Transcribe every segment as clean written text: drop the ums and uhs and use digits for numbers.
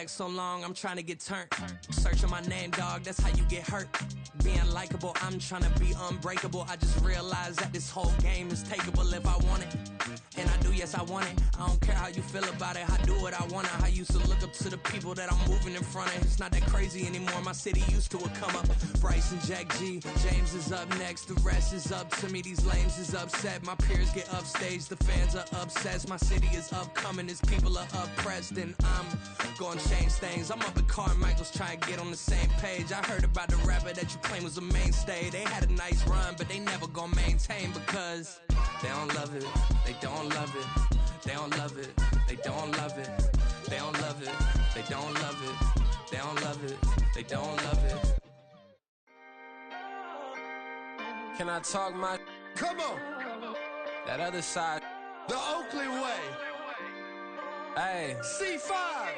flag so long, I'm trying to get turned. Searching my name, dog, that's how you get hurt. Being likable, I'm trying to be unbreakable. I just realized that this whole game is takeable if I want it. And I do, yes, I want it. I don't care how you feel about it. I do what I want it. I used to look up to the people that I'm moving in front of. It's not that crazy anymore. My city used to a come up. Bryce and Jack G. James is up next. The rest is up to me. These lames is upset. My peers get upstage. The fans are obsessed. My city is upcoming. His people are oppressed. And I'm gonna change things. I'm up at Carmichael's trying to get on the same page. I heard about the rapper that you claim was a mainstay. They had a nice run, but they never gonna maintain because they don't love it. They don't love it. They don't love it. They don't love it. They don't love it. They don't love it. They don't love it. They don't love it. Can I talk my? Come on. That other side. The Oakland way. Hey, C5.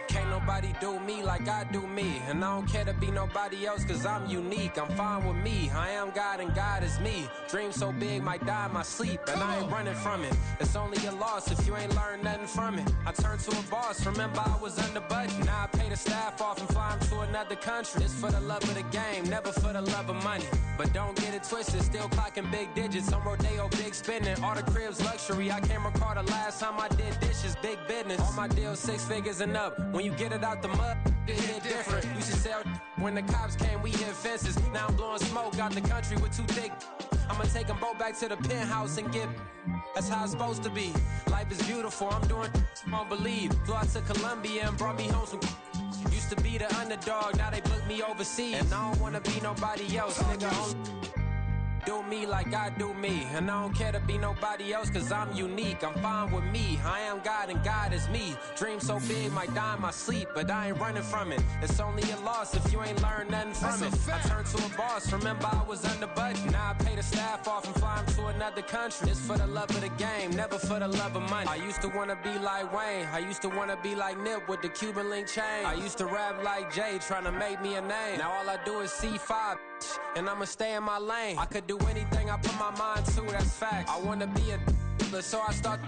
Can't nobody do me like I do me. And I don't care to be nobody else cause I'm unique. I'm fine with me, I am God and God is me. Dream so big might die in my sleep. And I ain't running from it. It's only a loss if you ain't learned nothing from it. I turned to a boss, remember I was under budget. Now I pay the staff off and fly them to another country. It's for the love of the game, never for the love of money. But don't get it twisted, still clocking big digits. I'm Rodeo, big spending, all the cribs luxury. I can't recall the last time I did dishes, big business. All my deals 6 figures and up. When you get it out the mud, it hit different. Used to sell when the cops came, we hit fences. Now I'm blowing smoke out the country with too thick. I'ma take them both back to the penthouse and get. That's how it's supposed to be. Life is beautiful, I'm doing won't believe. Flew out to Colombia and brought me home some. Used to be the underdog, now they book me overseas. And I don't wanna be nobody else, nigga. Do me like I do me. And I don't care to be nobody else cause I'm unique. I'm fine with me, I am God and God is me. Dream so big might die in my sleep, but I ain't running from it. It's only a loss if you ain't learned nothing from it. I turned to a boss, remember I was under budget. Now I pay the staff off and fly them to another country. It's for the love of the game, never for the love of money. I used to wanna be like Wayne, I used to wanna be like Nip with the Cuban link chain. I used to rap like Jay, trying to make me a name. Now all I do is C5, and I'ma stay in my lane. I could do anything I put my mind to, that's fact. I wanna be a so I start.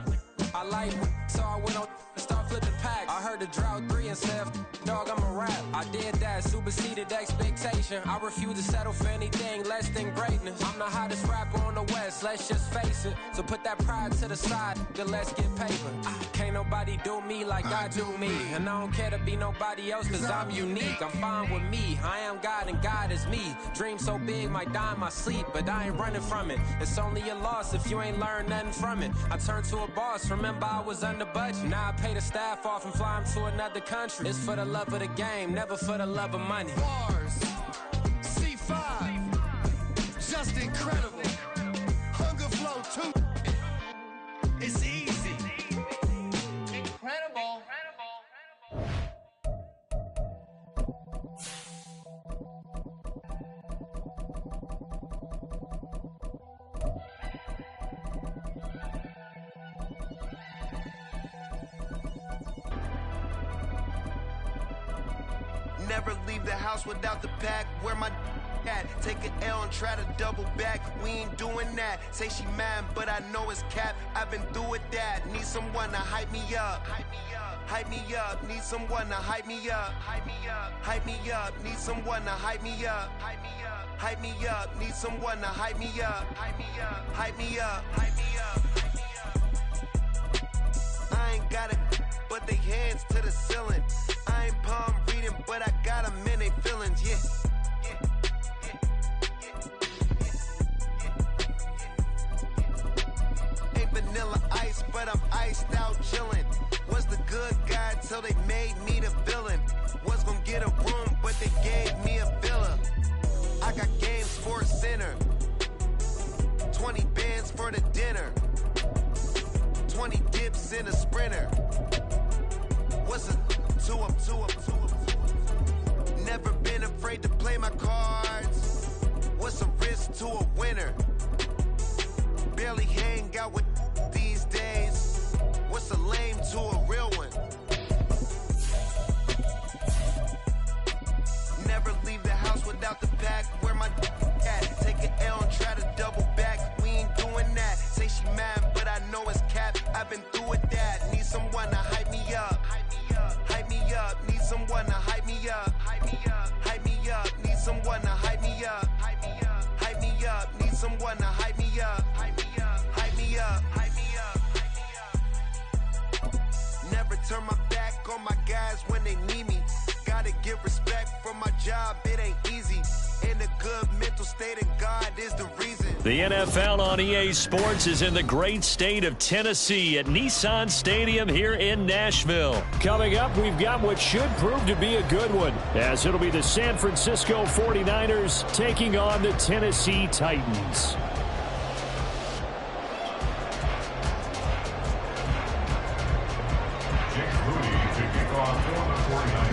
I like so I went on and start flipping packs. I heard the drought 3 and said, dog, I'm a rap. I did that, superseded expectation. I refuse to settle for anything less than greatness. I'm the hottest rapper on the West, let's just face it. So put that pride to the side, then let's get paper. Can't nobody do me like I do me. And I don't care to be nobody else cause I'm unique. I'm fine with me, I am God and God is me. Dream so big might die in my sleep, but I ain't running from it. It's only a loss if you ain't learned nothing from it. I turned to a boss, remember I was under budget. Now I pay the staff off and fly them to another country. It's for the love of the game, never for the love of money. Bars. C5. Just incredible. Hunger Flow 2. It's easy. Incredible. Never leave the house without the pack. Where my at? Take an L and try to double back. We ain't doing that. Say she mad, but I know it's cap. I've been through with that. Need someone to hype me up. Hype me up. Need someone to hype me up. Hype me up. Need someone to hype me up. Hype me up. Need someone to hype me up. Hype me up. I ain't got it, but they hands to the ceiling. I ain't palm reading, but I got them in they feelings, yeah. Ain't vanilla ice, but I'm iced out chillin'. Was the good guy till they made me the villain. Was gonna get a room, but they gave me a villa. I got games for a center. 20 bands for the dinner. 20 dips in a sprinter. What's a to 'em? Never been afraid to play my cards. What's a risk to a winner? Barely hang out with these days. What's a lame to a real one? Never leave the house without the pack. Where my at? Take an L and try to double back. We ain't doing that. Say she mad, but I know it's cap. I've been through with that. Need someone to hype me up. Hype me up. Need someone to job, it ain't easy. In a good mental state, and God is the reason. The NFL on EA Sports is in the great state of Tennessee at Nissan Stadium here in Nashville. Coming up, we've got what should prove to be a good one, as it'll be the San Francisco 49ers taking on the Tennessee Titans.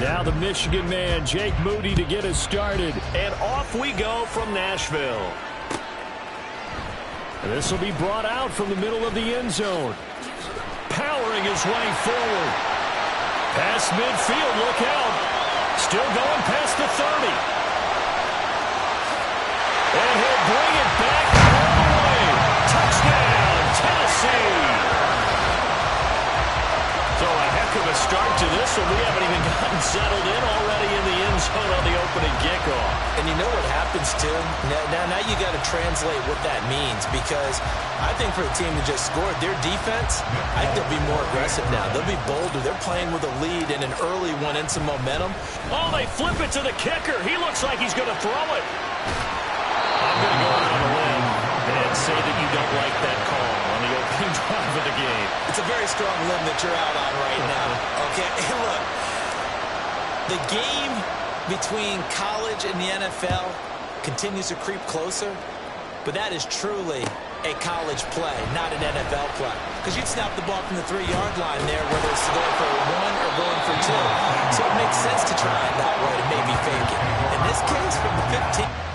Now the Michigan man, Jake Moody, to get us started. And off we go from Nashville. This will be brought out from the middle of the end zone. Powering his way forward. Past midfield, look out. Still going past the 30. And he'll bring it back all the way. Touchdown, Tennessee. So a heck of a start to this one. We haven't even gotten settled in already in the end zone on the opening kickoff. And you know what happens, too? Now you got to translate what that means, because I think for the team that just scored, their defense, I think they'll be more aggressive now. They'll be bolder. They're playing with a lead and an early one and some momentum. Oh, they flip it to the kicker. He looks like he's going to throw it. I'm going to go out on a limb and say that you don't like that call on the opening drive of the game. It's a very strong limb that you're out on right now. Okay, hey, look, the game between college and the NFL continues to creep closer, but that is truly a college play, not an NFL play. Because you'd snap the ball from the 3-yard line there, whether it's going for 1 or going for 2. So it makes sense to try it that way to maybe fake it. In this case, from the 15.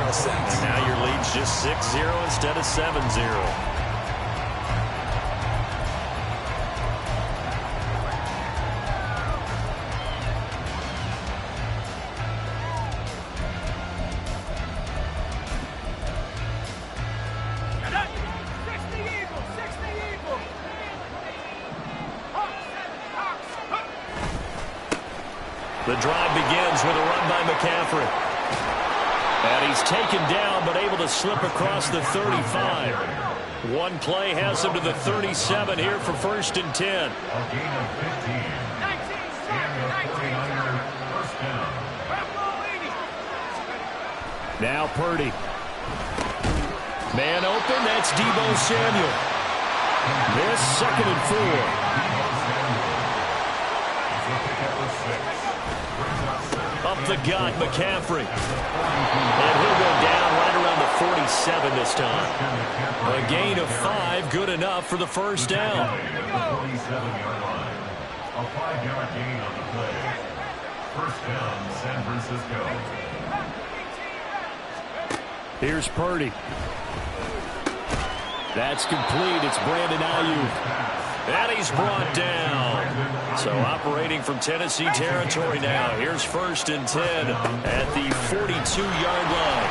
And now your lead's just 6-0 instead of 7-0. The drive begins with a run by McCaffrey. And he's taken down, but able to slip across the 35. One play has him to the 37 here for 1st and 10. A gain of 15. And the 49er first down. Now Purdy. Man open, that's Deebo Samuel. This 2nd and 4. Up the gut, McCaffrey. And he'll go down right around the 47 this time. A gain of 5, good enough for the first down. A 47-yard line. A 5-yard gain on the play. First down, San Francisco. Here's Purdy. That's complete. It's Brandon Ayuk. And he's brought down. So operating from Tennessee territory now. Here's 1st and 10 at the 42-yard line.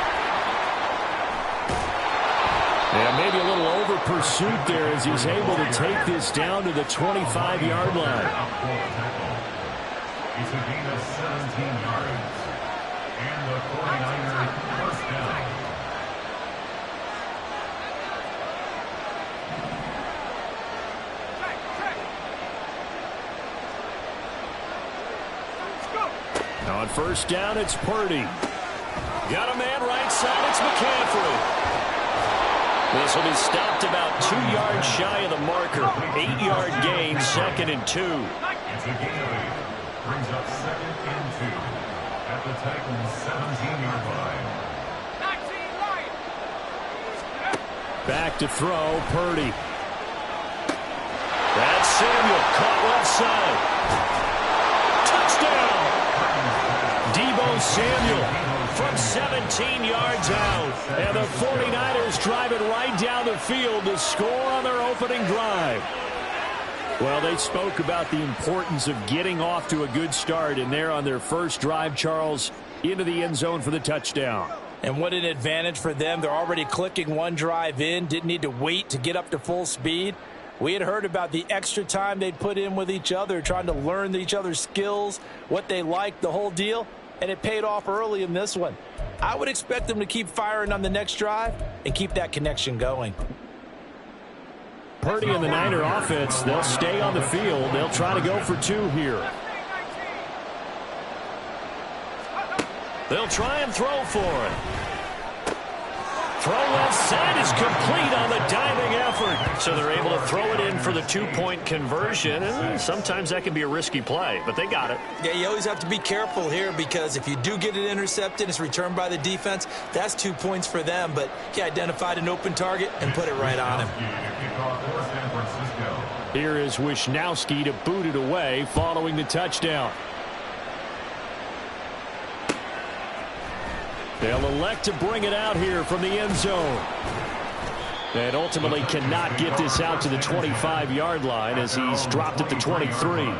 Yeah, maybe a little over pursuit there as he's able to take this down to the 25-yard line. It's a gain of 17 yards. And the 49er first down. On first down, it's Purdy. Got a man right side, it's McCaffrey. This will be stopped about 2 yards shy of the marker. 8-yard gain, 2nd and 2. It's a gain of 8. Brings up 2nd and 2 at the Titans' 17-yard line. Back to throw, Purdy. Samuel caught left side. Touchdown! Deebo Samuel from 17 yards out. And the 49ers drive it right down the field to score on their opening drive. Well, they spoke about the importance of getting off to a good start, and they're on their first drive, Charles, into the end zone for the touchdown. And what an advantage for them. They're already clicking one drive in, didn't need to wait to get up to full speed. We had heard about the extra time they'd put in with each other, trying to learn each other's skills, what they liked, the whole deal, and it paid off early in this one. I would expect them to keep firing on the next drive and keep that connection going. Purdy and the Niner offense, they'll stay on the field. They'll try to go for two here. They'll try and throw for it. Throw left side is complete on the diving effort. So they're able to throw it in for the two-point conversion. And sometimes that can be a risky play, but they got it. Yeah, you always have to be careful here because if you do get it intercepted, it's returned by the defense. That's 2 points for them, but he identified an open target and put it right on him. Here is Wisnowski to boot it away following the touchdown. They'll elect to bring it out here from the end zone. And ultimately cannot get this out to the 25-yard line as he's dropped at the 23.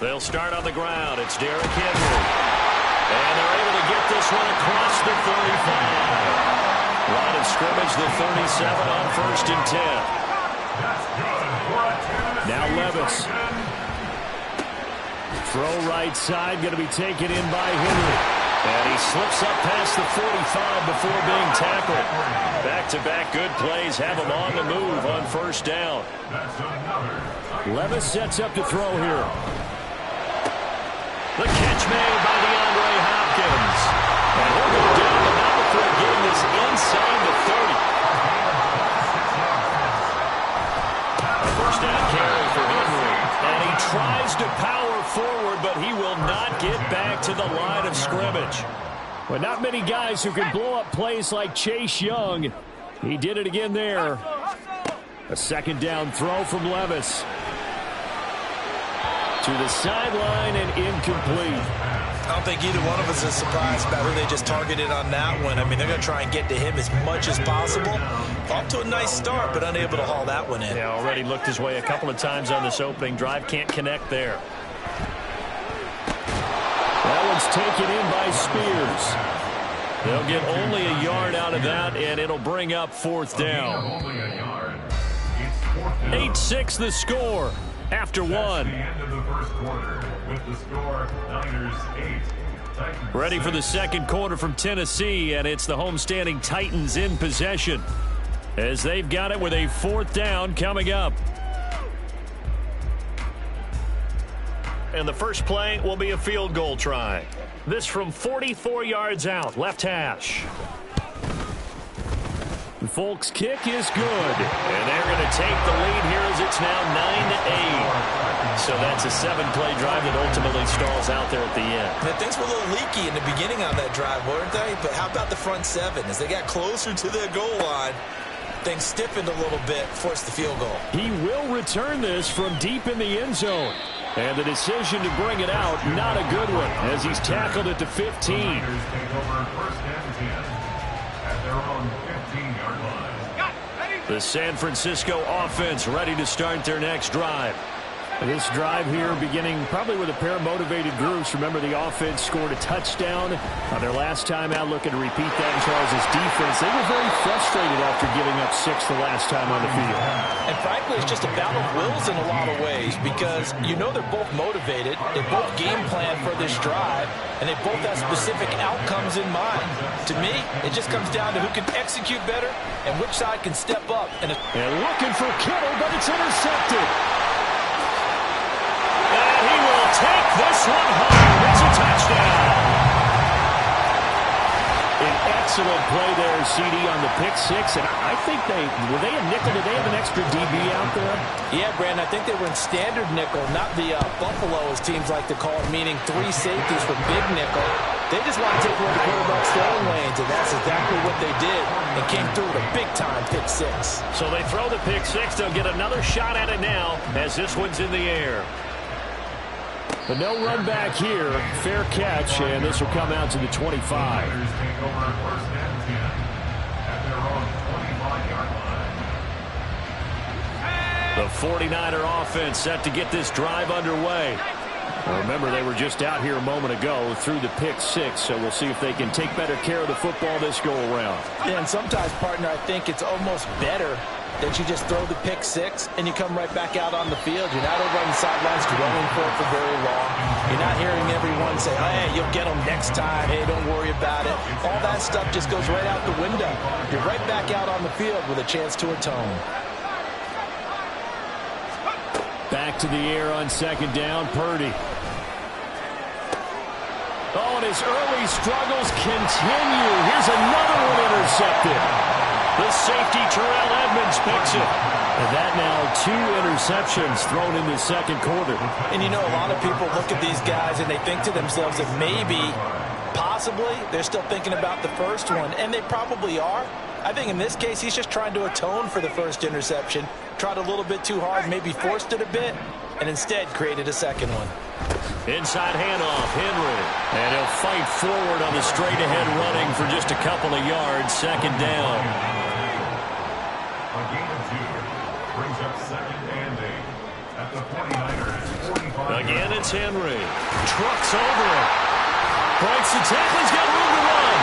They'll start on the ground. It's Derrick Henry. And they're able to get this one across the 35. Line of scrimmage, the 37 on 1st and 10. Now Levis. Throw right side, going to be taken in by Henry. And he slips up past the 45 before being tackled. Back-to-back good plays have him on the move on 1st down. Levis sets up to throw here. The catch made by DeAndre Hopkins. And he'll go down, but not before getting this inside the 30. A 1st down carry for Henry. And he tries to power forward, but he will not get back to the line of scrimmage. But not many guys who can blow up plays like Chase Young. He did it again there. A 2nd down throw from Levis. To the sideline and incomplete. I don't think either one of us is surprised about who they just targeted on that one. I mean, they're going to try and get to him as much as possible. Off to a nice start, but unable to haul that one in. Yeah, already looked his way a couple of times on this opening drive. Can't connect there. That one's taken in by Spears. They'll get only a yard out of that, and it'll bring up 4th down. 8-6 the score. After one. Ready for the 2nd quarter from Tennessee, and it's the homestanding Titans in possession as they've got it with a 4th down coming up. And the first play will be a field goal try. This from 44 yards out, left hash. Folk's kick is good, and they're going to take the lead here as it's now 9-8. So that's a 7-play drive that ultimately stalls out there at the end. And things were a little leaky in the beginning on that drive, weren't they? But how about the front 7? As they got closer to the goal line, things stiffened a little bit, forced the field goal. He will return this from deep in the end zone. And the decision to bring it out, not a good one, as he's tackled at the 15. The San Francisco offense ready to start their next drive. This drive here beginning probably with a pair of motivated groups. Remember, the offense scored a touchdown on their last time out. Looking to repeat that in Charles' defense. They were very frustrated after giving up 6 the last time on the field. And frankly, it's just a battle of wills in a lot of ways because you know they're both motivated. They both game plan for this drive, and they both have specific outcomes in mind. To me, it just comes down to who can execute better and which side can step up. And looking for Kittle, but it's intercepted. And he will take this one home. It's a touchdown. An Excellent play there, CD, on the pick six. And I think were they a nickel? Did they have an extra DB out there? Yeah, Brandon, I think they were in standard nickel, not the Buffalo, as teams like to call it, meaning 3 safeties for big nickel. They just want to take away the quarterback's throwing lanes, and that's exactly what they did, and came through with a big-time pick six. So they throw the pick six. They'll get another shot at it now as this one's in the air. But no run back here. Fair catch, and this will come out to the 25. Take over first and 10 at their own 25-yard line. The 49er offense set to get this drive underway. Remember, they were just out here a moment ago through the pick six, so we'll see if they can take better care of the football this go-around. Yeah, and sometimes, partner, I think it's almost better that you just throw the pick six and you come right back out on the field. You're not over on the sidelines dwelling for it for very long. You're not hearing everyone say, oh, hey, you'll get them next time. Hey, don't worry about it. All that stuff just goes right out the window. You're right back out on the field with a chance to atone. Back to the air on second down, Purdy. Oh, and his early struggles continue. Here's another one intercepted. The safety, Terrell Edmonds, picks it. And that now 2 interceptions thrown in the second quarter. And you know, a lot of people look at these guys and they think to themselves that maybe, possibly, they're still thinking about the first one. And they probably are. I think in this case, he's just trying to atone for the first interception. Tried a little bit too hard, maybe forced it a bit, and instead created a second one. Inside handoff, Henry. And he'll fight forward on the straight-ahead running for just a couple of yards. Second down. A gain of 2 brings up second and 8 at the 49ers 45. Again, it's Henry. Trucks over it. Breaks the tackle. He's got room to run.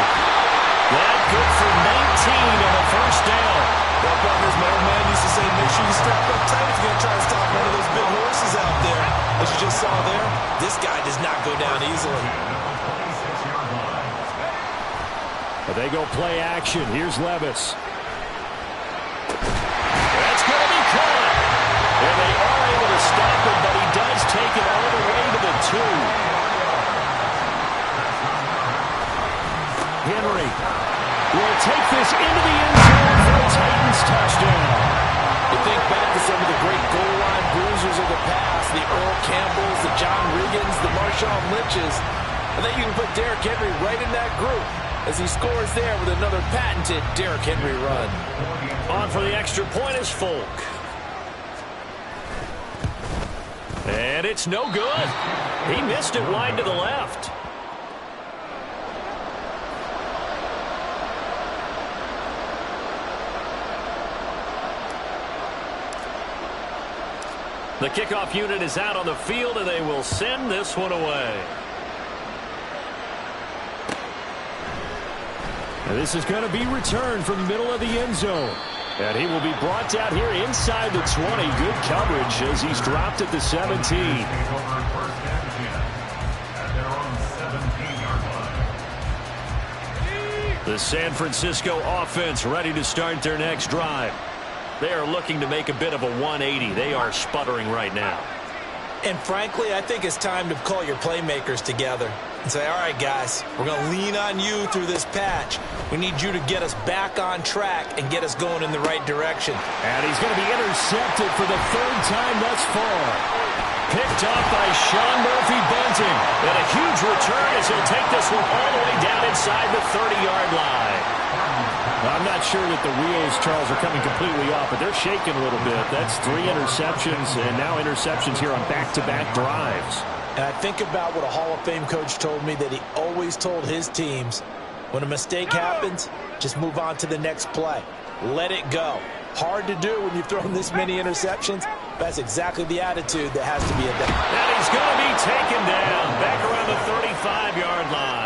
That good for 19 on the first down. Well, brothers, my old man used to say, make sure you strap up tight if you're going to try to stop one of those big horses out there. As you just saw there, this guy does not go down easily. But they go play action. Here's Levis. That's going to be caught. And they are able to stop him, but he does take it all the way to the 2. Henry will take this into the end zone for a Titans touchdown. You think back to some of the great goal line bruisers of the past, the Earl Campbells, the John Riggins, the Marshawn Lynches. I think you can put Derrick Henry right in that group as he scores there with another patented Derrick Henry run. On for the extra point is Folk. And it's no good. He missed it wide to the left. The kickoff unit is out on the field, and they will send this one away. And this is going to be returned from the middle of the end zone. And he will be brought down here inside the 20. Good coverage as he's dropped at the 17. The San Francisco offense ready to start their next drive. They are looking to make a bit of a 180. They are sputtering right now. And frankly, I think it's time to call your playmakers together and say, all right, guys, we're going to lean on you through this patch. We need you to get us back on track and get us going in the right direction. And he's going to be intercepted for the 3rd time thus far. Picked up by Sean Murphy-Bunting. And a huge return as he'll take this one all the way down inside the 30-yard line. I'm not sure that the wheels, Charles, are coming completely off, but they're shaking a little bit. That's 3 interceptions, and now interceptions here on back-to-back drives. And I think about what a Hall of Fame coach told me, that he always told his teams, when a mistake happens, just move on to the next play. Let it go. Hard to do when you've thrown this many interceptions. That's exactly the attitude that has to be adopted. And he's going to be taken down back around the 35-yard line.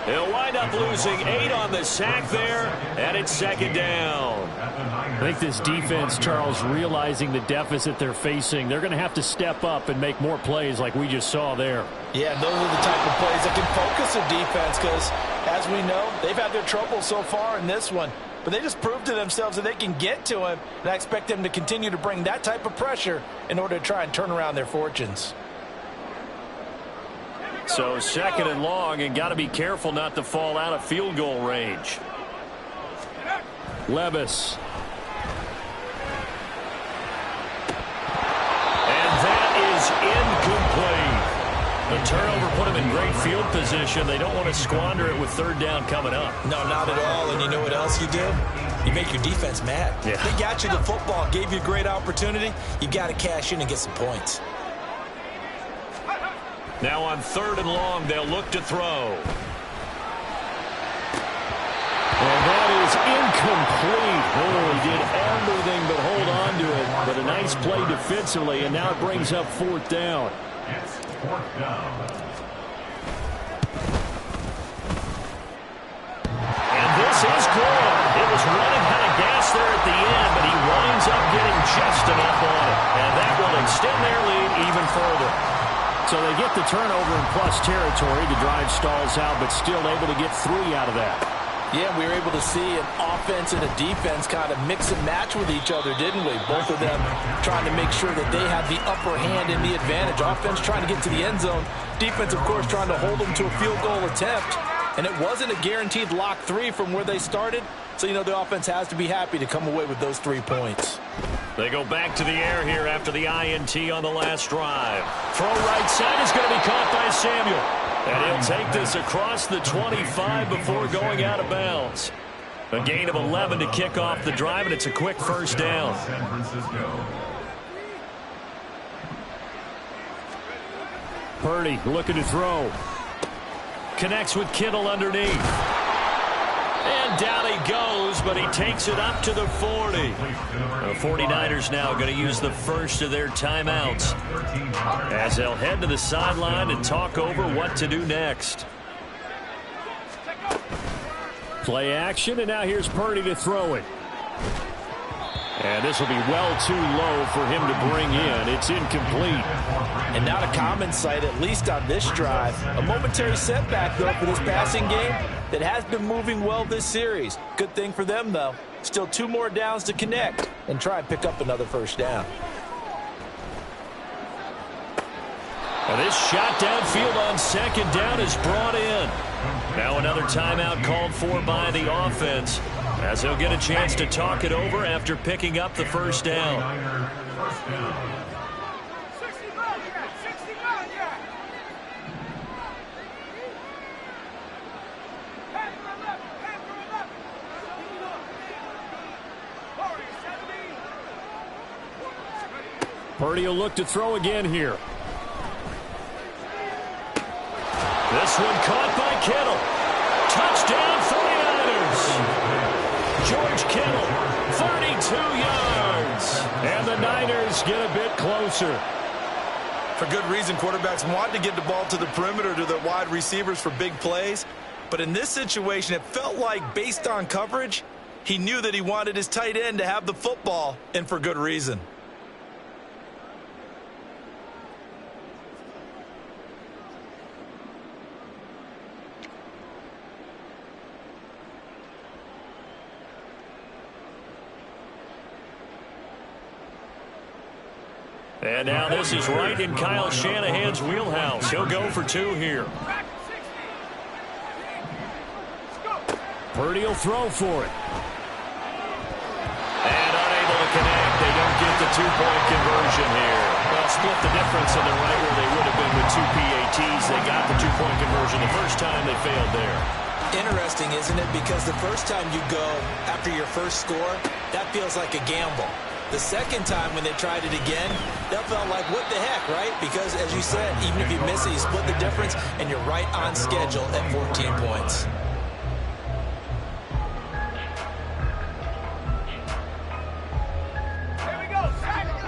He'll wind up losing 8 on the sack there, and it's 2nd down. I think this defense, Charles, realizing the deficit they're facing, they're going to have to step up and make more plays like we just saw there. Yeah, those are the type of plays that can focus their defense because, as we know, they've had their trouble so far in this one. But they just proved to themselves that they can get to him, and I expect them to continue to bring that type of pressure in order to try and turn around their fortunes. So 2nd and long, and got to be careful not to fall out of field goal range. Levis. And that is incomplete. The turnover put them in great field position. They don't want to squander it with 3rd down coming up. No, not at all. And you know what else you do? You make your defense mad. Yeah. They got you the football, gave you a great opportunity. You got to cash in and get some points. Now on 3rd and long, they'll look to throw. And that is incomplete. Oh, he did everything but hold on to it. But a nice play defensively, and now it brings up 4th down. It's 4th down. And this is good. It was running out of gas there at the end, but he winds up getting just enough on it. And that will extend their lead even further. So they get the turnover in plus territory. The drive stalls out, but still able to get 3 out of that. Yeah, we were able to see an offense and a defense kind of mix and match with each other, didn't we? Both of them trying to make sure that they have the upper hand and the advantage. Offense trying to get to the end zone. Defense, of course, trying to hold them to a field goal attempt. And it wasn't a guaranteed lock 3 from where they started. So, you know, the offense has to be happy to come away with those 3 points. They go back to the air here after the INT on the last drive. Throw right side is going to be caught by Samuel. And he'll take this across the 25 before going out of bounds. A gain of 11 to kick off the drive, and it's a quick 1st down. San Francisco. Purdy looking to throw. Connects with Kittle underneath. And down he goes, but he takes it up to the 40. The 49ers now going to use the first of their timeouts as they'll head to the sideline and talk over what to do next. Play action, and now here's Purdy to throw it. And this will be well too low for him to bring in. It's incomplete. And not a common sight, at least on this drive. A momentary setback, though, for this passing game that has been moving well this series. Good thing for them, though. Still 2 more downs to connect and try and pick up another 1st down. Well, this shot downfield on 2nd down is brought in. Now another timeout called for by the offense, as he'll get a chance to talk it over after picking up the 1st down. First down. Purdy will look to throw again here. This one caught by Kittle. Touchdown 49ers. George Kittle, 32 yards. And the Niners get a bit closer. For good reason, quarterbacks want to get the ball to the perimeter to their wide receivers for big plays. But in this situation, it felt like, based on coverage, he knew that he wanted his tight end to have the football, and for good reason. And now this is right in Kyle Shanahan's wheelhouse. He'll go for 2 here. Purdy will throw for it. And unable to connect. They don't get the 2-point conversion here. Well, split the difference, and they're right where they would have been with 2 PATs. They got the 2-point conversion the first time. They failed there. Interesting, isn't it? Because the first time you go after your first score, that feels like a gamble. The second time when they tried it again, that felt like, what the heck, right? Because, as you said, even if you miss it, you split the difference, and you're right on schedule at 14 points.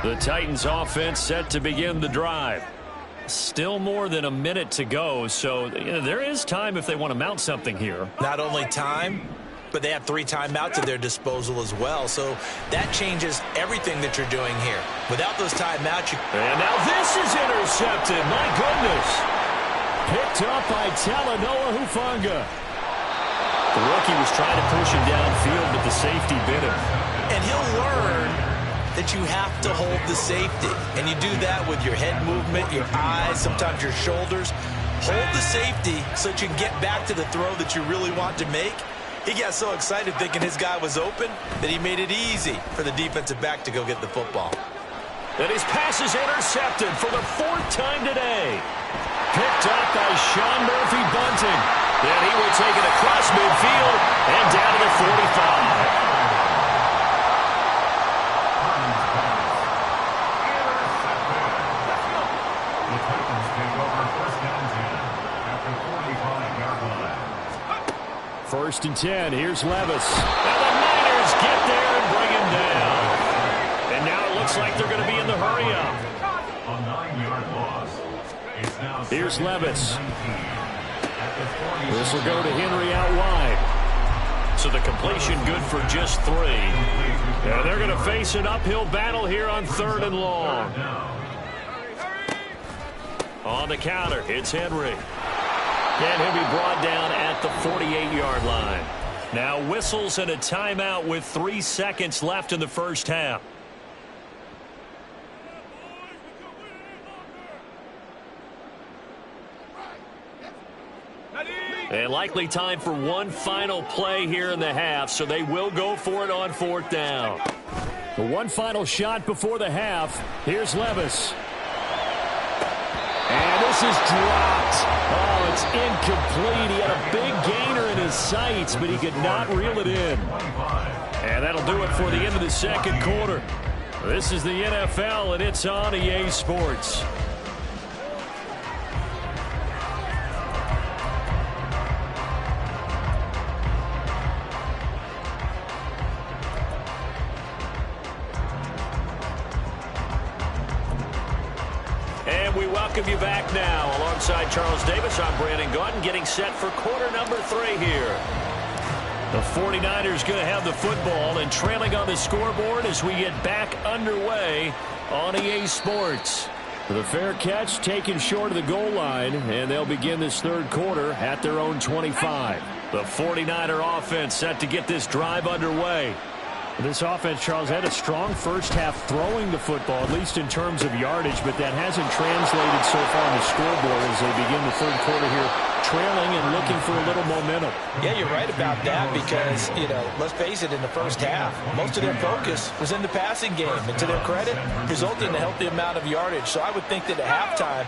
The Titans offense set to begin the drive. Still more than a minute to go, so there is time if they want to mount something here. Not only time, but they have 3 timeouts at their disposal as well. So that changes everything that you're doing here. Without those timeouts, And now this is intercepted. My goodness. Picked up by Talanoa Hufanga. The rookie was trying to push him downfield, but the safety bit him. and he'll learn that you have to hold the safety. And you do that with your head movement, your eyes, sometimes your shoulders. hold the safety so that you can get back to the throw that you really want to make. He got so excited thinking his guy was open that he made it easy for the defensive back to go get the football. And his pass is intercepted for the 4th time today. Picked up by Sean Murphy-Bunting. Then he will take it across midfield and down to the 45. First and 10. Here's Levis. And the Niners get there and bring him down. And now it looks like they're going to be in the hurry-up. A 9-yard loss. It's now Here's Levis. This will go to Henry out wide. So the completion good for just 3. And they're going to face an uphill battle here on 3rd and long. On the counter, it's Henry. And he'll be brought down at the 48-yard line. Now whistles and a timeout with 3 seconds left in the first half. And likely time for one final play here in the half, so they will go for it on 4th down. The one final shot before the half. Here's Levis. And this is dropped. Oh, it's incomplete. He had a big gainer in his sights, but he could not reel it in. And that'll do it for the end of the second quarter. This is the NFL, and it's on EA Sports. We welcome you back now. Alongside Charles Davis, I'm Brandon Gaudin, getting set for quarter number 3 here. The 49ers going to have the football and trailing on the scoreboard as we get back underway on EA Sports. The fair catch taken short of the goal line, and they'll begin this 3rd quarter at their own 25. The 49er offense set to get this drive underway. This offense, Charles, had a strong first half throwing the football, at least in terms of yardage, but that hasn't translated so far on the scoreboard as they begin the 3rd quarter here, trailing and looking for a little momentum. Yeah, you're right about that because, let's face it, in the first half, most of their focus was in the passing game. And to their credit, resulted in a healthy amount of yardage. So I would think that at halftime,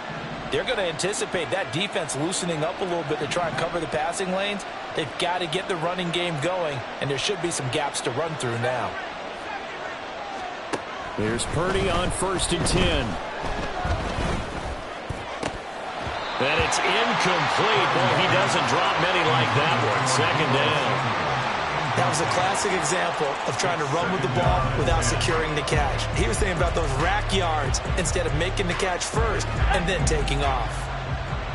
they're going to anticipate that defense loosening up a little bit to try and cover the passing lanes. They've got to get the running game going, and there should be some gaps to run through now. Here's Purdy on 1st and 10. And it's incomplete. Boy, he doesn't drop many like that one. 2nd down. That was a classic example of trying to run with the ball without securing the catch. He was thinking about those rack yards instead of making the catch first and then taking off.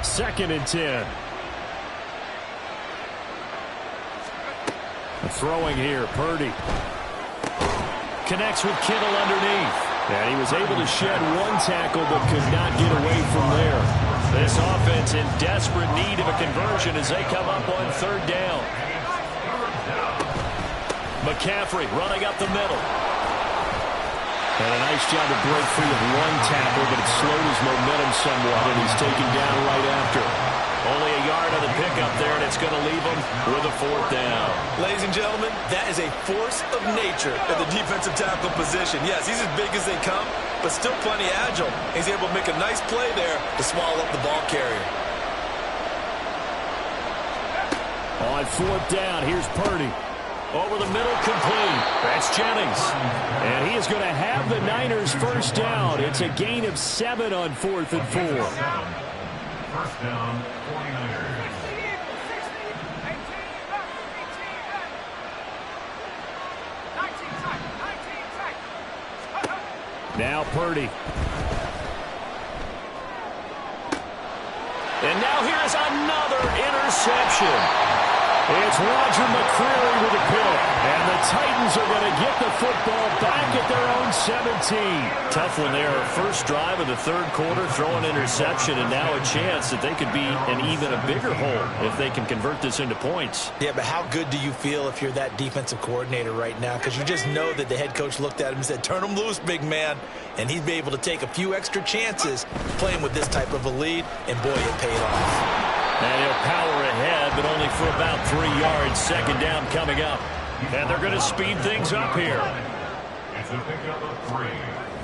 2nd and 10. Throwing here, Purdy. Connects with Kittle underneath. And he was able to shed one tackle but could not get away from there. This offense in desperate need of a conversion as they come up on 3rd down. McCaffrey running up the middle. And a nice job to break free of one tackle, but it slowed his momentum somewhat, and he's taken down right after. Only a yard on the pickup there, and it's going to leave him with a 4th down. Ladies and gentlemen, that is a force of nature at the defensive tackle position. Yes, he's as big as they come, but still plenty agile. He's able to make a nice play there to swallow up the ball carrier. On 4th down, here's Purdy. Over the middle, complete. That's Jennings. And he is going to have the Niners first down. It's a gain of 7 on 4th and 4. First down, 49ers. Now Purdy. And now here's another interception. It's Roger McCreary with a pick. And the Titans are going to get the football back at their own 17. Tough one there. First drive of the third quarter, throwing interception, and now a chance that they could be in even a bigger hole if they can convert this into points. Yeah, but how good do you feel if you're that defensive coordinator right now? Because you just know that the head coach looked at him and said, turn him loose, big man. And he'd be able to take a few extra chances playing with this type of a lead, and boy, it paid off. And he'll power ahead, but only for about 3 yards. Second down coming up. And they're going to speed things up here.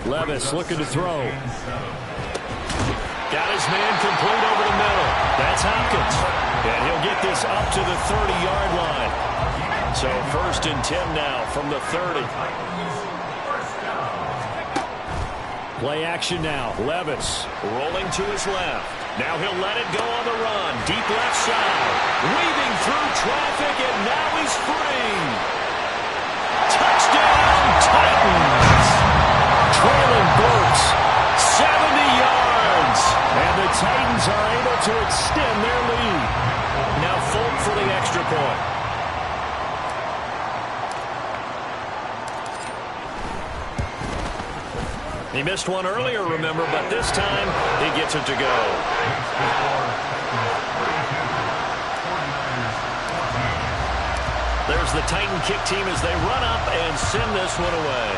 Levis looking to throw. Got his man complete over the middle. That's Hopkins. And he'll get this up to the 30-yard line. So 1st and 10 now from the 30. Play action now. Levis rolling to his left. Now he'll let it go on the run. Deep left side. Weaving through traffic, and now he's free. Touchdown, Titans. Trailing Burks, 70 yards. And the Titans are able to extend their lead. Now Folk for the extra point. He missed one earlier, remember, but this time he gets it to go. There's the Titan kick team as they run up and send this one away.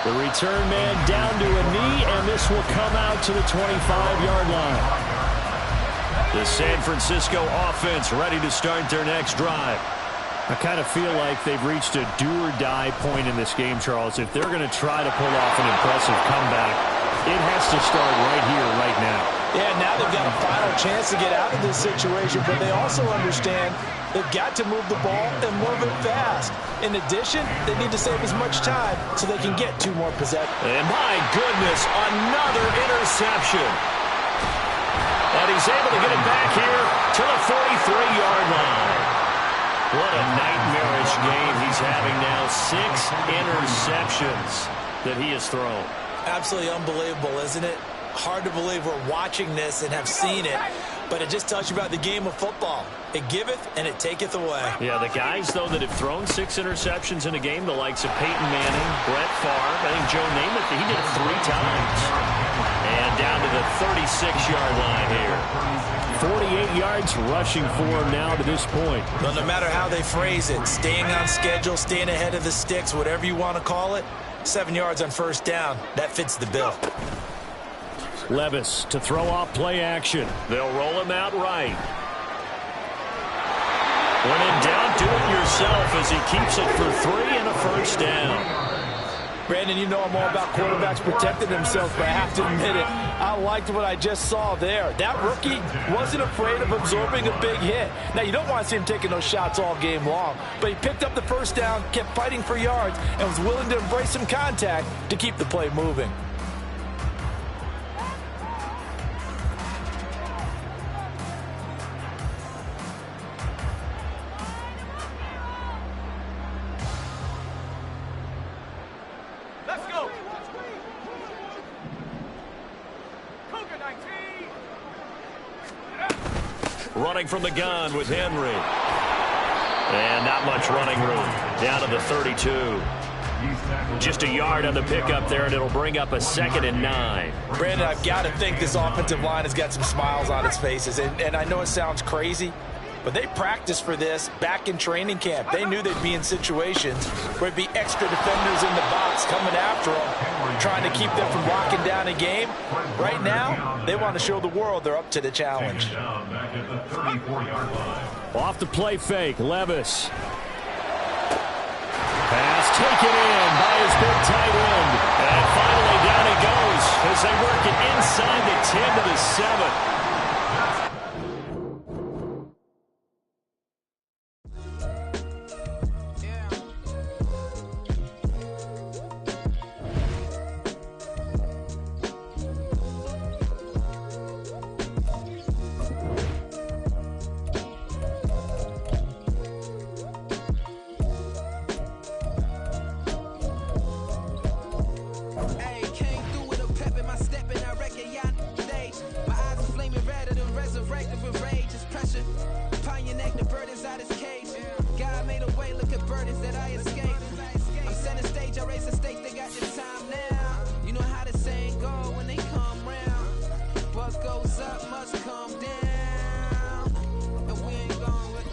The return man down to a knee, and this will come out to the 25-yard line. The San Francisco offense ready to start their next drive. I kind of feel like they've reached a do-or-die point in this game, Charles. If they're going to try to pull off an impressive comeback, it has to start right here, right now. Yeah, now they've got a final chance to get out of this situation, but they also understand they've got to move the ball and move it fast. In addition, they need to save as much time so they can get 2 more possessions. And my goodness, another interception. And he's able to get it back here to the 43-yard line. What a nightmarish game he's having now. 6 interceptions that he has thrown. Absolutely unbelievable, isn't it? Hard to believe we're watching this and have seen it, but it just tells you about the game of football. It giveth and it taketh away. Yeah, the guys, though, that have thrown 6 interceptions in a game, the likes of Peyton Manning, Brett Favre, I think Joe Namath, he did it 3 times. And down to the 36-yard line here. 48 yards rushing for him now to this point. Well, no matter how they phrase it, staying on schedule, staying ahead of the sticks, whatever you want to call it, 7 yards on first down, that fits the bill. Levis to throw off play action. They'll roll him out right. When in doubt, do it yourself as he keeps it for 3 and a first down. Brandon, you know I'm all about quarterbacks protecting themselves, but I have to admit it, I liked what I just saw there. That rookie wasn't afraid of absorbing a big hit. Now, you don't want to see him taking those shots all game long, but he picked up the first down, kept fighting for yards, and was willing to embrace some contact to keep the play moving. Running from the gun with Henry. And not much running room. Down to the 32. Just a yard on the pickup there, and it'll bring up a 2nd and 9. Brandon, I've got to think this offensive line has got some smiles on its faces. And I know it sounds crazy, but they practiced for this back in training camp. They knew they'd be in situations where it'd be extra defenders in the box coming after them, trying to keep them from locking down a game. Right now, they want to show the world they're up to the challenge. Off the play fake, Levis. Pass taken in by his big tight end. And finally down he goes as they work it inside the 10 to the 7. the bird is out his cage. God made a way, look at burdens that I escaped. I'm setting stage, I raise the stakes, they got the time now. You know how the saying go when they come round. What goes up must come down. And we ain't going with it.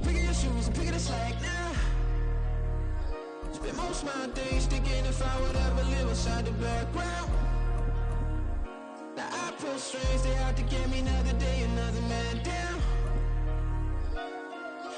Pick up your shoes and pick up the slack now. Spend most of my days thinking if I would ever live inside the background. Now I pull strings, they out to get me another day, another man down.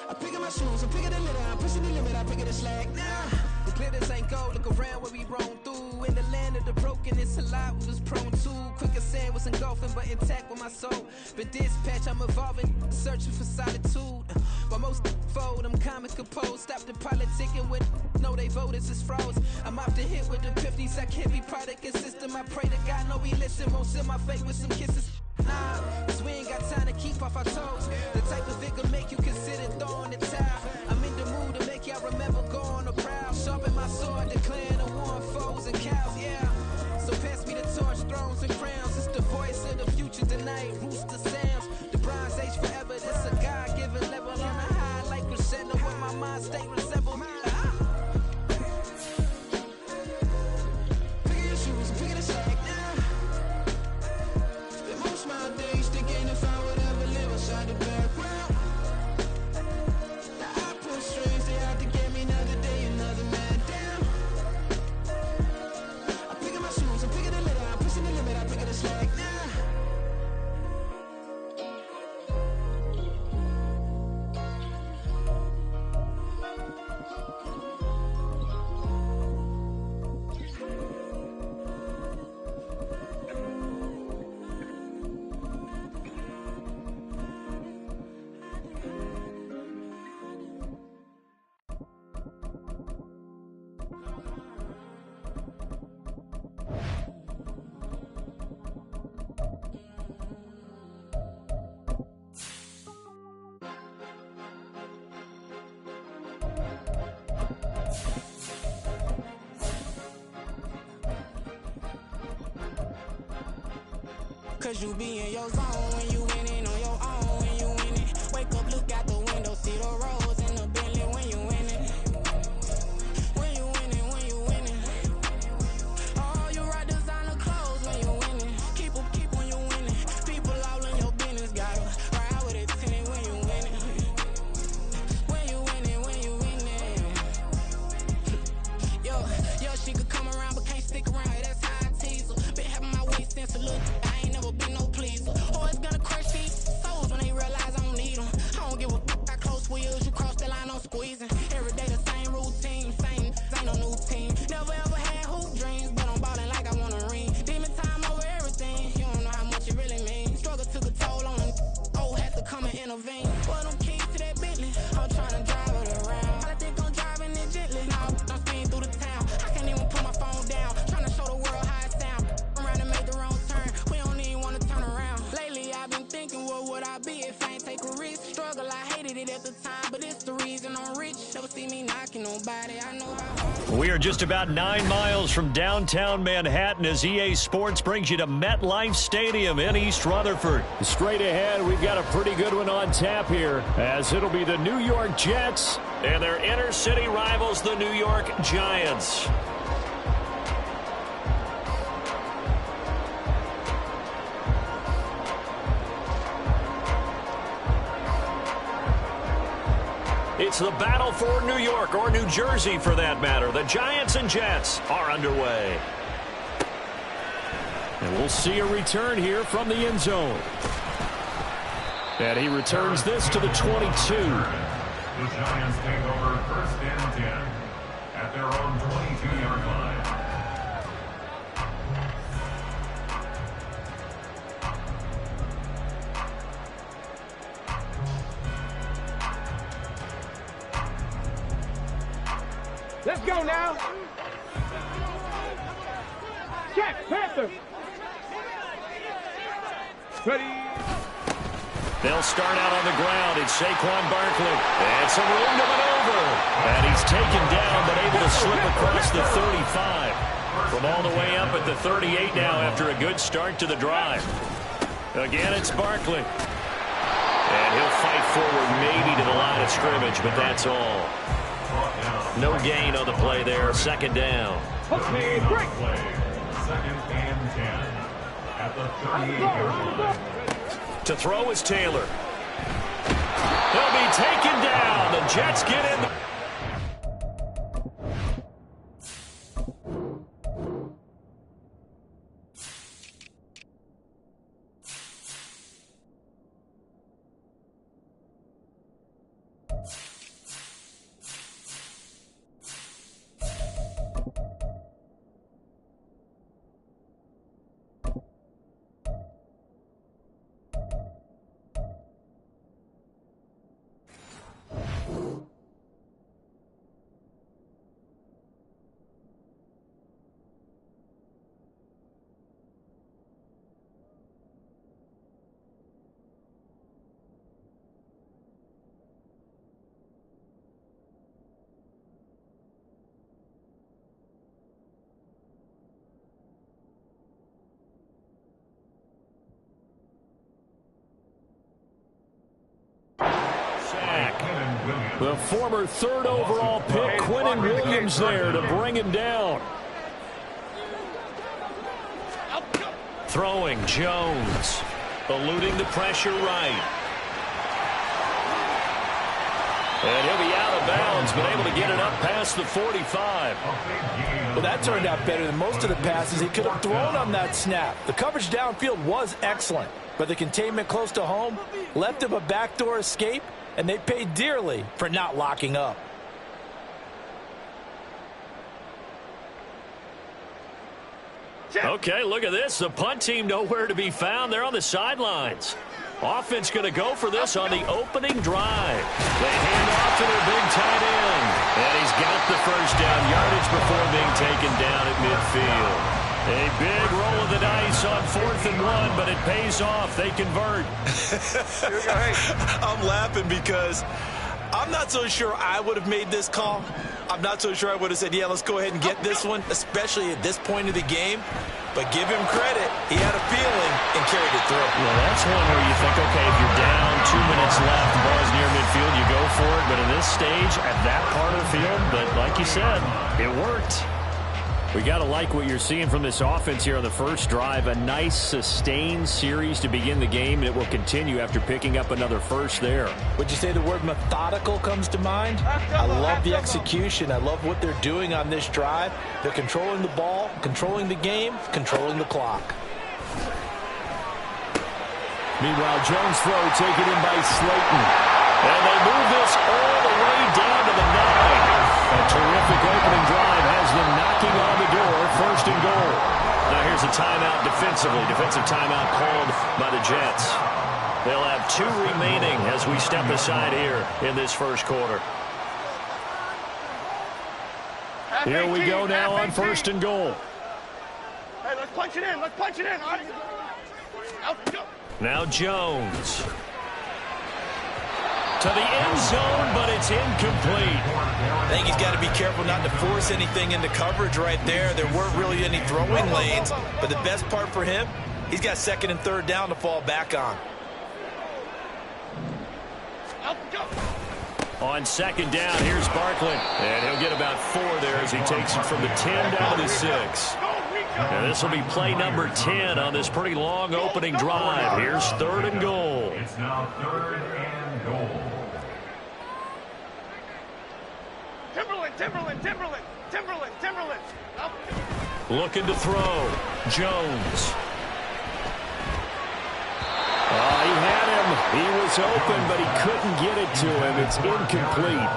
I pick up my shoes, I pick up the litter, I'm pushing the limit, I pick up the slack now. The glitters ain't gold, look around where we roam through. In the land of the broken, it's a lot we was prone to. Quicker sand was engulfing, but intact with my soul. Been dispatched, I'm evolving, searching for solitude. While most fold, I'm comic composed. Stop the politicking with no, they voters is froze. I'm off the hit with the 50s, I can't be product and system. I pray to God, no, we listen, won't seal my fate with some kisses. Nah, cause we ain't got time to keep off our toes. The type of figure make you consider throwing the towel. I'm in the mood to make y'all remember going to proud. Sharpen my sword, declaring the war on foes and cows, yeah. So pass me the torch, thrones and crowns. It's the voice of the future tonight, rooster sounds. The Bronze Age forever, this a God-given level on a high like crescendo when my mind state resemble. Pick up your shoes and pick up the slack now. Spend most of my days thinking if I would ever live inside the background. Now I pull strings, they out to get me another day, another man down. I pick up my shoes, I pick up the litter, I'm pushing the limit, I pick up the slack now. Cause you be in your zone when you winning on your own when you winning. Wake up, look out the window, see the roads in the Bentley when you winning. When you winning, when you winning. Oh, you rock designer clothes when you winning. Keep when you winning. People all in your business, gotta ride with it tinted when you winning. When you winning, when you winning. Yo, she could come around but can't stick around. That's how I tease her. Been having my waist since a little. Be no pleaser. Always gonna crush these souls when they realize I don't need them. I don't give a fuck how close wheels you cross the line, I'm squeezing. Every day the same routine, same, ain't no new team. Never ever had hoop dreams, but I'm ballin' like I want a ring. Demon time over everything, you don't know how much it really means. Struggle took a toll on them, oh, had to come and intervene. Well, them keys to that Bentley, I'm trying to drive it around. I think I'm driving it gently, now I'm speeding through the town. I can't even put my phone down, trying to show the world how it sound. Around and make the wrong turn, we don't even wanna turn around. Lately I've been thinking, what would I be if I ain't take a risk? Struggle, I hated it at the time, but it's the reason I'm rich. Never see me knocking nobody, I know how. We are just about 9 miles from downtown Manhattan as EA Sports brings you to MetLife Stadium in East Rutherford. Straight ahead, we've got a pretty good one on tap here, as it'll be the New York Jets and their inner city rivals, the New York Giants. It's the battle for New York, or New Jersey for that matter. The Giants and Jets are underway. And we'll see a return here from the end zone. And he returns this to the 22. The Giants take over first and 10 at their own 22-yard line. Let's go now. Check, Panther. Ready. They'll start out on the ground. It's Saquon Barkley. And some room to maneuver. And he's taken down, but able to slip across the 35. From all the way up at the 38 now after a good start to the drive. Again, it's Barkley. And he'll fight forward maybe to the line of scrimmage, but that's all. No gain on the play there. Second down. Okay, break. Second and 10 at the 38-yard line. To throw is Taylor. He'll be taken down. The Jets get in. The former third overall pick, Quinnen Williams, there to bring him down. Throwing, Jones. Eluding the pressure right. And he'll be out of bounds, but able to get it up past the 45. Well, that turned out better than most of the passes he could have thrown on that snap. The coverage downfield was excellent, but the containment close to home left him a backdoor escape, and they paid dearly for not locking up. Okay, look at this. The punt team nowhere to be found. They're on the sidelines. Offense going to go for this on the opening drive. They hand off to their big tight end. And he's got the first down yardage before being taken down at midfield. A big roll of the dice on 4th and 1, but it pays off. They convert. I'm laughing because I'm not so sure I would have made this call. I'm not so sure I would have said, yeah, let's go ahead and get this one, especially at this point of the game. But give him credit. He had a feeling and carried it through. Well, that's one where you think, okay, if you're down 2 minutes left, the ball's near midfield, you go for it. But in this stage, at that part of the field, but like you said, it worked. We got to like what you're seeing from this offense here on the first drive. A nice, sustained series to begin the game. It will continue after picking up another first there. Would you say the word methodical comes to mind? I love the execution. I love what they're doing on this drive. They're controlling the ball, controlling the game, controlling the clock. Meanwhile, Jones' throw taken in by Slayton. And they move this all the way down to the 9. A terrific opening drive has them knocking on the door. 1st and goal. Now here's a timeout defensively. Defensive timeout called by the Jets. They'll have 2 remaining as we step aside here in this first quarter. Here we go now on 1st and goal. Hey, let's punch it in. Let's punch it in. All right. Out, go. Now Jones. To the end zone, but it's incomplete. I think he's got to be careful not to force anything into coverage right there. There weren't really any throwing lanes, but the best part for him, he's got 2nd and 3rd down to fall back on. On 2nd down, here's Barkley. And he'll get about 4 there as he takes it from the 10 down to 6. And this will be play number 10 on this pretty long opening drive. Here's 3rd and goal. It's now 3rd and goal. Timberland. Looking to throw. Jones. He had him. He was open, but he couldn't get it to him. It's incomplete.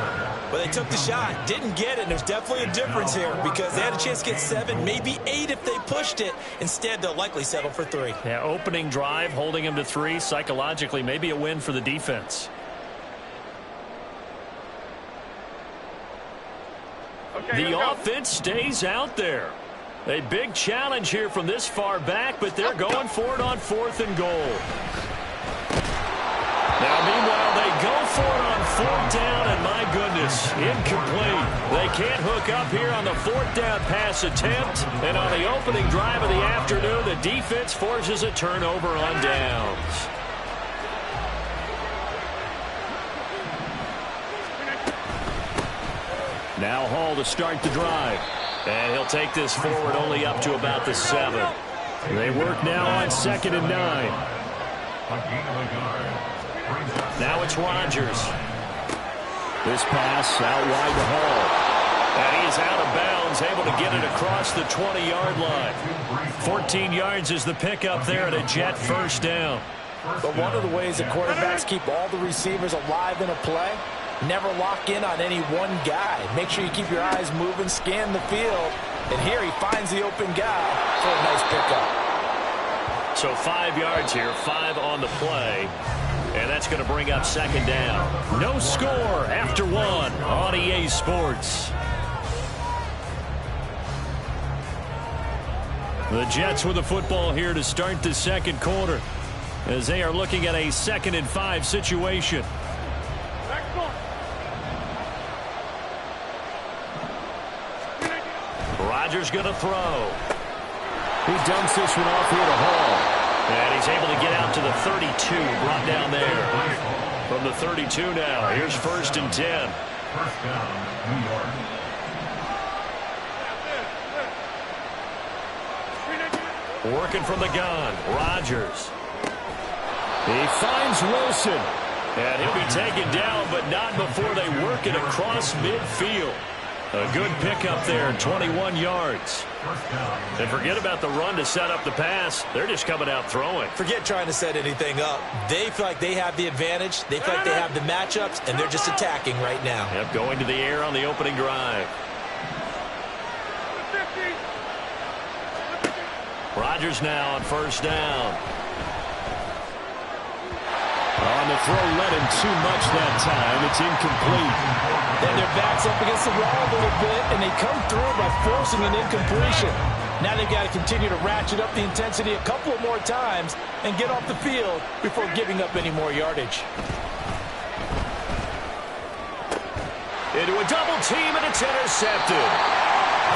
But they took the shot, didn't get it. And there's definitely a difference here because they had a chance to get 7, maybe 8 if they pushed it. Instead, they'll likely settle for 3. Yeah, opening drive, holding him to 3. Psychologically, maybe a win for the defense. Okay, the offense stays out there. A big challenge here from this far back, but they're going for it on 4th and goal. Now, meanwhile, they go for it on 4th down, and my goodness, incomplete. They can't hook up here on the 4th down pass attempt, and on the opening drive of the afternoon, the defense forces a turnover on downs. Now Hall to start the drive, and he'll take this forward only up to about the 7. They work now on 2nd and 9. Now it's Rodgers. This pass out wide to Hall. And he is out of bounds, able to get it across the 20-yard line. 14 yards is the pickup there at a Jet first down. But one of the ways the quarterbacks keep all the receivers alive in a play, never lock in on any one guy. Make sure you keep your eyes moving, scan the field. And here he finds the open guy for a nice pickup. So 5 yards here, 5 on the play. And that's going to bring up 2nd down. No score after 1 on EA Sports. The Jets with the football here to start the 2nd quarter, as they are looking at a 2nd and 5 situation. Rodgers going to throw. He dumps this one off here to Hall. And he's able to get out to the 32, brought down there. From the 32 now, here's 1st and 10. First down, New York. Working from the gun, Rodgers. He finds Wilson. And he'll be taken down, but not before they work it across midfield. A good pickup there, 21 yards. And forget about the run to set up the pass. They're just coming out throwing. Forget trying to set anything up. They feel like they have the advantage. They feel like they have the matchups, and they're just attacking right now. Yep, going to the air on the opening drive. Rodgers now on 1st down. On the throw, led him too much that time. It's incomplete. Then their backs up against the wall a little bit, and they come through by forcing an incompletion. Now they've got to continue to ratchet up the intensity a couple of more times and get off the field before giving up any more yardage. Into a double team, and it's intercepted.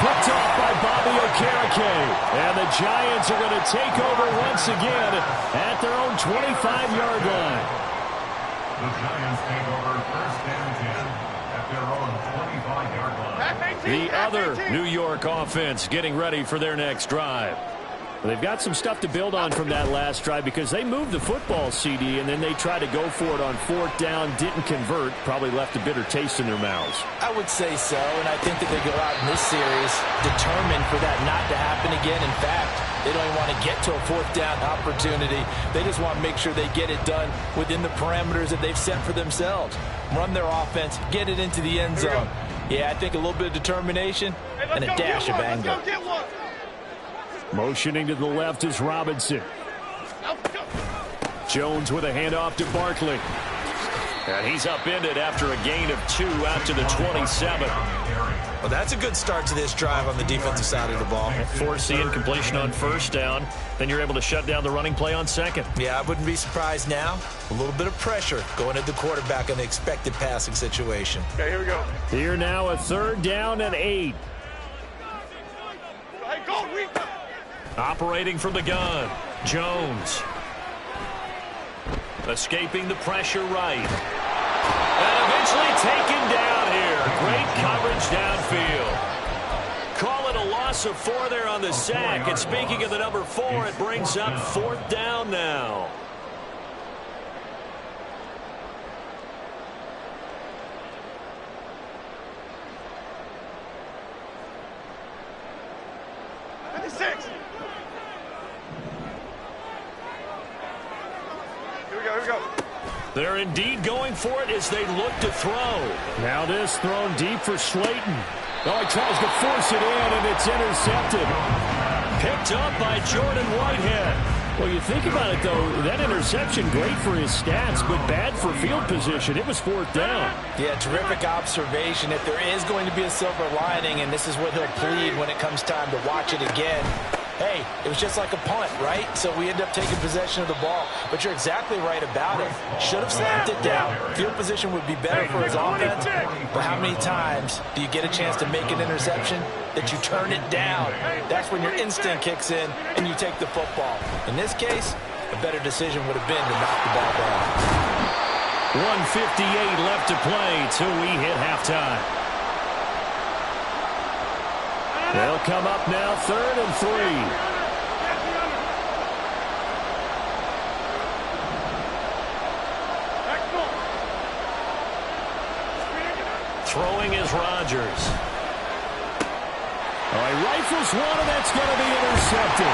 Picked off by Bobby Okereke. And the Giants are going to take over once again at their own 25-yard line. The Giants take over 1st and 10 at their own 25-yard line. The other New York offense getting ready for their next drive. They've got some stuff to build on from that last drive because they moved the football, CD, and then they tried to go for it on 4th down, didn't convert, probably left a bitter taste in their mouths. I would say so, and I think that they go out in this series determined for that not to happen again. In fact, they don't even want to get to a 4th down opportunity. They just want to make sure they get it done within the parameters that they've set for themselves. Run their offense, get it into the end zone. Yeah, I think a little bit of determination and a dash of anger. Motioning to the left is Robinson. Jones with a handoff to Barkley. And he's upended after a gain of 2 out to the 27. Well, that's a good start to this drive on the defensive side of the ball. Force the incompletion on 1st down. Then you're able to shut down the running play on 2nd. Yeah, I wouldn't be surprised now. A little bit of pressure going at the quarterback in the expected passing situation. Okay, here we go. Here now a 3rd down and 8. Hey, go, Rico. Operating from the gun, Jones. Escaping the pressure right. And eventually taken down here. Great coverage downfield. Call it a loss of 4 there on the sack. And speaking of the number 4, it brings up 4th down now. They're indeed going for it as they look to throw. Now this thrown deep for Slayton. Oh, he tries to force it in, and it's intercepted. Picked up by Jordan Whitehead. Well, you think about it, though, that interception, great for his stats, but bad for field position. It was 4th down. Yeah, terrific observation. If there is going to be a silver lining, and this is what he'll plead when it comes time to watch it again, hey, it was just like a punt, right? So we end up taking possession of the ball. But you're exactly right about it. Should have slapped it down. Field position would be better for his offense. But how many times do you get a chance to make an interception that you turn it down? That's when your instinct kicks in and you take the football. In this case, a better decision would have been to knock the ball down. 1:58 left to play till we hit halftime. They'll come up now, 3rd and 3. Throwing is Rodgers. Oh, he rifles one, and that's going to be intercepted.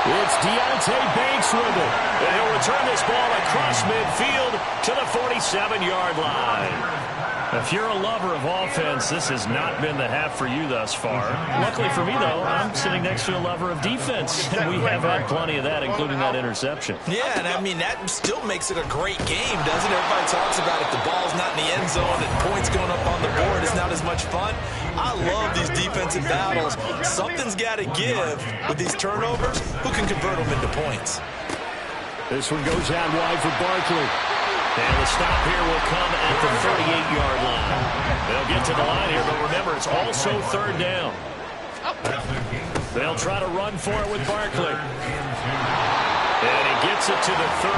It's Deonte Banks with it. And he'll return this ball across midfield to the 47-yard line. If you're a lover of offense, this has not been the half for you thus far. Luckily for me, though, I'm sitting next to a lover of defense, and we have had plenty of that, including that interception. Yeah, and I mean, that still makes it a great game, doesn't it? Everybody talks about if the ball's not in the end zone and points going up on the board, it's not as much fun. I love these defensive battles. Something's got to give with these turnovers. Who can convert them into points? This one goes out wide for Barkley. And the stop here will come at the 38-yard line. They'll get to the line here, but remember, it's also 3rd down. They'll try to run for it with Barkley. And he gets it to the 34.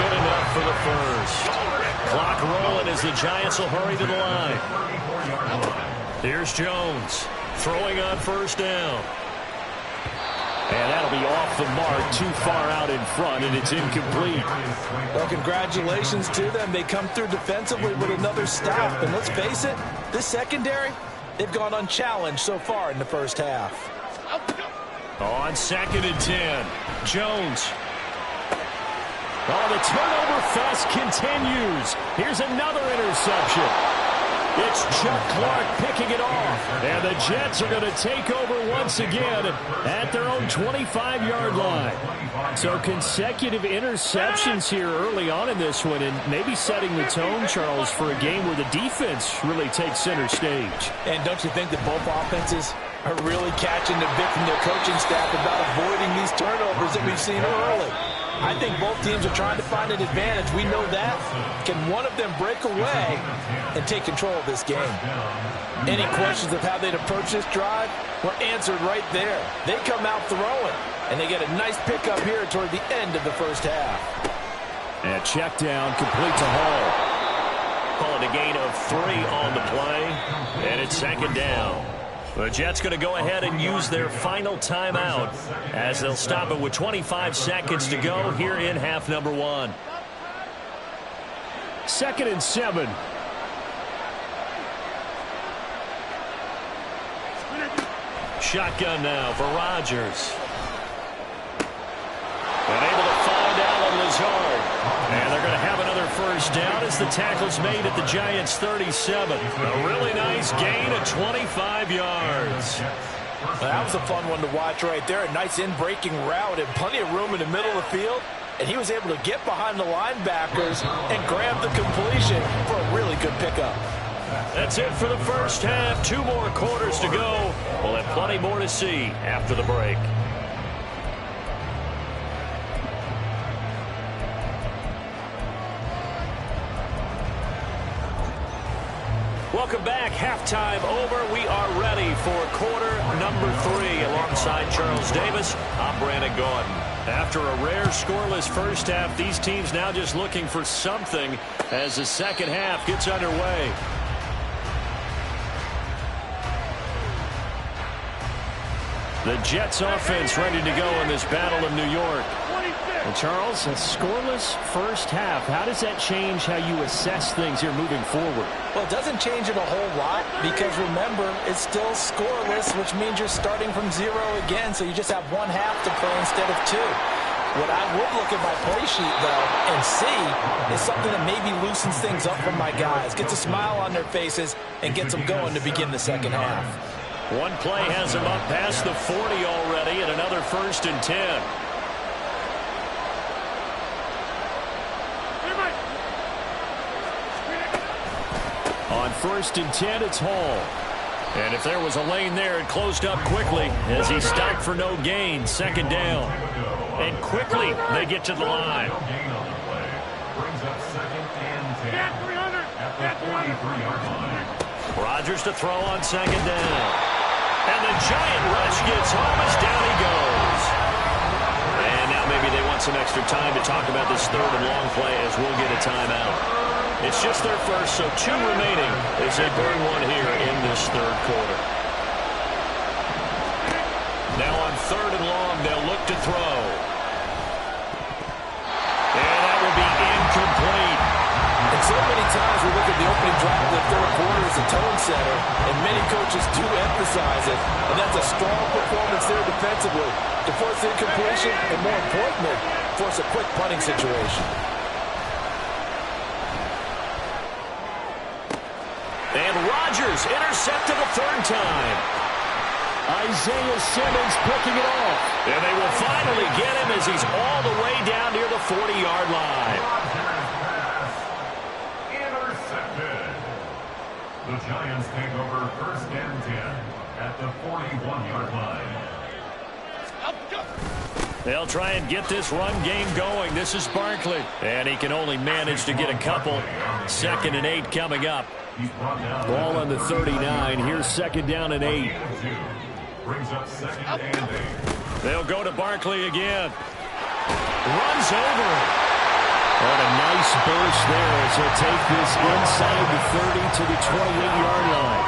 Good enough for the first. Clock rolling as the Giants will hurry to the line. Here's Jones throwing on 1st down. And that'll be off the mark, too far out in front, and it's incomplete. Well, congratulations to them. They come through defensively with another stop. And let's face it, this secondary, they've gone unchallenged so far in the first half. On 2nd and 10, Jones. Oh, the turnover fest continues. Here's another interception. It's Chuck Clark picking it off. And the Jets are going to take over once again at their own 25-yard line. So consecutive interceptions here early on in this one, and maybe setting the tone, Charles, for a game where the defense really takes center stage. And don't you think that both offenses are really catching the bit from their coaching staff about avoiding these turnovers that we've seen early? I think both teams are trying to find an advantage. We know that. Can one of them break away and take control of this game? Any questions of how they'd approach this drive were answered right there. They come out throwing, and they get a nice pickup here toward the end of the first half. And check down, complete to Hall. Calling a gain of 3 on the play, and it's 2nd down. The Jets going to go ahead and use their final timeout as they'll stop it with 25 seconds to go here in half number 1. 2nd and 7. Shotgun now for Rodgers. And able to find Allen Lazard. And they're going to have another first down as the tackle's made at the Giants' 37. A really nice gain of 25 yards. That was a fun one to watch right there. A nice in-breaking route and plenty of room in the middle of the field. And he was able to get behind the linebackers and grab the completion for a really good pickup. That's it for the first half. 2 more quarters to go. We'll have plenty more to see after the break. Welcome back. Halftime over. We are ready for quarter number 3. Alongside Charles Davis, I'm Brandon Gaudin. After a rare scoreless first half, these teams now just looking for something as the second half gets underway. The Jets offense ready to go in this battle of New York. Well, Charles, a scoreless first half. How does that change how you assess things here moving forward? Well, it doesn't change it a whole lot because, remember, it's still scoreless, which means you're starting from 0 again, so you just have 1 half to play instead of 2. What I would look at my play sheet, though, and see is something that maybe loosens things up for my guys, gets a smile on their faces, and gets them going to begin the second half. One play has them up past the 40 already, and another 1st and 10. On 1st and 10, it's Hall. And if there was a lane there, it closed up quickly as he stopped for no gain. Second down. And quickly, they get to the line. Brings up second and 10 at the 43-yard line. Rodgers to throw on second down. And the giant rush gets home as down he goes. And now maybe they want some extra time to talk about this third and long play as we'll get a timeout. It's just their first, so 2 remaining as they burn one here in this third quarter. Now on third and long, they'll look to throw. And that will be incomplete. And so many times we look at the opening drive of the third quarter as a tone setter, and many coaches do emphasize it. And that's a strong performance there defensively to force incompletion and, more importantly, force a quick punting situation. And Rodgers intercepted a third time. Isaiah Simmons picking it off. And they will finally get him as he's all the way down near the 40-yard line. Intercepted. The Giants take over first and 10 at the 41-yard line. They'll try and get this run game going. This is Barkley. And he can only manage to get a couple. Second and 8 coming up. Ball on the 39. Here's second down and 8. Brings up second and 8. They'll go to Barkley again. Runs over. And a nice burst there as he'll take this inside the 30 to the 28-yard line.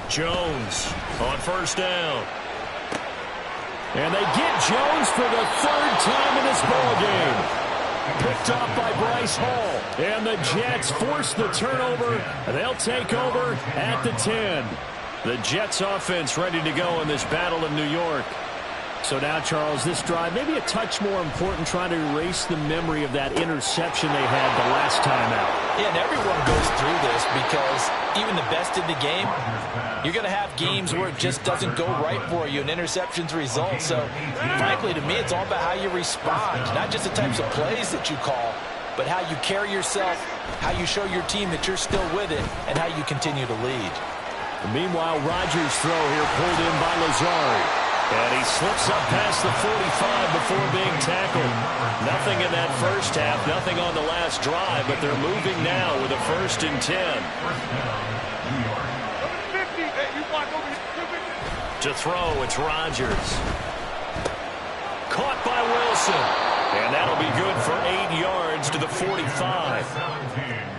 Jones on first down. And they get Jones for the third time in this ballgame. Picked off by Bryce Hall. And the Jets force the turnover. They'll take over at the 10. The Jets offense ready to go in this battle of New York. So now, Charles, this drive maybe a touch more important, trying to erase the memory of that interception they had the last time out. Yeah, and everyone goes through this because even the best in the game, you're going to have games where it just doesn't go right for you and interceptions result. So, frankly, to me, it's all about how you respond, not just the types of plays that you call, but how you carry yourself, how you show your team that you're still with it, and how you continue to lead. Meanwhile, Rodgers' throw here pulled in by Lazard. And he slips up past the 45 before being tackled. Nothing in that first half, nothing on the last drive, but they're moving now with a first and 10. To throw, it's Rodgers. Caught by Wilson. And that'll be good for 8 yards to the 45.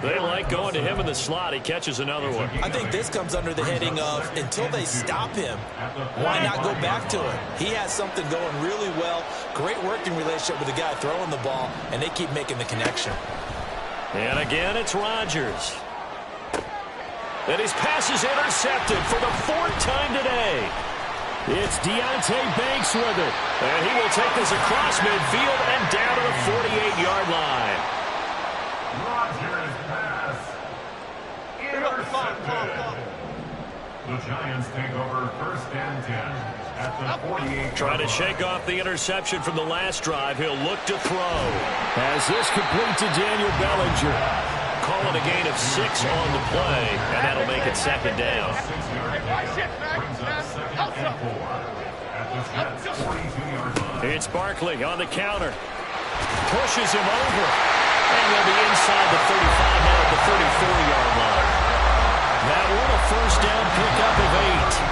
They like going to him in the slot. He catches another one. I think this comes under the heading of, until they stop him, why not go back to him? He has something going really well. Great working relationship with the guy throwing the ball, and they keep making the connection. And again, it's Rodgers. And his pass is intercepted for the 4th time today. It's Deonte Banks with it. And he will take this across midfield and down to the 48-yard line. Rodgers pass. Intercepted. The Giants take over first and 10 at the 48. Trying to shake off the interception from the last drive. He'll look to throw. As this complete to Daniel Bellinger. Calling a gain of 6 on the play, and that'll make it second down. It's Barkley on the counter. Pushes him over. And will be inside the 35, now at the 34-yard line. That one a first down pickup of 8.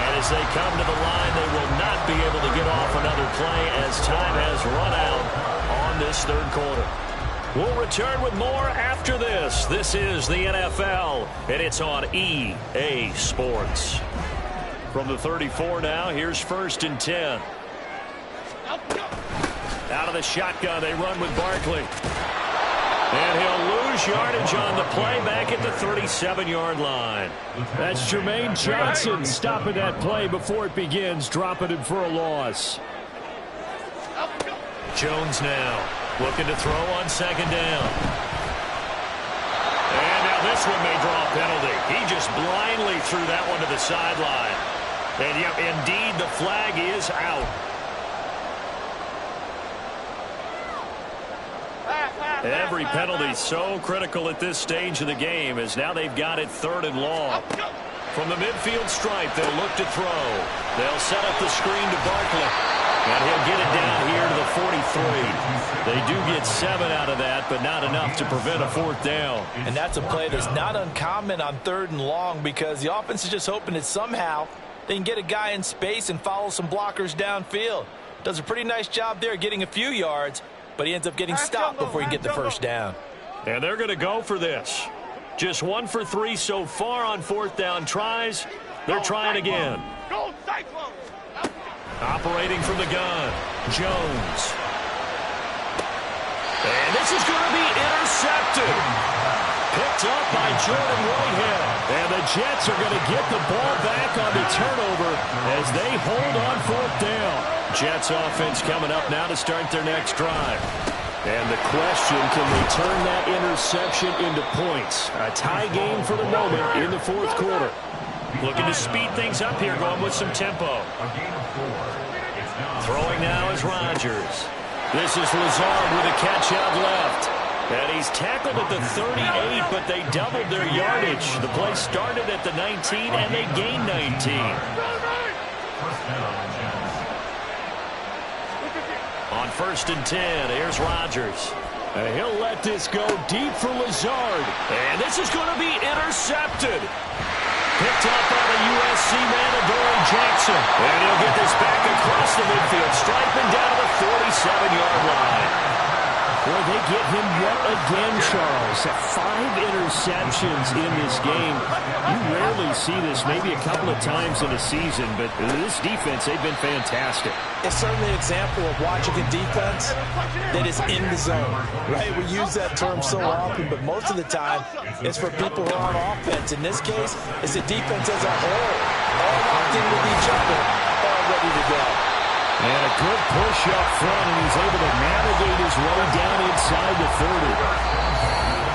And as they come to the line, they will not be able to get off another play as time has run out on this third quarter. We'll return with more after this. This is the NFL, and it's on EA Sports. From the 34 now, here's first and 10. Out of the shotgun, they run with Barkley. And he'll lose yardage on the play back at the 37-yard line. That's Jermaine Johnson stopping that play before it begins, dropping it for a loss. Jones now. Looking to throw on second down. And now this one may draw a penalty. He just blindly threw that one to the sideline. And yep, indeed, the flag is out. Every penalty so critical at this stage of the game, as now they've got it 3rd and long. From the midfield stripe, they'll look to throw. They'll set up the screen to Barkley. And he'll get it down here to the 43. They do get 7 out of that, but not enough to prevent a 4th down. And that's a play that's not uncommon on 3rd and long, because the offense is just hoping that somehow they can get a guy in space and follow some blockers downfield. Does a pretty nice job there getting a few yards, but he ends up getting stopped before he can get the 1st down. And they're going to go for this. Just 1 for 3 so far on 4th down tries. They're trying again. Operating from the gun, Jones. And this is going to be intercepted. Picked up by Jordan Whitehead. And the Jets are going to get the ball back on the turnover as they hold on 4th down. Jets offense coming up now to start their next drive. And the question, can they turn that interception into points? A tie game for the moment in the 4th quarter. Looking to speed things up here, going with some tempo. Throwing now is Rodgers. This is Lazard with a catch out left. And he's tackled at the 38, but they doubled their yardage. The play started at the 19, and they gained 19. On 1st and 10, here's Rodgers. And he'll let this go deep for Lazard. And this is going to be intercepted. Picked up by the USC man, Adoree Jackson. And he'll get this back across the midfield, striping down to the 47-yard line. Boy, they get him yet again, Charles. 5 interceptions in this game. You rarely see this, maybe a couple of times in a season, but this defense, they've been fantastic. It's certainly an example of watching a defense that is in the zone, right? We use that term so often, but most of the time it's for people who are on offense. In this case, it's the defense as a whole, all locked in with each other, all ready to go. And a good push up front, and he's able to navigate his way down inside the 30.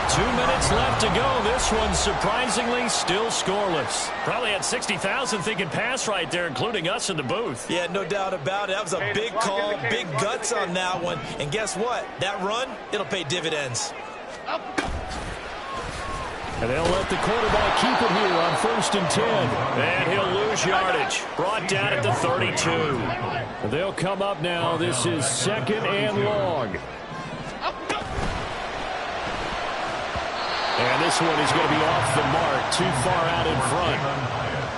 2 minutes left to go. This one, surprisingly, still scoreless. Probably had 60,000 thinking pass right there, including us in the booth. Yeah, no doubt about it. That was a big call, big guts on that one. And guess what? That run, it'll pay dividends. And they'll let the quarterback keep it here on 1st and 10. And he'll lose yardage. Brought down at the 32. They'll come up now. This is 2nd and long. And this one is going to be off the mark. Too far out in front.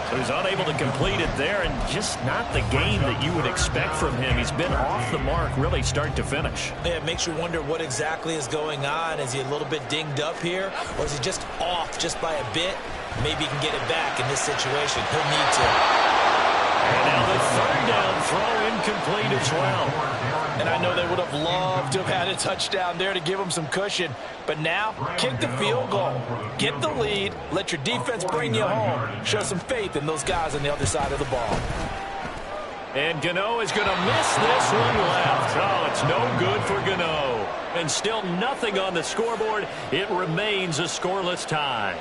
So he's unable to complete it there, and just not the game that you would expect from him. He's been off the mark really start to finish. Yeah, it makes you wonder what exactly is going on. Is he a little bit dinged up here, or is he just off just by a bit? Maybe he can get it back in this situation. He'll need to. And now the 3rd down throw incomplete as well. And I know they would have loved to have had a touchdown there to give them some cushion. But now, kick the field goal. Get the lead. Let your defense bring you home. Show some faith in those guys on the other side of the ball. And Gano is going to miss this one left. Oh, it's no good for Gano. And still nothing on the scoreboard. It remains a scoreless tie.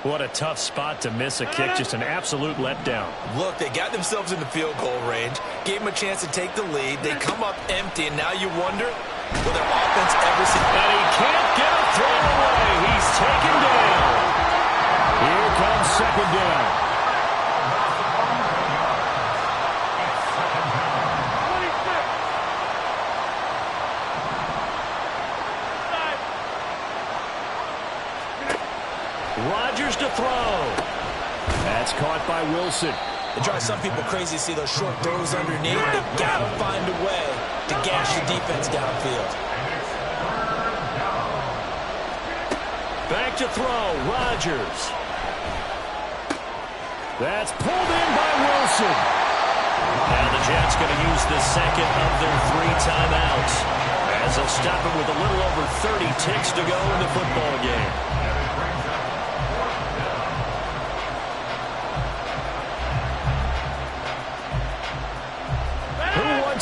What a tough spot to miss a kick. Just an absolute letdown. Look, they got themselves in the field goal range, gave them a chance to take the lead. They come up empty, and now you wonder, will their offense ever see? And he can't get a throw away. He's taken down. Here comes 2nd down. Rodgers to throw. That's caught by Wilson. It drives some people crazy to see those short throws underneath. They got to find a way to gash the defense downfield. Back to throw, Rodgers. That's pulled in by Wilson. Now the Jets going to use the 2nd of their 3 timeouts, as they'll stop it with a little over 30 ticks to go in the football game.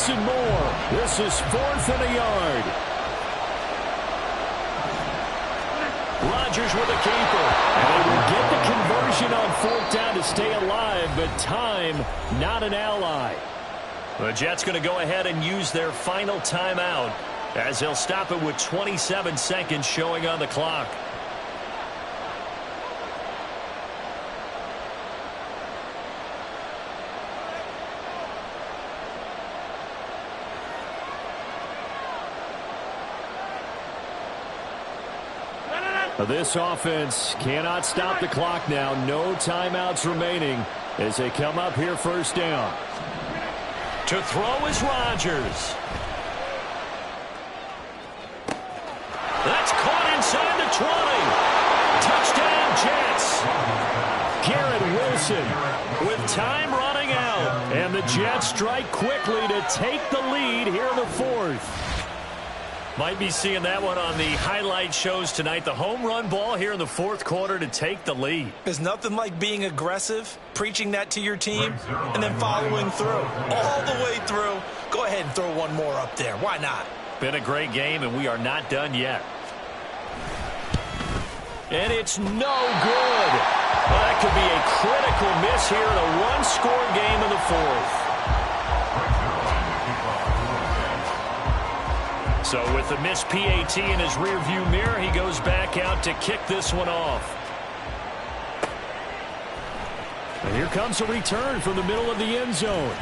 And more. This is 4th and a yard. Rodgers with a keeper. And they will get the conversion on 4th down to stay alive, but time not an ally. The Jets going to go ahead and use their final timeout. as he'll stop it with 27 seconds showing on the clock. This offense cannot stop the clock now. No timeouts remaining as they come up here first down. To throw is Rodgers. That's caught inside the 20. Touchdown, Jets. Garrett Wilson with time running out. And the Jets strike quickly to take the lead here in the fourth. Might be seeing that one on the highlight shows tonight. The home run ball here in the fourth quarter to take the lead. There's nothing like being aggressive, preaching that to your team, and then following through. All the way through. Go ahead and throw one more up there. Why not? Been a great game, and we are not done yet. And it's no good. Well, that could be a critical miss here in a one-score game in the fourth. So with the missed PAT in his rearview mirror, he goes back out to kick this one off. And here comes a return from the middle of the end zone.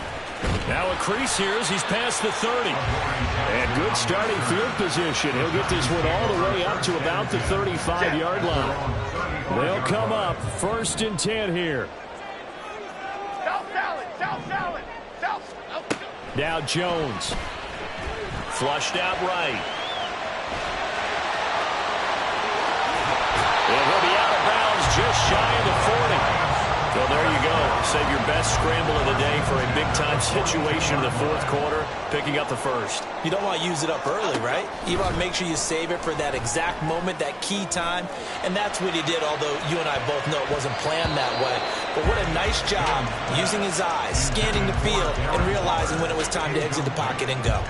Now a crease here as he's past the 30. And good starting field position. He'll get this one all the way up to about the 35-yard line. They'll come up 1st and 10 here. South. Now Jones. Flushed out right. And he'll be out of bounds just shy of the 40. So there you go. Save your best scramble of the day for a big-time situation in the fourth quarter, picking up the first. You don't want to use it up early, right? You want to make sure you save it for that exact moment, that key time. And that's what he did, although you and I both know it wasn't planned that way. But what a nice job using his eyes, scanning the field, and realizing when it was time to exit the pocket and go.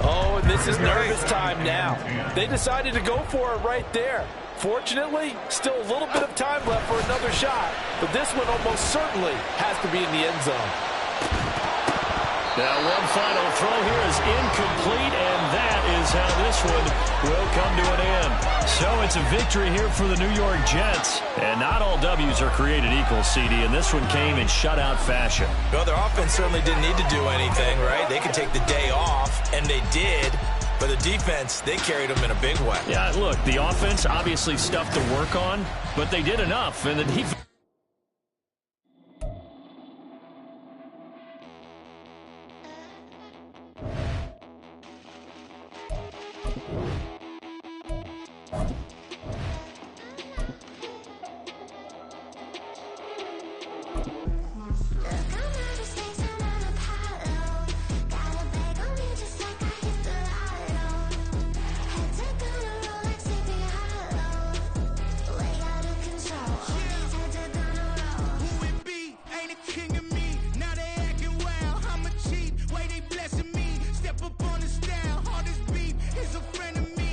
Oh, and this is nervous time now. They decided to go for it right there. Fortunately, still a little bit of time left for another shot, but this one almost certainly has to be in the end zone. Now one final throw here is incomplete, and that is how this one will come to an end. So it's a victory here for the New York Jets. And not all W's are created equal, CD, and this one came in shutout fashion. Well, their offense certainly didn't need to do anything, right? They could take the day off, and they did. But the defense, they carried them in a big way. Yeah, look, the offense obviously stuff to work on, but they did enough, and the defense... Step up on the style, hardest beat is a friend of me.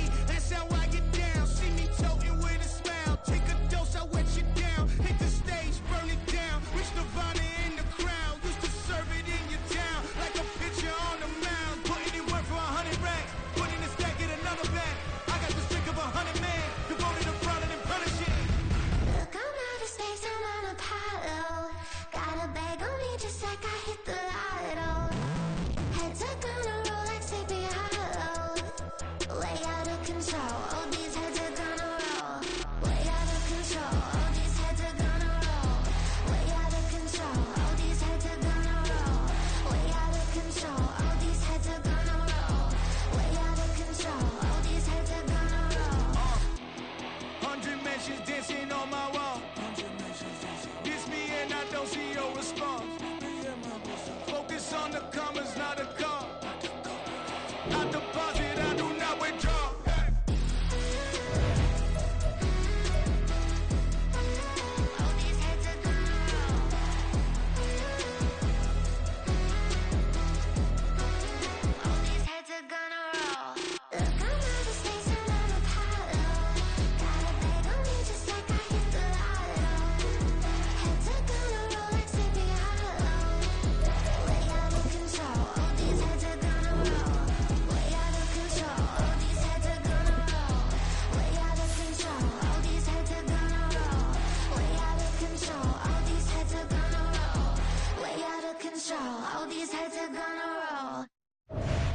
heads are gonna roll.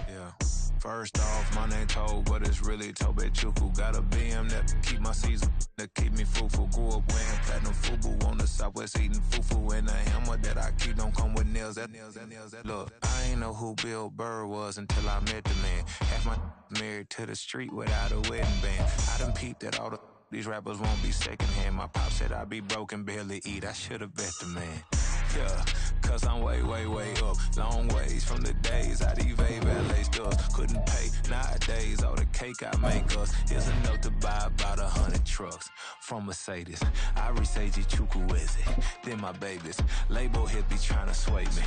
Yeah. First off, my name Tobe, but it's really Tobe Chuku. Got a BM that keep my season, that keep me fruitful. Grew up wearing platinum FUBU on the Southwest, eating fufu. And the hammer that I keep don't come with nails. Look, I ain't know who Bill Burr was until I met the man. Half my married to the street without a wedding band. I done peeped that all these rappers won't be secondhand. My pop said I'd be broken, barely eat. I should've bet the man. Yeah, cause I'm way, way, way up. Long ways from the days I evade valet stuff. Couldn't pay nowadays. All the cake I make us is enough to buy about 100 trucks from Mercedes. I Seiji Chukwueze, then my babies. Label hit be trying to sway me,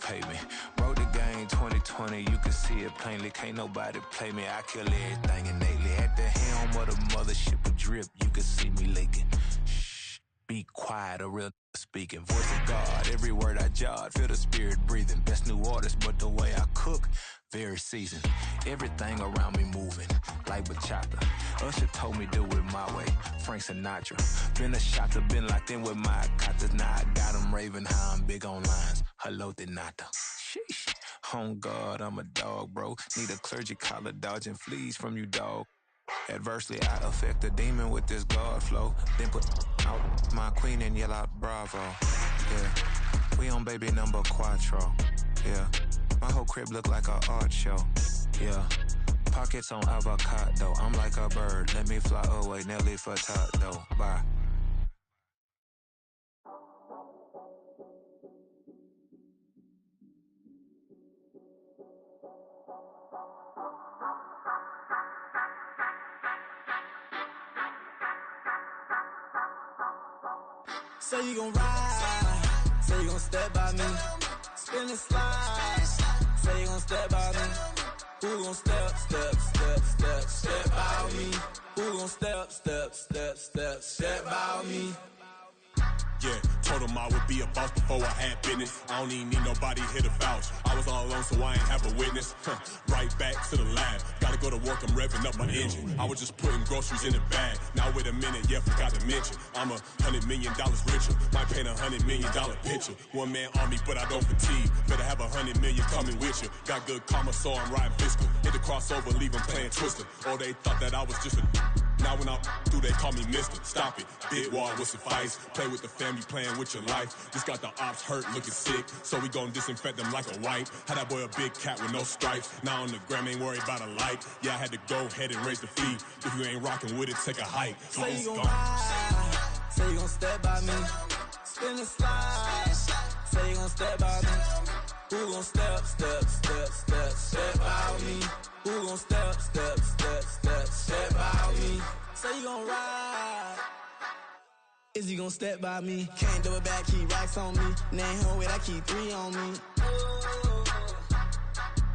pay me. Wrote the game 2020, you can see it plainly. Can't nobody play me, I kill everything innately. At the helm of the mothership of drip, you can see me leaking. Shh, be quiet, a real speaking. Voice of God, every word I jot, feel the spirit breathing. Best new artist, but the way I cook, very seasoned. Everything around me moving, like bachata. Usher told me do it my way, Frank Sinatra. Been a shotter, been locked in with my katas. Now I got them raving how I'm big on lines. Hello, de nata. Sheesh. On God, I'm a dog, bro. Need a clergy collar, dodging fleas from you, dog. Adversely, I affect the demon with this God flow. Then put out my queen and yell out bravo. Yeah, we on baby number quattro. Yeah, my whole crib look like a art show. Yeah, pockets on avocado. I'm like a bird, let me fly away. Nelly Furtado, bye. Say you gon' ride, say you gon' step by me, spin and slide, say you gon' step by me, who gon' step by me, who gon' step by me. Yeah, told him I would be a boss before I had business. I don't even need nobody here to vouch. I was all alone, so I ain't have a witness. Right back to the lab. Gotta go to work, I'm revving up my engine. I was just putting groceries in the bag. Now wait a minute, yeah, forgot to mention. I'm $100 million richer. Might paint $100 million picture. One man army, but I don't fatigue. Better have 100 million coming with you. Got good karma, so I'm riding fiscal. Hit the crossover, leave them playing Twister. Oh, they thought that I was just a... Now when I'm through, they call me Mister. Stop it, big wall with suffice. Play with the family, playing with your life. Just got the ops hurt, looking sick. So we gon' disinfect them like a wipe. Had that boy a big cat with no stripes. Now on the gram, ain't worried about a light. Yeah, I had to go ahead and raise the fee. If you ain't rocking with it, take a hike. Say you gon' ride, say you gon' step by me, spin and slide. Say you gon' step by me, who gon' step by me, who gon' step by me. Say you gon' ride, is you gon' step by me? Can't do it back, keep racks on me. Name home with I keep 3 on me.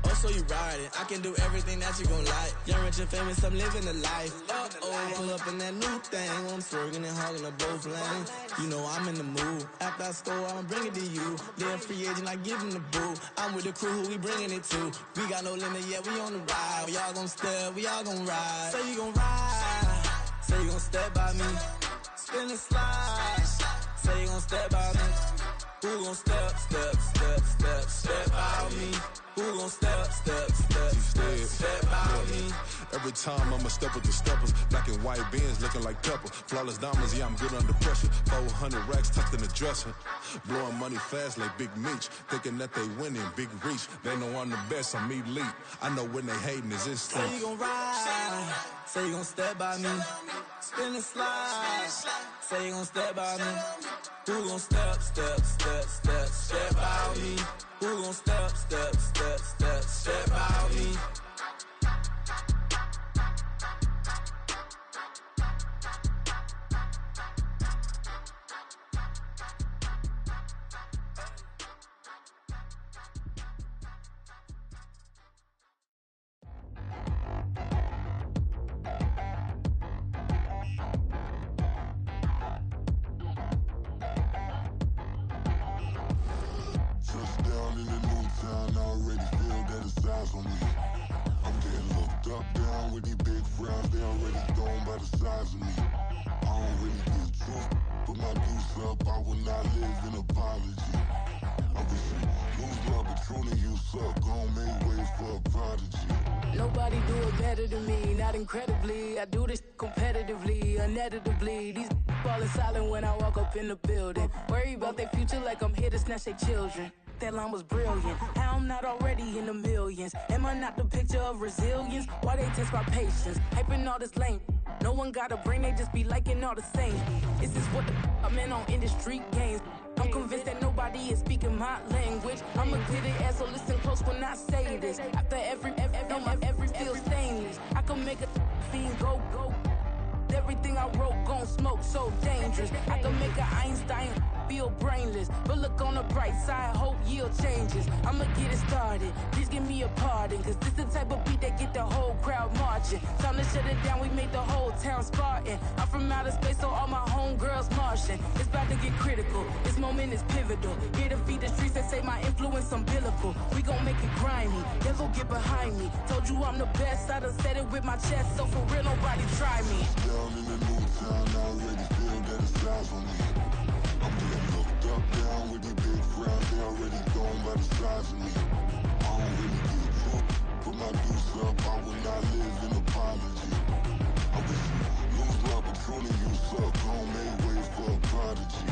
Oh, so you riding, I can do everything that you gon' like. Young, rich, and famous, I'm living the life. Uh-oh, pull up in that new thing. I'm swerving and hogging up both lanes. You know I'm in the mood. After I score, I'ma bring it to you. They're a free agent, I give them the boo. I'm with the crew, who we bringing it to. We got no limit, yeah, we on the ride. We all gon' step, we all gon' ride. Say you gon' ride, say you gon' step by me, spin and slide. Say you gon' step by me, who gon' step by me, who gon' step by me. Every time I'ma step with the steppers, black and white beans looking like pepper. Flawless diamonds, yeah, I'm good under pressure. 400 racks tucked in the dresser. Blowing money fast like Big Meech. Thinking that they winning, big reach. They know I'm the best, I'm elite. I know when they hating is instant. Say you gon' ride, say you gon' step by me, spin and slide. Say you gon' step by me, who gon' step by me, who gon' step by me. Touchdown in the new town, I already feel that it's eyes on me. I'm getting looked up, down with these big frowns, they already gone by the size of me. I don't really get truth, but my goose up, I will not live in apology. I wish you lose love, but truly you suck. Gon' make way for a prodigy. Nobody do it better than me, not incredibly. I do this competitively, uneditably. These falling silent when I walk up in the building. Worry about their future like I'm here to snatch their children. That line was brilliant. How I'm not already in the millions? Am I not the picture of resilience? Why they test my patience? Hyping all this lame. No one got a brain, they just be liking all the same. This is what the I'm in on industry games. I'm convinced that nobody is speaking my language. I'ma get it as so listen close when I say this. After every feel stainless. I can make a fiend go. Everything I wrote gon' smoke, so dangerous. I can make an Einstein feel brainless, but look on the bright side, hope yield changes. I'ma get it started, please give me a pardon, cause this the type of beat that get the whole crowd marching. Time to shut it down, we made the whole town Spartan. I'm from outer space, so all my homegirls Martian. It's about to get critical, this moment is pivotal. Here to feed the streets that say my influence umbilical. We gon' make it grimy, devil get behind me. Told you I'm the best, I done said it with my chest, so for real nobody try me. Down in the new town, I already feel that it's eyes on me. I'm getting looked up, down with these big crowds, they already gone by the size of me. I don't really get drunk, put my deuce up, I will not live in apology. I wish you lose love, but truly you suck, gon' make way for a prodigy.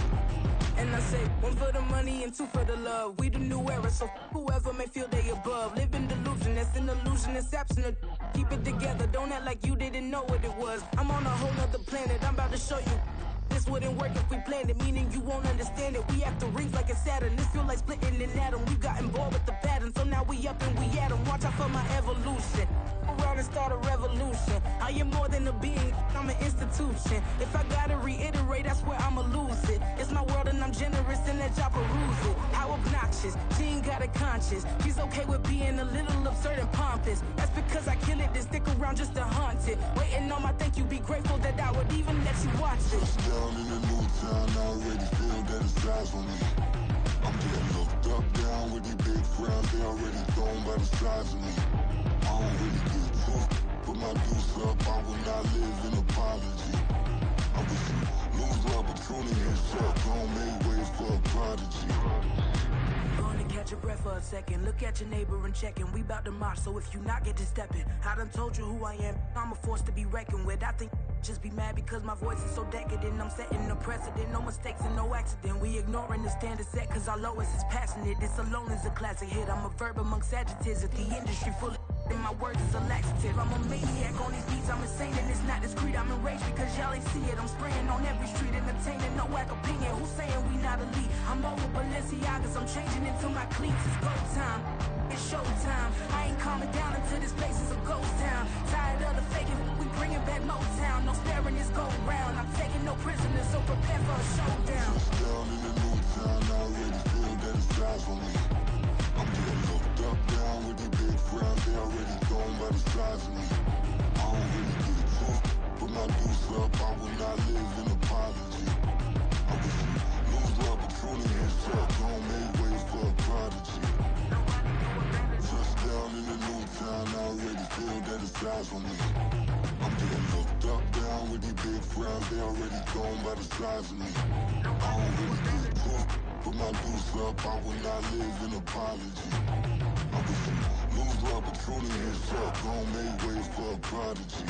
And I say, one for the money and two for the love. We the new era, so whoever may feel they above. Live in delusion, that's an illusion, it's absent. Keep it together, don't act like you didn't know what it was. I'm on a whole nother planet, I'm about to show you. This wouldn't work if we planned it, meaning you won't understand it. We have to rings like a Saturn, this feel like splitting an atom. We got involved with the pattern, so now we up and we at 'em. Watch out for my evolution. Around and start a revolution. I am more than a being, I'm an institution. If I gotta reiterate, that's where I'ma lose it. It's my world and I'm generous and that y'all peruse it. How obnoxious, she ain't got a conscience. She's okay with being a little absurd and pompous. That's because I kill it, then stick around just to haunt it. Waiting on my thank you, be grateful that I would even let you watch it. Down in the new town, I already feel that it's eyes on me. I'm getting looked up, down with these big crowds, they already gone by the size of me. I don't really get drunk, put my deuce up, I will not live in apology. I wish you lose love, but truly you suck, gon' make way for a prodigy. Gonna catch your breath for a second. Look at your neighbor and check in. We bout to march, so if you not get to stepping, I done told you who I am. I'm a force to be reckoned with. I think just be mad because my voice is so decadent. I'm setting a precedent, no mistakes and no accident. We ignoring the standard set cause our lowest is passionate. This alone is a classic hit. I'm a verb amongst adjectives. If the industry full of and my words is a laxative. I'm a maniac on these beats, I'm insane and it's not discreet. I'm enraged because y'all ain't see it. I'm spraying on every street, entertaining, no whack opinion. Who's saying we not elite? I'm over Balenciagas, I'm changing into my cleats. It's go time, it's showtime. I ain't calming down until this place is a ghost town. Tired of the faking, we bringing back Motown. No sparing this go round. I'm taking no prisoners, so prepare for a showdown. Down in the new town, I already feel that it's eyes on me. I'm getting looked up, down with these big crowds, they already gone by the size of me. I don't really get drunk, put my deuce up, I will not live in apology. I wish you lose love, but truly you suck, gon' make way for a prodigy. Just down in the new town, I already feel that it's eyes on me. I'm getting looked up, down with these big crowds, they already gone by the size of me. I don't really get drunk, put my deuce up, I will not live in apology. I wish you lose love, but truly you suck, gon' make way for a prodigy.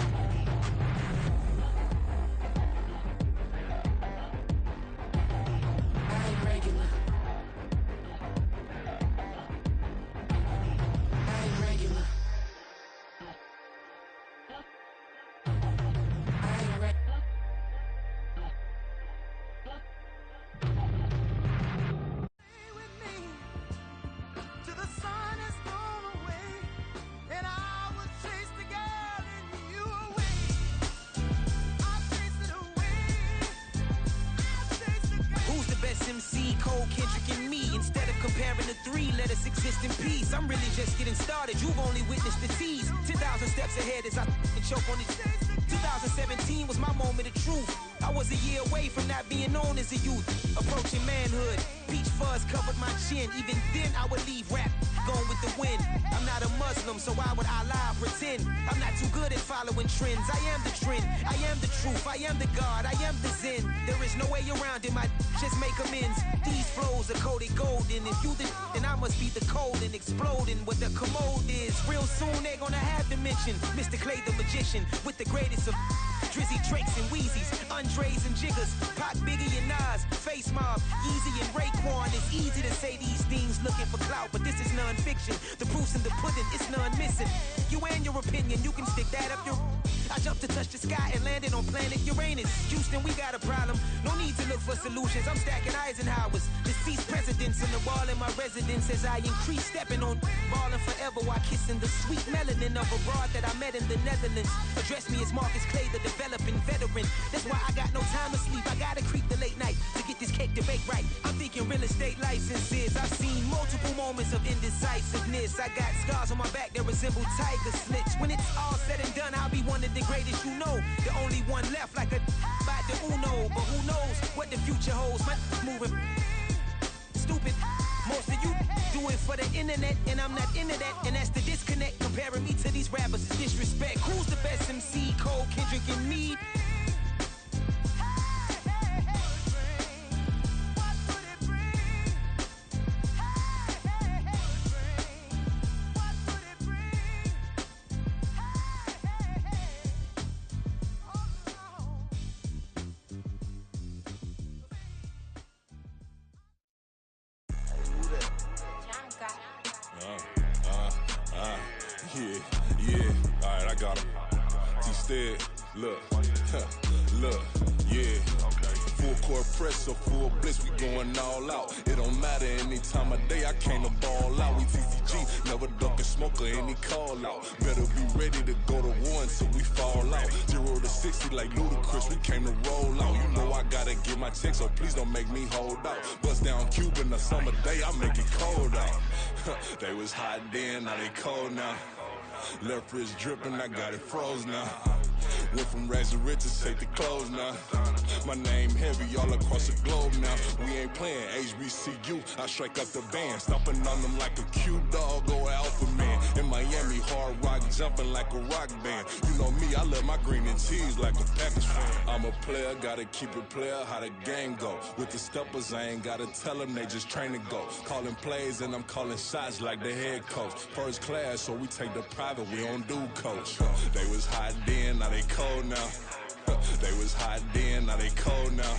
I ain't regular. I ain't regular. I ain't regular. Till the sun is gone away, and I will chase the girl in you away. I'll chase it away. I'll chase the girl. Who's the best MC? Cole, Kendrick, and me. Instead of comparing the three, let us exist in peace. I'm really just getting started. You've only witnessed the tease. 10,000 steps ahead as I choke on these. 2017 was my moment of truth. I was a year away from not being known as a youth. Approaching manhood. Peach fuzz covered my chin. Even then I would leave rap going with the wind. I'm not a Muslim, so why would I lie or pretend? win. I'm not too good at following trends. I am the trend, I am the truth, I am the God, I am the Zen. There is no way around it, my just make amends. These flows are coated golden. If you then I must be the cold and exploding what the commode is. Real soon they gonna have to mention Mr. Clay the magician with the greatest of Drizzy, Drakes, and Wheezies, Andres and Jiggers, Pac, Biggie, and Nas, Face Mob, Easy and Raekwon. It's easy to say these things looking for clout, but this is non-fiction. The proof's in the pudding, it's none missing. You and your opinion, you can stick that up your... I jumped to touch the sky and landed on planet Uranus. Houston, we got a problem. No need to look for solutions. I'm stacking Eisenhowers. Deceased presidents on the wall in my residence as I increase stepping on ballin' forever while kissing the sweet melanin of a broad that I met in the Netherlands. Address me as Marcus Clay, the developing veteran. That's why I got no time to sleep. I gotta creep the late night to get this cake to bake right. I'm thinking real estate licenses. I've seen multiple moments of indecisiveness. I got scars on my back that resemble tiger slits. When it's all said and done, I'll be one of the greatest you know. The only one left like a by the Uno. But who knows what the future holds? My moving stupid. Most of you do it for the internet, and I'm not into that. And that's the disconnect. Comparing me to these rappers is disrespect. Who's the best MC? Cole, Kendrick, and me? Yeah, alright, I got him. Instead, look, yeah. Full court press, so full bliss, we going all out. It don't matter any time of day, I came to ball out. We TCG, never duck a smoker, any call out. Better be ready to go to war until we fall out. 0 to 60 like Ludacris, we came to roll out. You know I gotta get my check, so please don't make me hold out. Bust down Cuban, a summer day, I make it cold out. They was hot then, now they cold now. Left wrist dripping, I got it froze now. Went from rags to riches, take the clothes now. My name heavy all across the globe now. We ain't playing HBCU, I strike up the band. Stomping on them like a cute dog or alpha man. In Miami, hard rock jumping like a rock band. You know me, I love my green and cheese like a Packers fan. I'm a player, gotta keep it player, how the game go. With the steppers, I ain't gotta tell them, they just train to go. Calling plays and I'm calling shots like the head coach. First class, so we take the private, we don't do coach. They was hot then, now they cold now. They was hot then, now they cold now.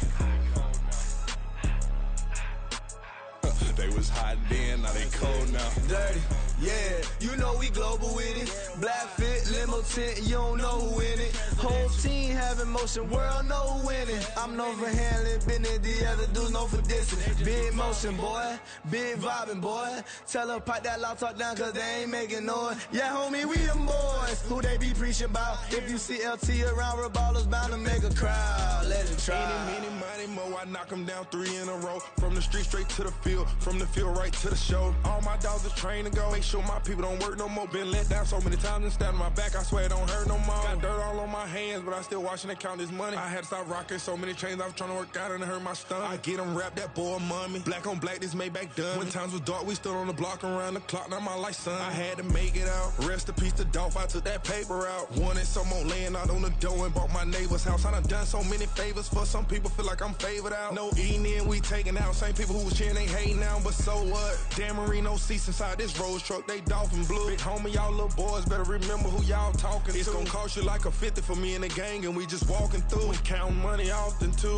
They was hot then, now they cold now. Dirty, yeah, you know we global with it. Black fit, limo tint, you don't know who in it. Whole team having motion, world know who winning. I'm known for handling business, the other dudes known for dissing. Big motion, boy, big vibing, boy. Tell them pipe that loud talk down, cause they ain't making noise. Yeah, homie, we them boys, who they be preaching about. If you see LT around, Reballo's bound to make a crowd. Let it try. Any, mighty, mo, I knock them down 3 in a row. From the street straight to the field, from the field right to the show. All my dogs are trained to go. Make sure my people don't work no more. Been let down so many times and stand on my back, I swear it don't hurt no more. Got dirt all on my hands, but I still watching and count this money. I had to stop rocking so many chains, I was trying to work out and it hurt my stomach. I get them wrapped, that boy mommy. Black on black, this Maybach done. When times was dark, we stood on the block around the clock, now my life son. I had to make it out. Rest in peace to Dolph, I took that paper out. Wanted some more laying out on the dough and bought my neighbor's house. I done done so many favors for some people, feel like I'm favored out. No eating in, we taking out. Same people who was cheering, they hating now, but so what? Dan Marino seats inside this Rolls truck, they Dolphin blue. Big homie, y'all little boys better remember who y'all talking to. It's gonna cost you like a 50 for me and the gang, and we just walking through. We counting money often too.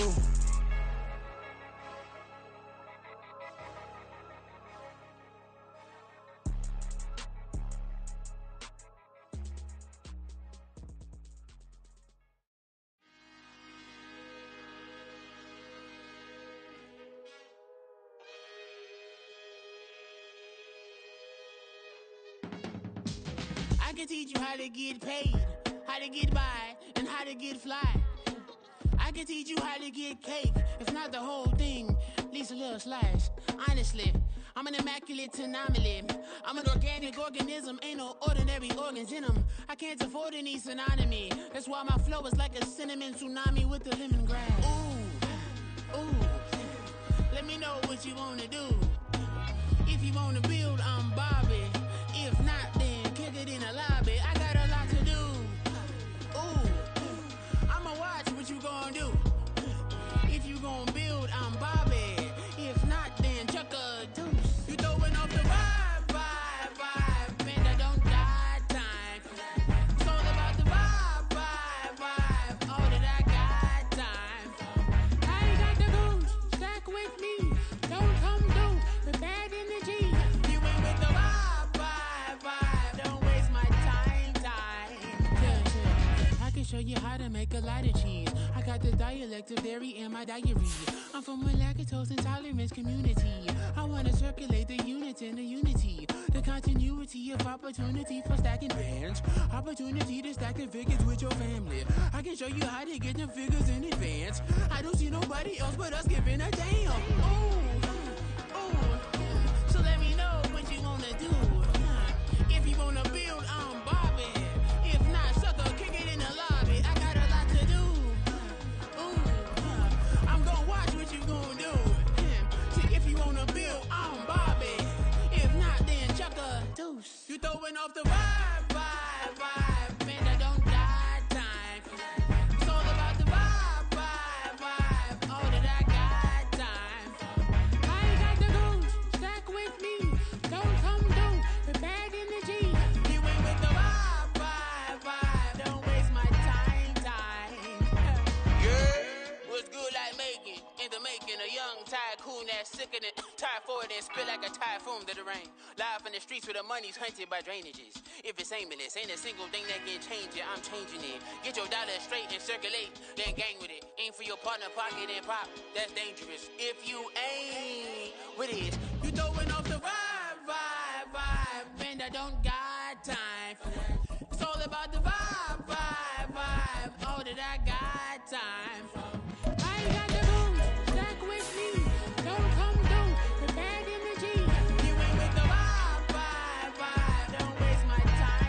I can teach you how to get paid, how to get by, and how to get fly. I can teach you how to get cake, if not the whole thing, at least a little slice. Honestly, I'm an immaculate anomaly. I'm an organic organism, ain't no ordinary organs in them. I can't afford any synonymy. That's why my flow is like a cinnamon tsunami with the lemongrass. Ooh, ooh, let me know what you wanna do. If you wanna build, I'm Bobby. If not, then kick it in the lobby. I got a lot like a lot of cheese. I got the dialect of dairy in my diary. I'm from a lactose intolerance community. I wanna circulate the units in the unity. The continuity of opportunity for stacking bands. Opportunity to stack the figures with your family. I can show you how to get them figures in advance. I don't see nobody else but us giving a damn. So let me know what you wanna do. If you wanna build, I'm Bobby. If not, sucker, kick it in the lobby. I got a lot to do. I'm gonna watch what you gonna do. See, if you wanna build, I'm Bobby. If not, then chuck a deuce. You throwing off the vibe. Man, I don't die time. It's all about the vibe. All that I got time. I ain't got the goons. Stack with me. Don't come through with bad energy. You ain't with the vibe. Don't waste my time. Yeah, what's good like making? In the making, a young tycoon that's sickening. Tie forward and spit like a typhoon to the rain. Live in the streets where the money's hunted by drainages. If it's aimless, ain't a single thing that can change it. I'm changing it. Get your dollar straight and circulate, then gang with it. Aim for your partner, pocket and pop. That's dangerous. If you ain't with it, you throwing off the vibe. Man, I don't got time. It's all about the vibe. All that I got time. I ain't got the booze. Stack with me. Don't come through with bad energy. You ain't with the vibe. Don't waste my time.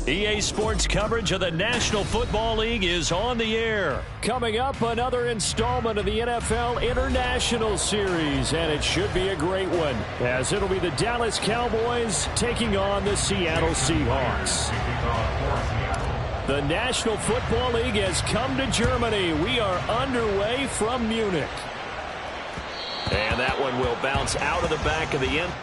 EA Sports coverage of the National Football League is on the air. Coming up, another installment of the NFL International Series, and it should be a great one, as it'll be the Dallas Cowboys taking on the Seattle Seahawks. The National Football League has come to Germany. We are underway from Munich. And that one will bounce out of the back of the end.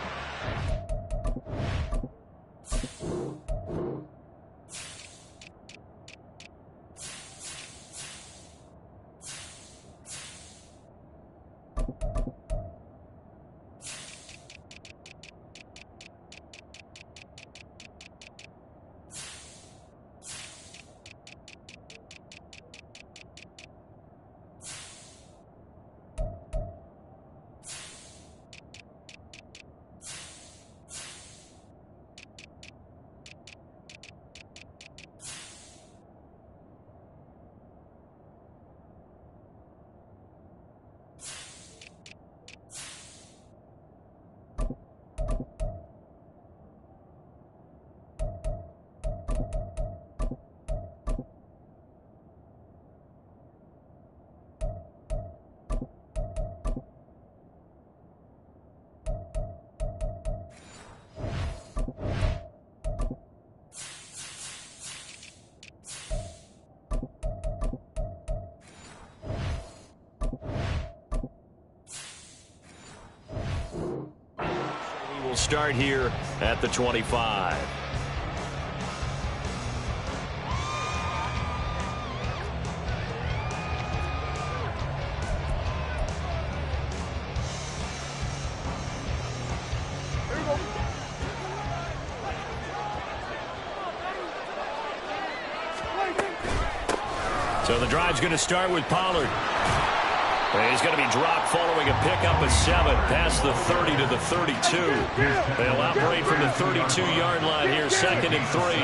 Start here at the 25. So the drive's going to start with Pollard. And he's going to be dropped following a pickup of 7 past the 30 to the 32. They'll operate from the 32-yard line here, 2nd and 3.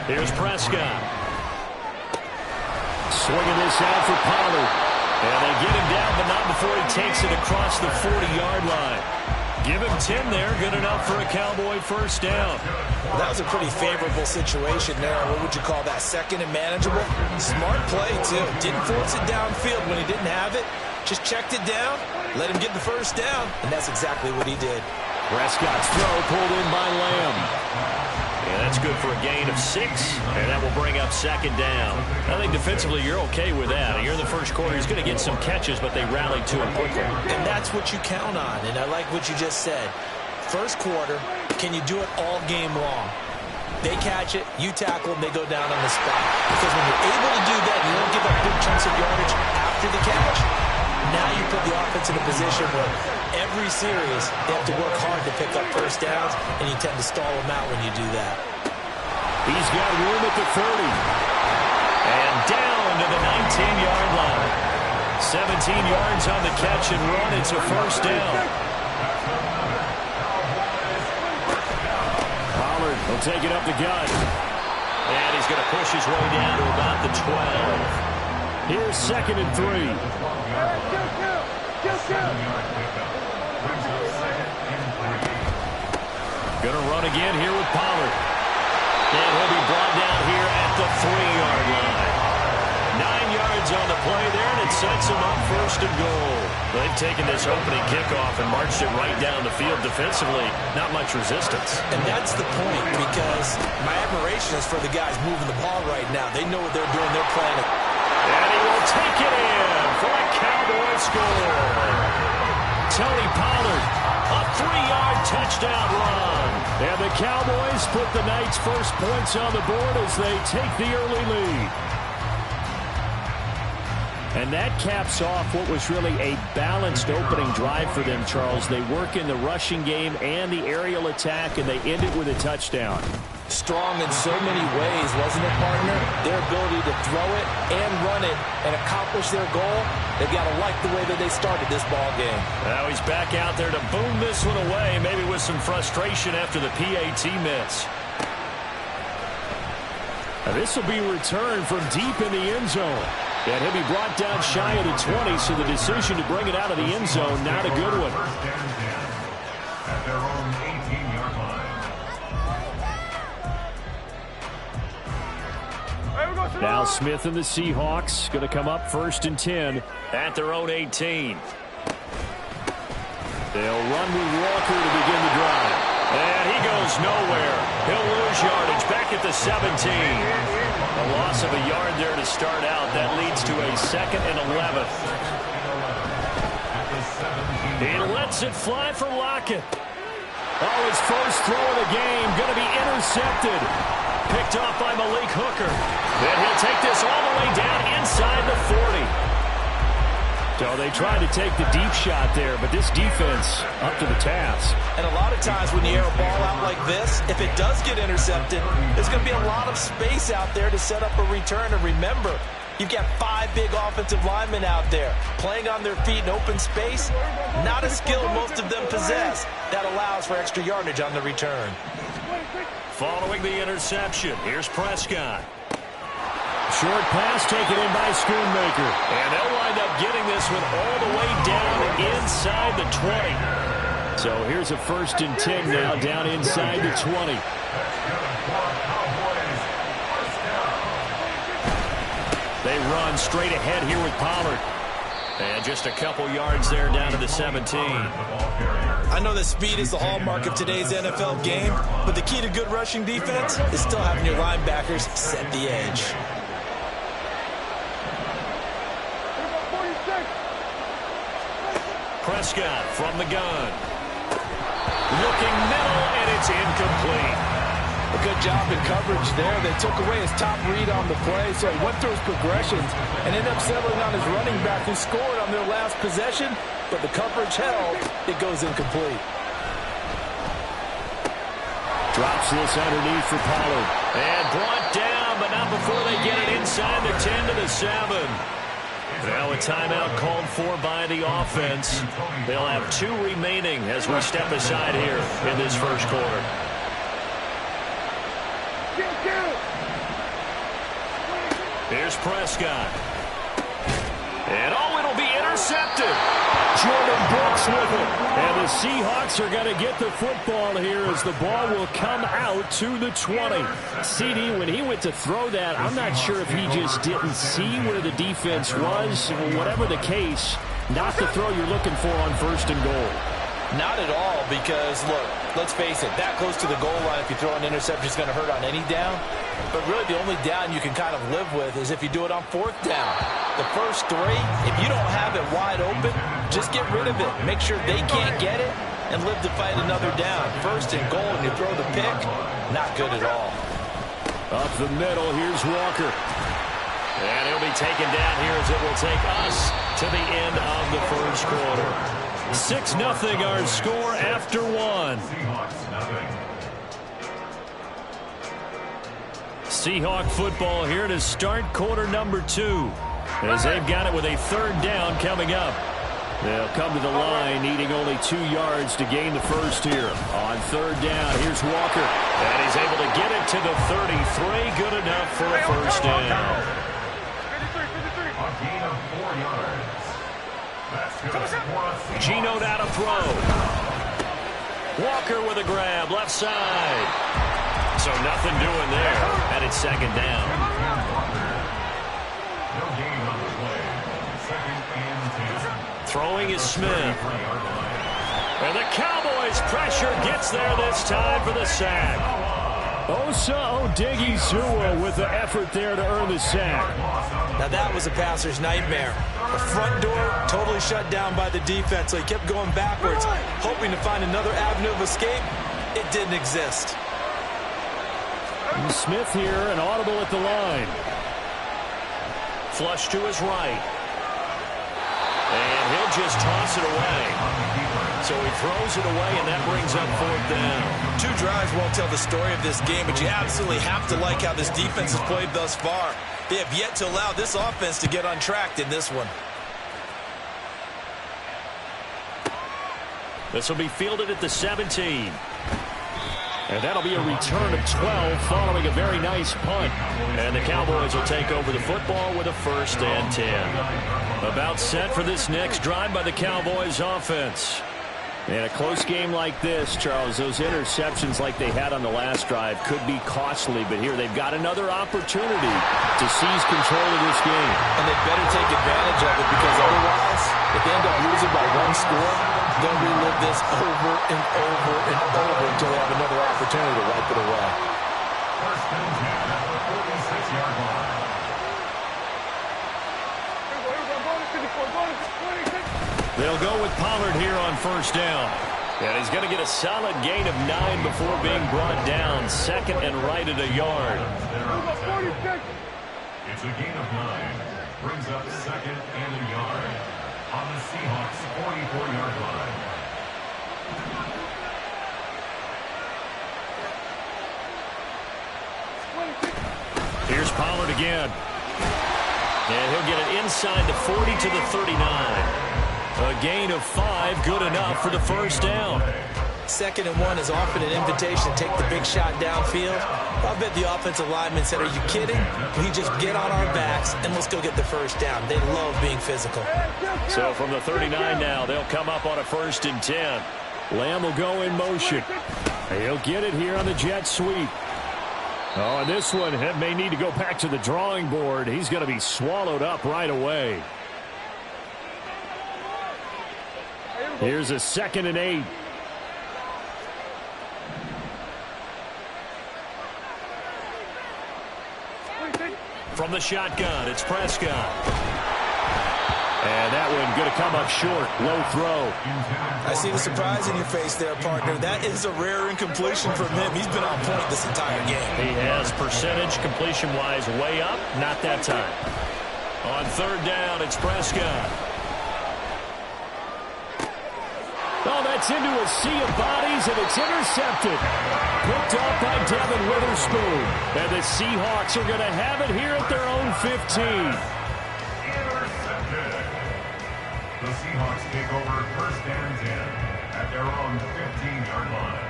Here's Prescott. Swinging this out for Pollard. And they get him down, but not before he takes it across the 40-yard line. Give him 10 there, good enough for a Cowboy first down. That was a pretty favorable situation there. What would you call that, 2nd and manageable? Smart play, too. Didn't force it downfield when he didn't have it. Just checked it down, let him get the first down, and that's exactly what he did. Prescott's throw pulled in by Lamb. And that's good for a gain of 6, and that will bring up 2nd down. I think defensively you're okay with that. Here in the first quarter, he's going to get some catches, but they rallied to him quickly. And that's what you count on, and I like what you just said. First quarter, can you do it all game long? They catch it, you tackle them, they go down on the spot. Because when you're able to do that, you don't give up big chunks of yardage after the catch, now you put the offense in a position where every series they have to work hard to pick up first downs, and you tend to stall them out when you do that. He's got room at the 30. And down to the 19-yard line. 17 yards on the catch and run. It's a first down. Pollard will take it up the gut. And he's going to push his way down to about the 12. Here's 2nd and 3. Going to run again here with Pollard. And he'll be brought down here at the 3-yard line. 9 yards on the play there, and it sets him up 1st and goal. They've taken this opening kickoff and marched it right down the field defensively. Not much resistance. And that's the point, because my admiration is for the guys moving the ball right now. They know what they're doing. They're playing it. And he will take it in for a Cowboy score. Tony Pollard, a 3-yard touchdown run. And the Cowboys put the Knights' first points on the board as they take the early lead. And that caps off what was really a balanced opening drive for them, Charles. They work in the rushing game and the aerial attack, and they end it with a touchdown. Strong in so many ways, wasn't it, partner? Their ability to throw it and run it and accomplish their goal, they've got to like the way that they started this ball game. Now he's back out there to boom this one away, maybe with some frustration after the PAT miss. Now this will be returned from deep in the end zone. And he'll be brought down shy of the 20, so the decision to bring it out of the end zone, not a good one. At their own 18-yard line. Now Smith and the Seahawks going to come up 1st and 10 at their own 18. They'll run with Walker to begin the drive. And he goes nowhere. He'll lose yardage back at the 17. A loss of a yard there to start out. That leads to a 2nd and 11. He lets it fly for Lockett. Oh, his first throw of the game going to be intercepted. Picked off by Malik Hooker. Then he'll take this all the way down inside the 40. So they tried to take the deep shot there, but this defense up to the task. And a lot of times when you air a ball out like this, if it does get intercepted, there's going to be a lot of space out there to set up a return. And remember, you've got 5 big offensive linemen out there playing on their feet in open space. Not a skill most of them possess. That allows for extra yardage on the return. Following the interception, here's Prescott. Short pass taken in by Schoonmaker. And they'll wind up getting this one all the way down inside the 20. So here's a 1st and 10 now down inside the 20. They run straight ahead here with Pollard. And just a couple yards there down to the 17. I know that speed is the hallmark of today's NFL game, but the key to good rushing defense is still having your linebackers set the edge. Prescott from the gun. Looking middle, and it's incomplete. A good job in coverage there. They took away his top read on the play, so he went through his progressions and ended up settling on his running back who scored on their last possession, but the coverage held. It goes incomplete. Drops this underneath for Pollard. And brought down, but not timeout before they get it inside the 10 to the 7. Now a timeout called for by the offense. They'll have 2 remaining as we step aside here in this first quarter. Here's Prescott. And it'll be intercepted. Jordan Brooks with it. And the Seahawks are going to get the football here as the ball will come out to the 20. CD, when he went to throw that, I'm not sure if he just didn't see where the defense was. Whatever the case, not the throw you're looking for on 1st and goal. Not at all, because, look, let's face it, that close to the goal line, if you throw an interception, is going to hurt on any down. But really, the only down you can kind of live with is if you do it on 4th down. The first 3, if you don't have it wide open, just get rid of it. Make sure they can't get it and live to fight another down. 1st and goal, and you throw the pick, not good at all. Up the middle, here's Walker. And he'll be taken down here as it will take us to the end of the first quarter. 6-0 our score after 1. Seahawk football here to start quarter number 2. As they've got it with a 3rd down coming up. They'll come to the line needing only 2 yards to gain the first here. On 3rd down, here's Walker. And he's able to get it to the 33. Good enough for a first down. A gain of 4 yards. Geno now to throw. Walker with a grab, left side. So nothing doing there, and it's 2nd down. No gain on the play. 2nd and 10. Throwing is Smith. And the Cowboys' pressure gets there this time for the sack. Osa Odighizuwa with the effort there to earn the sack. Now that was a passer's nightmare. The front door totally shut down by the defense, so he kept going backwards, hoping to find another avenue of escape. It didn't exist. And Smith here, an audible at the line. Flush to his right. And he'll just toss it away. So he throws it away, and that brings up 4th down. 2 drives won't tell the story of this game, but you absolutely have to like how this defense has played thus far. They have yet to allow this offense to get untracked in this one. This will be fielded at the 17. And that'll be a return of 12 following a very nice punt. And the Cowboys will take over the football with a 1st and 10. About set for this next drive by the Cowboys offense. In a close game like this, Charles, those interceptions like they had on the last drive could be costly, but here they've got another opportunity to seize control of this game. And they better take advantage of it, because otherwise, if they end up losing by 1 score, they'll relive this over and over and over until they have another opportunity to wipe it away. 1st and 10 at the 46-yard line. They'll go with Pollard here on 1st down. And he's going to get a solid gain of 9 before being brought down. 2nd and right at a yard. It's a gain of 9. Brings up 2nd and a yard on the Seahawks' 44-yard line. Here's Pollard again. And he'll get it inside the 40 to the 39. A gain of 5, good enough for the 1st down. 2nd and 1 is often an invitation to take the big shot downfield. I bet the offensive lineman said, "Are you kidding? We just get on our backs and let's go get the 1st down." They love being physical. So from the 39 now, they'll come up on a 1st and 10. Lamb will go in motion. He'll get it here on the jet sweep. Oh, and this one may need to go back to the drawing board. He's going to be swallowed up right away. Here's a 2nd and 8. From the shotgun, it's Prescott. And that one going to come up short. Low throw. I see the surprise in your face there, partner. That is a rare incompletion from him. He's been on point this entire game. He has percentage completion-wise way up. Not that time. On 3rd down, it's Prescott. Oh, that's into a sea of bodies, and it's intercepted. Picked off by Devin Witherspoon. And the Seahawks are going to have it here at their own 15. Intercepted. The Seahawks take over first and 10 at their own 15-yard line.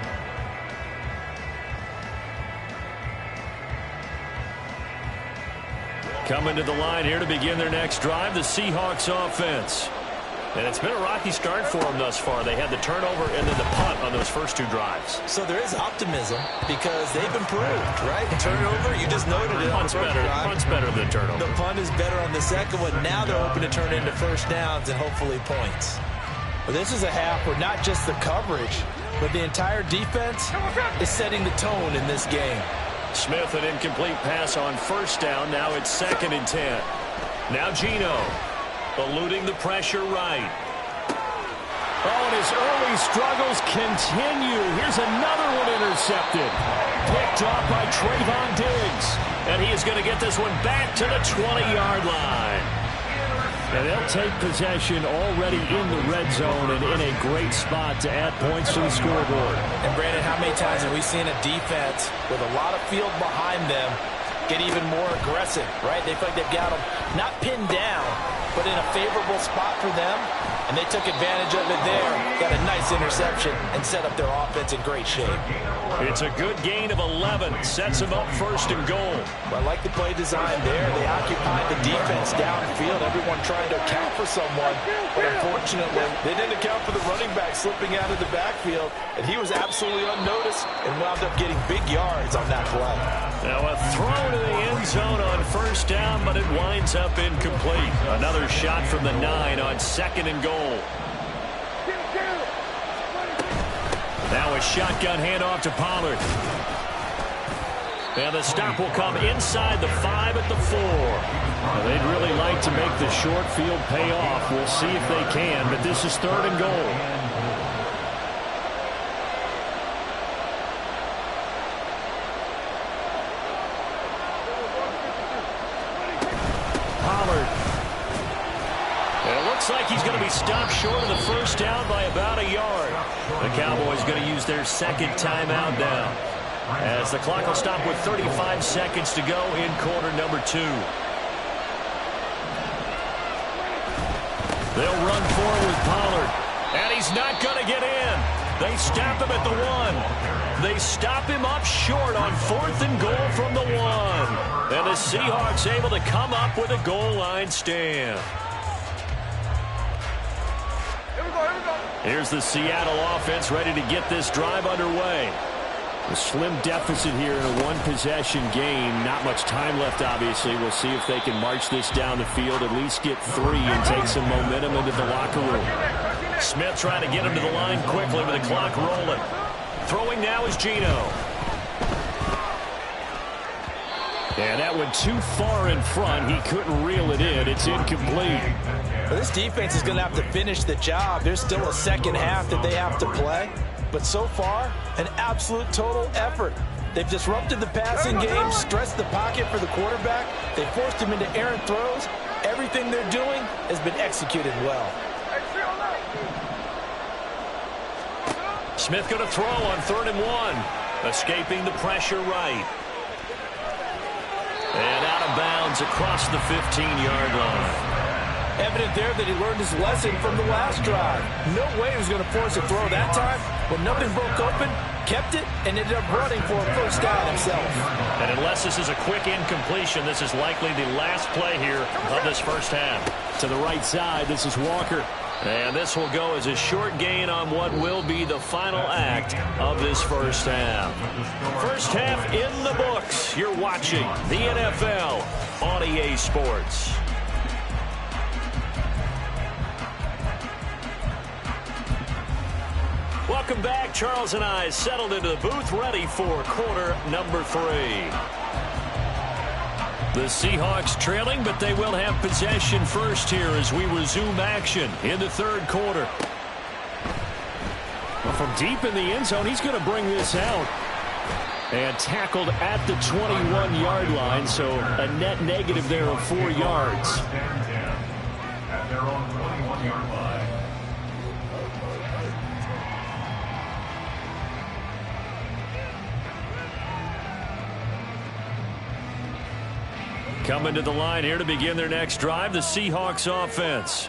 Coming to the line here to begin their next drive, the Seahawks offense. And it's been a rocky start for them thus far. They had the turnover and then the punt on those first two drives. So there is optimism because they've improved, right? Turnover, you just noted it. Punt's better than turnover. The punt is better on the second one. Now they're hoping to turn into first downs and hopefully points. Well, this is a half where not just the coverage, but the entire defense is setting the tone in this game. Smith, an incomplete pass on first down. Now it's 2nd and 10. Now Geno, eluding the pressure right. Oh, and his early struggles continue. Here's another one intercepted. Picked off by Trayvon Diggs. And he is going to get this one back to the 20-yard line. And they'll take possession already in the red zone and in a great spot to add points to the scoreboard. And Brandon, how many times have we seen a defense with a lot of field behind them get even more aggressive, right? They feel like they've got them not pinned down, but in a favorable spot for them, and they took advantage of it there. Got a nice interception and set up their offense in great shape. It's a good gain of 11. Sets them up 1st and goal. Well, I like the play design there. They occupied the defense downfield. Everyone trying to account for someone, but unfortunately, they didn't account for the running back slipping out of the backfield, and he was absolutely unnoticed and wound up getting big yards on that play. Now a throw to the end zone on first down, but it winds up incomplete. Another shot from the 9 on 2nd and goal. Now a shotgun handoff to Pollard. And the stop will come inside the 5 at the 4. Well, they'd really like to make the short field pay off. We'll see if they can, but this is 3rd and goal. Like he's going to be stopped short of the first down by about a yard. The Cowboys going to use their 2nd timeout now, as the clock will stop with 35 seconds to go in quarter number 2. They'll run forward with Pollard, and he's not going to get in. They stop him at the 1. They stop him up short on 4th and goal from the 1. And the Seahawks able to come up with a goal line stand. Here's the Seattle offense ready to get this drive underway. A slim deficit here in a one-possession game. Not much time left, obviously. We'll see if they can march this down the field, at least get 3 and take some momentum into the locker room. Smith trying to get him to the line quickly with the clock rolling. Throwing now is Geno. And that went too far in front. He couldn't reel it in. It's incomplete. Well, this defense is going to have to finish the job. There's still a second half that they have to play. But so far, an absolute total effort. They've disrupted the passing game, stressed the pocket for the quarterback. They forced him into errant throws. Everything they're doing has been executed well. Smith going to throw on 3rd and 1. Escaping the pressure right. And out of bounds across the 15-yard line. Evident there that he learned his lesson from the last drive. No way he was going to force a throw that time. When nothing broke open, kept it, and ended up running for a first down himself. And unless this is a quick incompletion, this is likely the last play here of this first half. To the right side, this is Walker. And this will go as a short gain on what will be the final act of this first half. First half in the books. You're watching the NFL on EA Sports. Welcome back. Charles and I settled into the booth, ready for quarter number 3. The Seahawks trailing, but they will have possession first here as we resume action in the 3rd quarter. Well, from deep in the end zone, he's going to bring this out. And tackled at the 21-yard line, so a net negative there of 4 yards. At their own 21-yard line. Coming to the line here to begin their next drive, the Seahawks offense.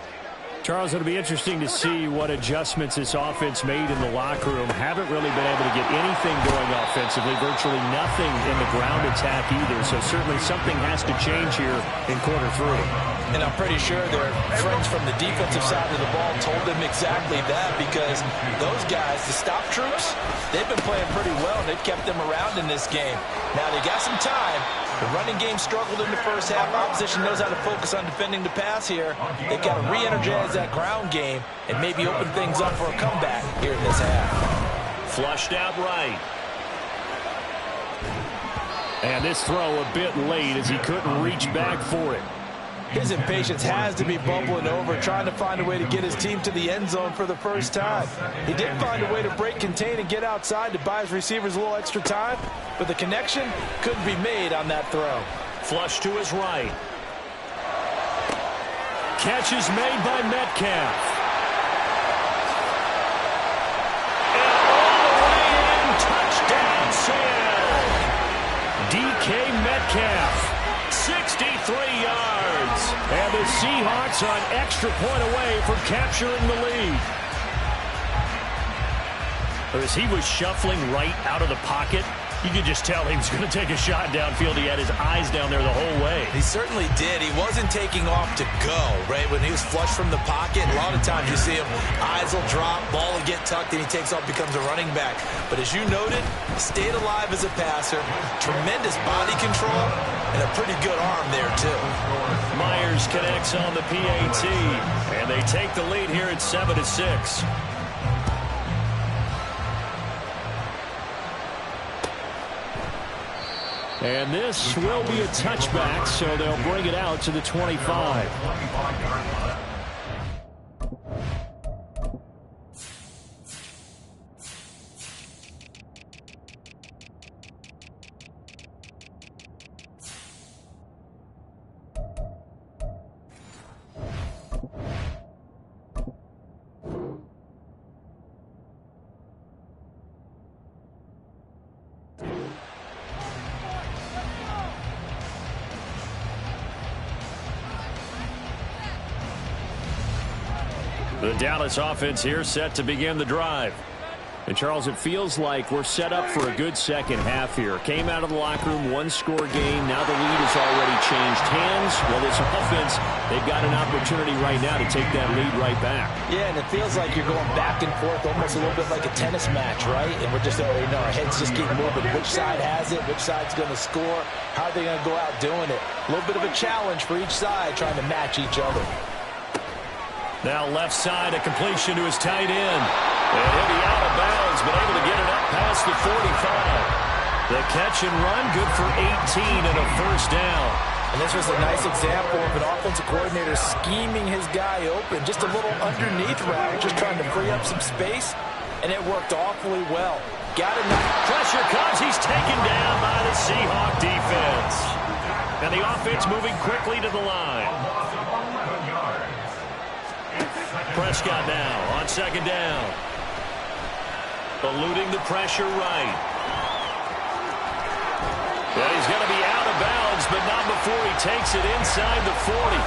Charles, it'll be interesting to see what adjustments this offense made in the locker room. Haven't really been able to get anything going offensively, virtually nothing in the ground attack either. So certainly something has to change here in quarter 3. And I'm pretty sure their friends from the defensive side of the ball told them exactly that, because those guys, the stop troops, they've been playing pretty well. They've kept them around in this game. Now they got some time. The running game struggled in the first half. Opposition knows how to focus on defending the pass here. They've got to re-energize that ground game and maybe open things up for a comeback here in this half. Flushed out right. And this throw a bit late as he couldn't reach back for it. His impatience has to be bubbling over, trying to find a way to get his team to the end zone for the first time. He did find a way to break, contain, and get outside to buy his receivers a little extra time, but the connection couldn't be made on that throw. Flush to his right. Catch is made by Metcalf. And all the way in, touchdown, Sam. DK Metcalf, 63 yards. And the Seahawks are an extra point away from capturing the lead. As he was shuffling right out of the pocket, you could just tell he was going to take a shot downfield. He had his eyes down there the whole way. He certainly did. He wasn't taking off to go, right? When he was flushed from the pocket, a lot of times you see him, eyes will drop, ball will get tucked, and he takes off, becomes a running back. But as you noted, stayed alive as a passer, tremendous body control, and a pretty good arm there, too. Myers connects on the PAT, and they take the lead here at 7-6. And this will be a touchback, so they'll bring it out to the 25. The Dallas offense here set to begin the drive. And, Charles, it feels like we're set up for a good second half here. Came out of the locker room, one-score game. Now the lead has already changed hands. Well, this offense, they've got an opportunity right now to take that lead right back. Yeah, and it feels like you're going back and forth, almost a little bit like a tennis match, right? And we're just already know our heads just keep moving. Which side has it? Which side's going to score? How are they going to go out doing it? A little bit of a challenge for each side trying to match each other. Now left side, a completion to his tight end. And he'll be out of bounds, but able to get it up past the 45. The catch and run, good for 18 and a first down. And this was a nice example of an offensive coordinator scheming his guy open. Just a little underneath route, just trying to free up some space. And it worked awfully well. Got enough. Pressure comes. He's taken down by the Seahawk defense. And the offense moving quickly to the line. Prescott now on second down. Eluding the pressure right. Yeah, he's going to be out of bounds, but not before he takes it inside the 40.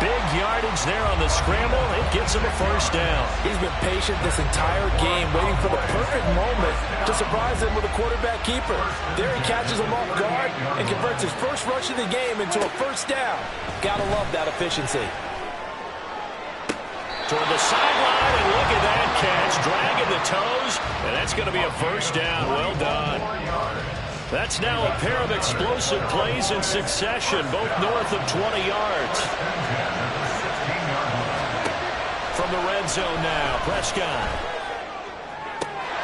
Big yardage there on the scramble. It gets him a first down. He's been patient this entire game, waiting for the perfect moment to surprise him with a quarterback keeper. There he catches him off guard and converts his first rush of the game into a first down. Gotta love that efficiency. Toward the sideline, and look at that catch, dragging the toes, and that's going to be a first down. Well done. That's now a pair of explosive plays in succession, both north of 20 yards. From the red zone now, Prescott.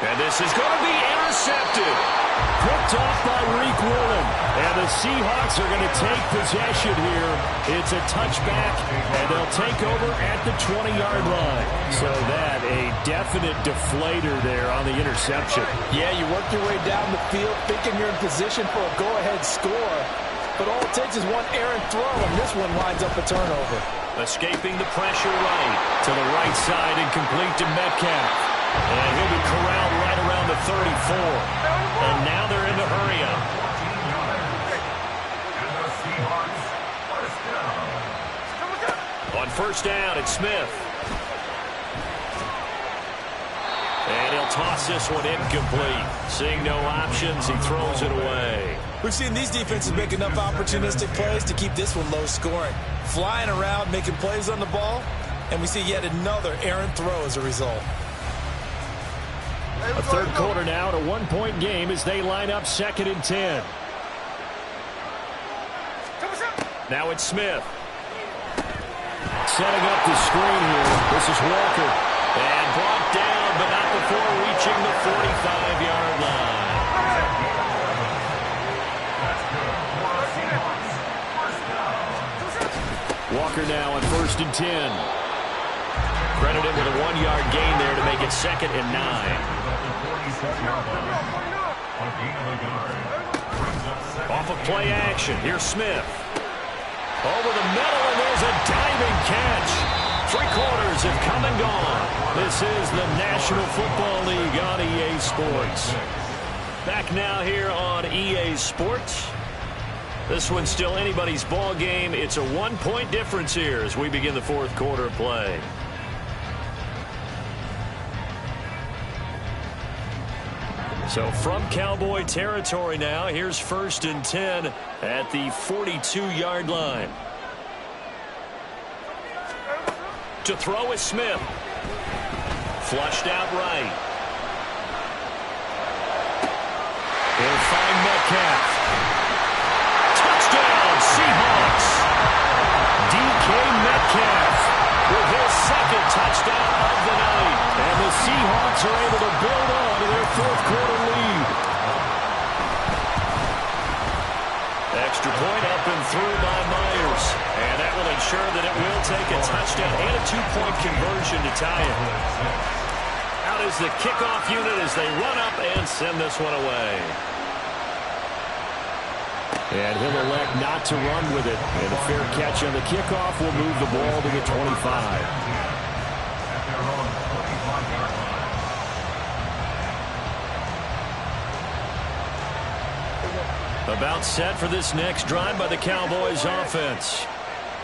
And this is going to be intercepted. Picked off by Reek Willen. And the Seahawks are going to take possession here. It's a touchback, and they'll take over at the 20-yard line. So that, a definite deflator there on the interception. Yeah, you work your way down the field thinking you're in position for a go-ahead score. But all it takes is one errant throw, and this one lines up a turnover. Escaping the pressure right to the right side and complete to Metcalf. And he'll be corralled right around the 34. And now they're in the hurry-up. On first down, it's Smith. And he'll toss this one incomplete. Seeing no options, he throws it away. We've seen these defenses make enough opportunistic plays to keep this one low scoring. Flying around, making plays on the ball, and we see yet another errant throw as a result. A third quarter now, a one-point game as they line up 2nd and 10. Now it's Smith. Setting up the screen here. This is Walker. And brought down, but not before reaching the 45-yard line. Walker now on 1st and 10. Credit him with a 1-yard gain there to make it 2nd and 9. Off of play action, here's Smith. Over the middle, and there's a diving catch. 3 quarters have come and gone. This is the National Football League on EA Sports. Back now here on EA Sports. This one's still anybody's ball game. It's a 1-point difference here as we begin the 4th quarter of play. So from Cowboy territory now, here's 1st and 10 at the 42-yard line. To throw is Smith. Flushed out right. He'll find Metcalf. Touchdown, Seahawks. DK Metcalf with his 2nd touchdown of the night. And the Seahawks are able to build on to their 4th quarter lead. Extra point up and through by Myers. And that will ensure that it will take a touchdown and a 2-point conversion to tie it. Out is the kickoff unit as they run up and send this one away. And he'll elect not to run with it. And a fair catch on the kickoff will move the ball to the 25. About set for this next drive by the Cowboys offense.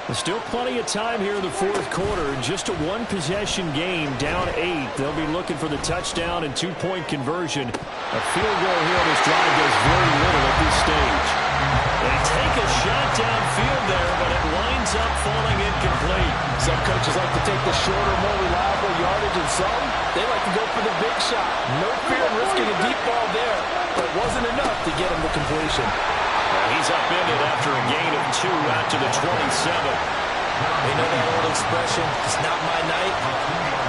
There's still plenty of time here in the 4th quarter. Just a 1-possession game, down 8. They'll be looking for the touchdown and 2-point conversion. A field goal here on this drive does very little at this stage. They take a shot downfield there, but it winds up falling incomplete. Some coaches like to take the shorter, more reliable yardage, and some, they like to go for the big shot. No fear in risking a deep ball there, but it wasn't enough to get him the completion. He's upended after a gain of 2 out to the 27. You know that old expression, it's not my night.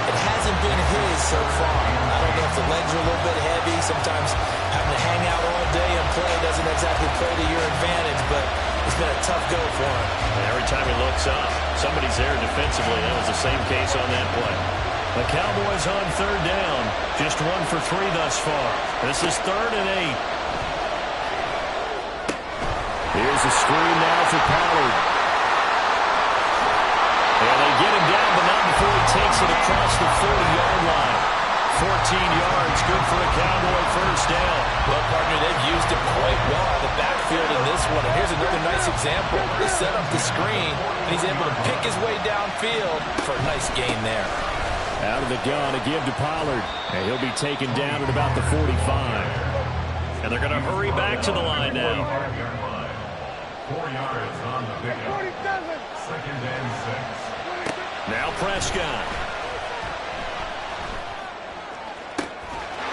It hasn't been his so far. I don't know if the legs are a little bit heavy. Sometimes having to hang out all day and play doesn't exactly play to your advantage, but it's been a tough go for him. And every time he looks up, somebody's there defensively. That was the same case on that play. The Cowboys on 3rd down. Just 1 for 3 thus far. This is 3rd and 8. Here's a screen now for Pollard. And they get him down, but not before he takes it across the 40-yard line. 14 yards, good for a Cowboy first down. Well, partner, they've used him quite well out of the backfield in this one. And here's another nice example. They set up the screen, and he's able to pick his way downfield for a nice gain there. Out of the gun again to Pollard. And he'll be taken down at about the 45. And they're going to hurry back to the line now. 4 yards on the pickup. 2nd and 6. Now Prescott.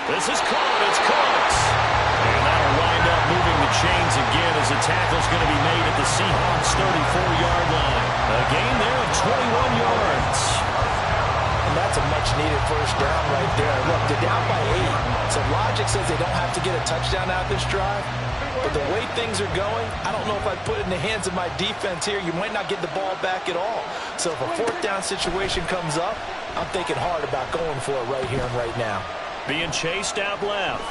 This is caught. It's Cooks. And that'll wind up moving the chains again as the tackle's going to be made at the Seahawks 34-yard line. A gain there of 21 yards. And that's a much-needed first down right there. Look, they're down by 8. So logic says they don't have to get a touchdown out of this drive. But the way things are going, I don't know if I put it in the hands of my defense here. You might not get the ball back at all. So if a 4th down situation comes up, I'm thinking hard about going for it right here and right now. Being chased out left.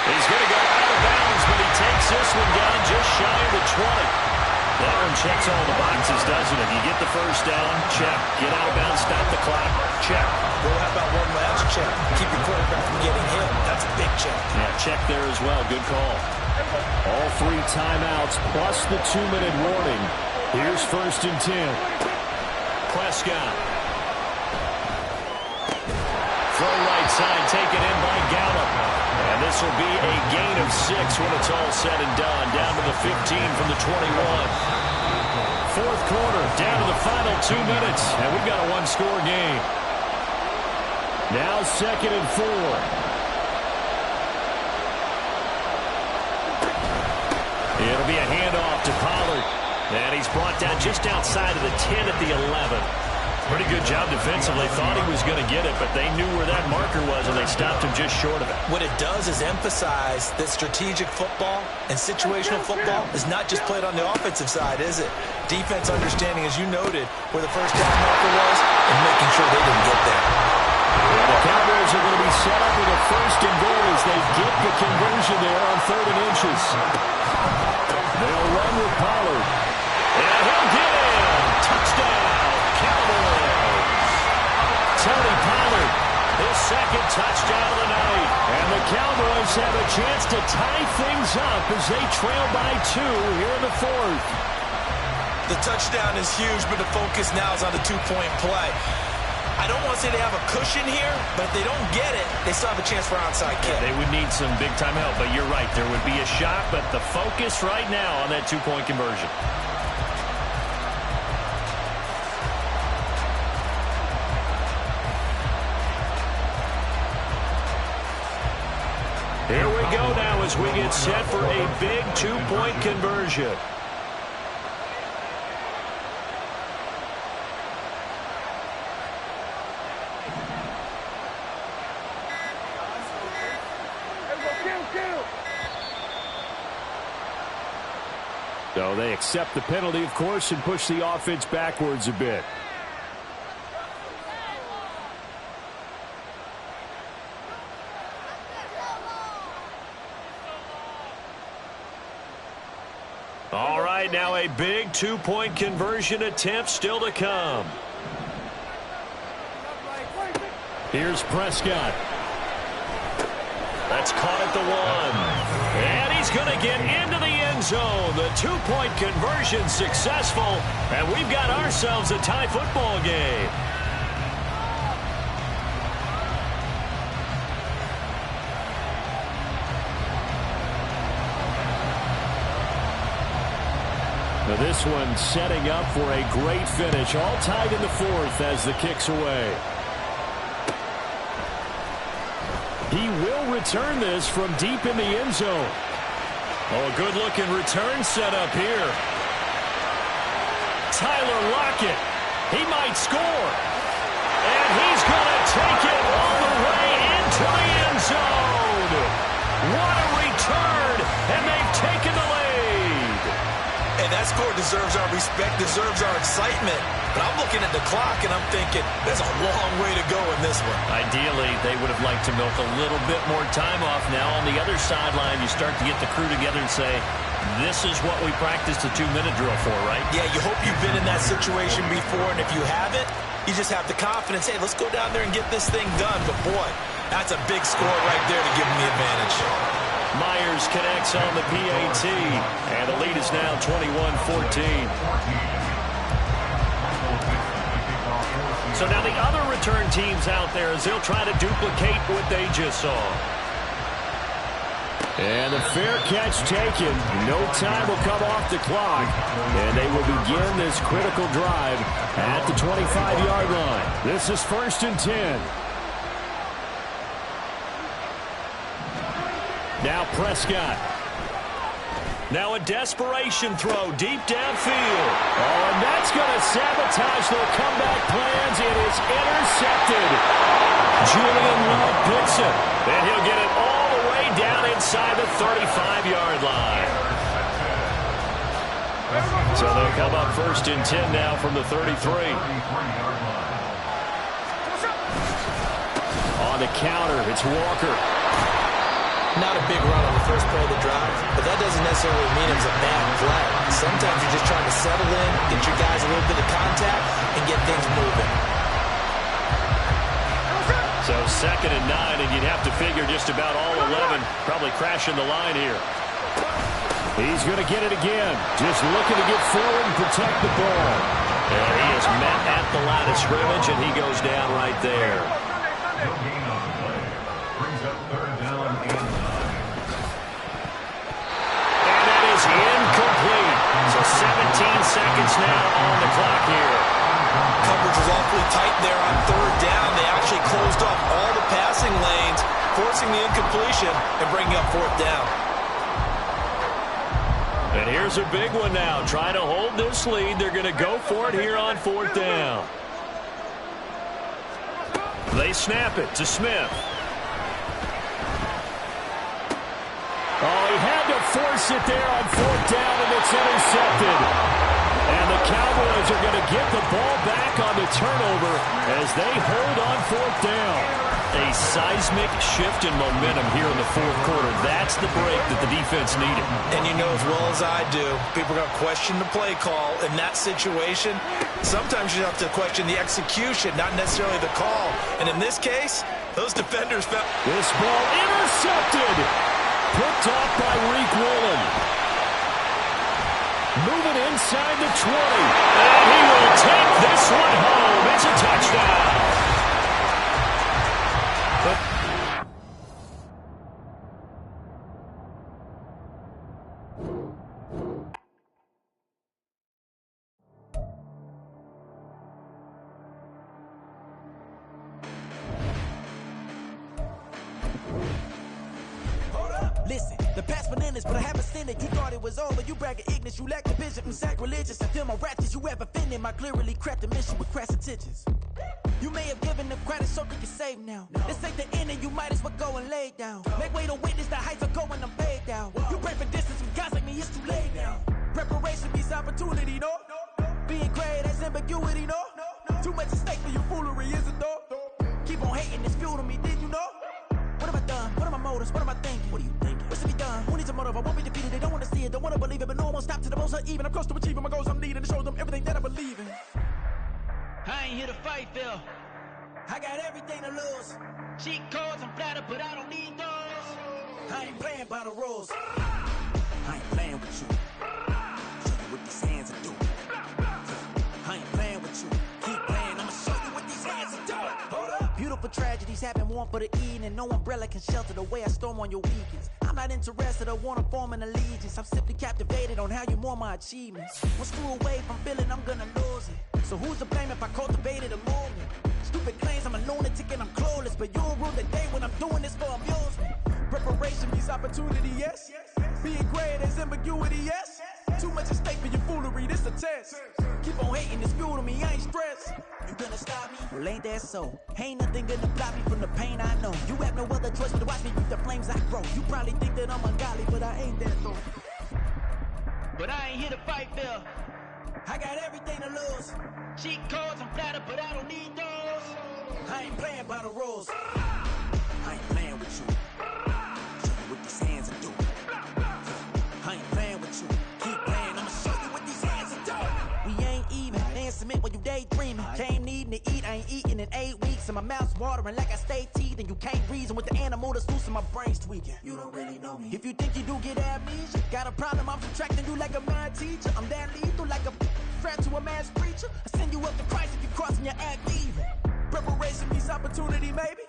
He's going to go out of bounds, but he takes this one down just shy of the 20. That one checks all the boxes, doesn't it? You get the first down, check. Get out of bounds, stop the clock, check. Well, how about one last check? Keep your quarterback from getting hit. That's a big check. Yeah, check there as well. Good call. All 3 timeouts plus the 2-minute warning. Here's 1st and 10. Prescott. Throw right side, taken in by Gallup. And this will be a gain of 6 when it's all said and done. Down to the 15 from the 21. 4th quarter, down to the final 2 minutes. And we've got a 1-score game. Now 2nd and 4. It'll be a handoff to Pollard. And he's brought down just outside of the 10 at the 11. Pretty good job defensively. Thought he was going to get it, but they knew where that marker was, and they stopped him just short of it. What it does is emphasize that strategic football and situational football is not just played on the offensive side, is it? Defense understanding, as you noted, where the first down marker was and making sure they didn't get there. Well, the Cowboys are going to be set up with a 1st and goal as they get the conversion there on 3rd and inches. They'll run with Pollard. And he'll get in. Touchdown, Cowboys. Tony Pollard, his 2nd touchdown of the night. And the Cowboys have a chance to tie things up as they trail by 2 here in the 4th. The touchdown is huge, but the focus now is on the 2-point play. I don't want to say they have a cushion here, but if they don't get it, they still have a chance for onside kick. Yeah, they would need some big-time help, but you're right. There would be a shot, but the focus right now on that 2-point conversion. Here we go now as we get set for a big 2-point conversion. So they accept the penalty, of course, and push the offense backwards a bit. All right, now a big 2-point conversion attempt still to come. Here's Prescott. That's caught at the 1. And he's going to get into the end zone. The 2-point conversion successful. And we've got ourselves a tie football game. Now this one setting up for a great finish. All tied in the 4th as the kick's away. He will return this from deep in the end zone. Oh, a good-looking return set up here. Tyler Lockett. He might score. And he's going to take it all the way into the end zone. What a return. And they've taken the lead. And that score deserves our respect, deserves our excitement. But I'm looking at the clock, and I'm thinking, there's a long way to go in this one. Ideally, they would have liked to milk a little bit more time off. Now, on the other sideline, you start to get the crew together and say, this is what we practiced a 2-minute drill for, right? Yeah, you hope you've been in that situation before, and if you haven't, you just have the confidence, hey, let's go down there and get this thing done. But, boy, that's a big score right there to give them the advantage. Myers connects on the PAT, and the lead is now 21-14. So now the other return teams out there as they'll try to duplicate what they just saw. And the fair catch taken. No time will come off the clock. And they will begin this critical drive at the 25-yard line. This is 1st and 10. Now Prescott. Now a desperation throw deep downfield. Oh, and that's going to sabotage their comeback plans. It is intercepted. Julian Love picks it. And he'll get it all the way down inside the 35-yard line. So they'll come up 1st and 10 now from the 33. On the counter, it's Walker. Not a big run on the first play of the drive, but that doesn't necessarily mean it's a bad play. Sometimes you're just trying to settle in, get your guys a little bit of contact, and get things moving. So 2nd and 9, and you'd have to figure just about all 11 probably crashing the line here. He's going to get it again. Just looking to get forward and protect the ball. And he is met at the line of scrimmage, and he goes down right there. No gain on the play. Brings up third down and 9. And that is incomplete. So 17 seconds now on the clock here. Coverage was awfully tight there on third down. They actually closed off all the passing lanes, forcing the incompletion and bringing up fourth down. And here's a big one now. Trying to hold this lead. They're going to go for it here on fourth down. They snap it to Smith. Oh, he had to force it there on fourth down, and it's intercepted. And the Cowboys are going to get the ball back on the turnover as they hold on fourth down. A seismic shift in momentum here in the fourth quarter. That's the break that the defense needed. And you know as well as I do, people are going to question the play call in that situation. Sometimes you have to question the execution, not necessarily the call. And in this case, those defenders found... This ball intercepted. Picked off by Reek Woolen. Moving inside the 20. And he will take this one home. It's a touchdown. Listen, the past bananas, but I haven't seen it. You thought it was over, you bragging ignorance, you lack the vision from sacrilegious. I feel my ratchets, you have offended my clearly crafted mission with crass intentions. You may have given them credit so you can save now. This ain't the end and you might as well go and lay down. Make way to witness the heights are going, I'm paid down. You pray for distance with guys like me, it's too late now. Preparation means opportunity, no? Being great has ambiguity, no? Too much at stake for your foolery, is it though? Keep on hating, it's fuel to me, did you know? What have I done? What are my motives? What am I thinking? What are you thinking? What's to be done? Who needs a motive? I won't be defeated. They don't want to see it, don't want to believe it, but no one won't stop to the most uneven. I'm close to achieving my goals. I'm needing to show them everything that I believe in. I ain't here to fight, Phil. I got everything to lose. Cheat codes, I'm flattered, but I don't need those. I ain't playing by the rules. I ain't playing with you. Show you what these hands are doing. I ain't playing with you. Keep playing, I'ma show you what these hands are doing. Hold up. Beautiful tragedies happen, one for the evening. No umbrella can shelter the way I storm on your weekends. I'm not interested, I wanna form an allegiance. I'm simply captivated on how you mourn my achievements. One screw away from feeling I'm gonna lose it. So who's to blame if I cultivated a movement? Stupid claims I'm a lunatic and I'm clueless, but you'll rule the day when I'm doing this for amusement. Preparation means opportunity, yes. Being great is ambiguity, yes. Too much at stake for your foolery, this a test. Keep on hating, it's fuel to me, I ain't stressed. You gonna stop me? Well, ain't that so? Ain't nothing gonna block me from the pain I know. You have no other choice but to watch me with the flames I grow. You probably think that I'm ungodly, but I ain't that though. But I ain't here to fight, Phil. I got everything to lose. Cheat codes, I'm flattered, but I don't need those. I ain't playing by the rules. I ain't playing with you. Show you what these hands are doing. I ain't playing with you. Keep playing, I'ma show you what these hands are doing. We ain't even. Ain't submit while you daydreaming. Came needing to eat, I ain't eating in 8 weeks. And my mouth's watering like I stay teeth. And you can't reason with the animal that's loose and my brain's tweaking. You don't really know me. If you think you do get amnesia, got a problem, I'm subtracting you like a mad teacher. I'm that lethal like a threat to a mass preacher. I send you up to Christ if you crossing your act evil. Preparation means opportunity, maybe.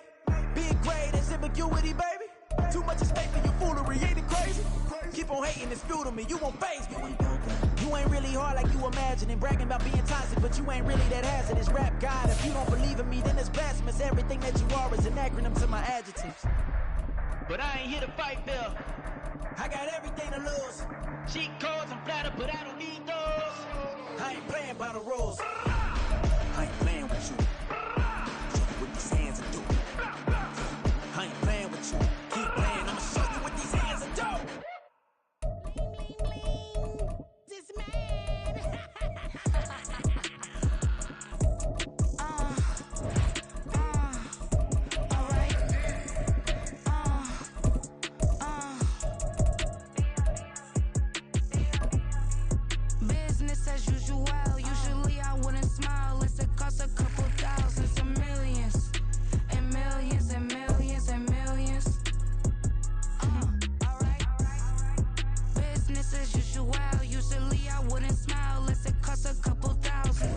Being great is ambiguity, baby. Too much at stake for your foolery, ain't it crazy? Keep on hating, it's fuel to me, you won't faze me. You ain't really hard like you imagine and bragging about being toxic, but you ain't really that hazardous. Rap God, if you don't believe in me, then it's blasphemous. Everything that you are is an acronym to my adjectives. But I ain't here to fight, Phil. I got everything to lose. Cheat codes, I'm flattered, but I don't need those. I ain't playing by the rules. I ain't playing with you. Show you what these hands are doing. I ain't playing with you. Keep playing, I'ma show you what these hands are doing. This man.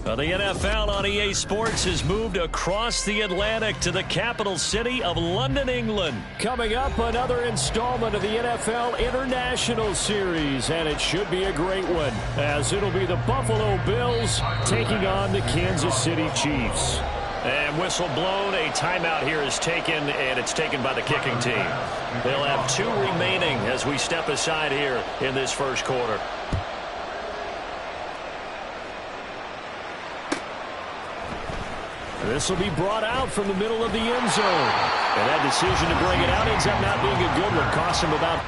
Well, the NFL on EA Sports has moved across the Atlantic to the capital city of London, England. Coming up, another installment of the NFL International Series, and it should be a great one, as it'll be the Buffalo Bills taking on the Kansas City Chiefs. And whistle blown, a timeout here is taken, and it's taken by the kicking team. They'll have 2 remaining as we step aside here in this first quarter. This will be brought out from the middle of the end zone. And that decision to bring it out ends up not being a good one. Cost him about...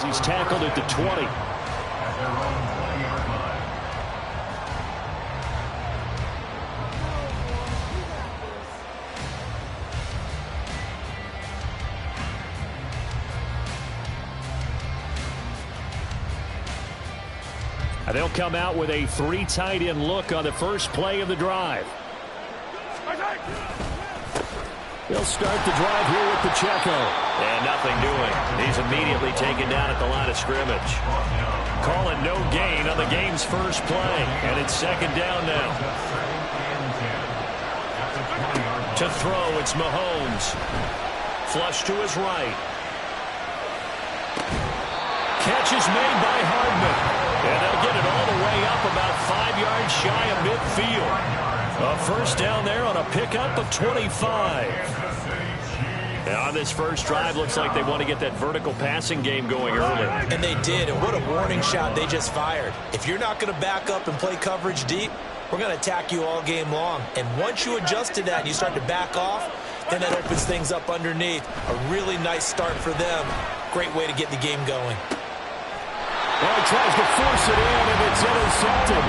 He's tackled at the 20. They'll come out with a 3 tight end look on the first play of the drive. He'll start the drive here with Pacheco. And nothing doing. He's immediately taken down at the line of scrimmage. Call it no gain on the game's first play. And it's second down now. To throw, it's Mahomes. Flush to his right. Catch is made by Hardman. And they'll get it all the way up about 5 yards shy of midfield. A first down there on a pickup of 25. Now on this first drive, looks like they want to get that vertical passing game going early. And they did, and what a warning shot they just fired. If you're not going to back up and play coverage deep, we're going to attack you all game long. And once you adjust to that and you start to back off, then that opens things up underneath. A really nice start for them. Great way to get the game going. Well, he tries to force it in, and it's intercepted.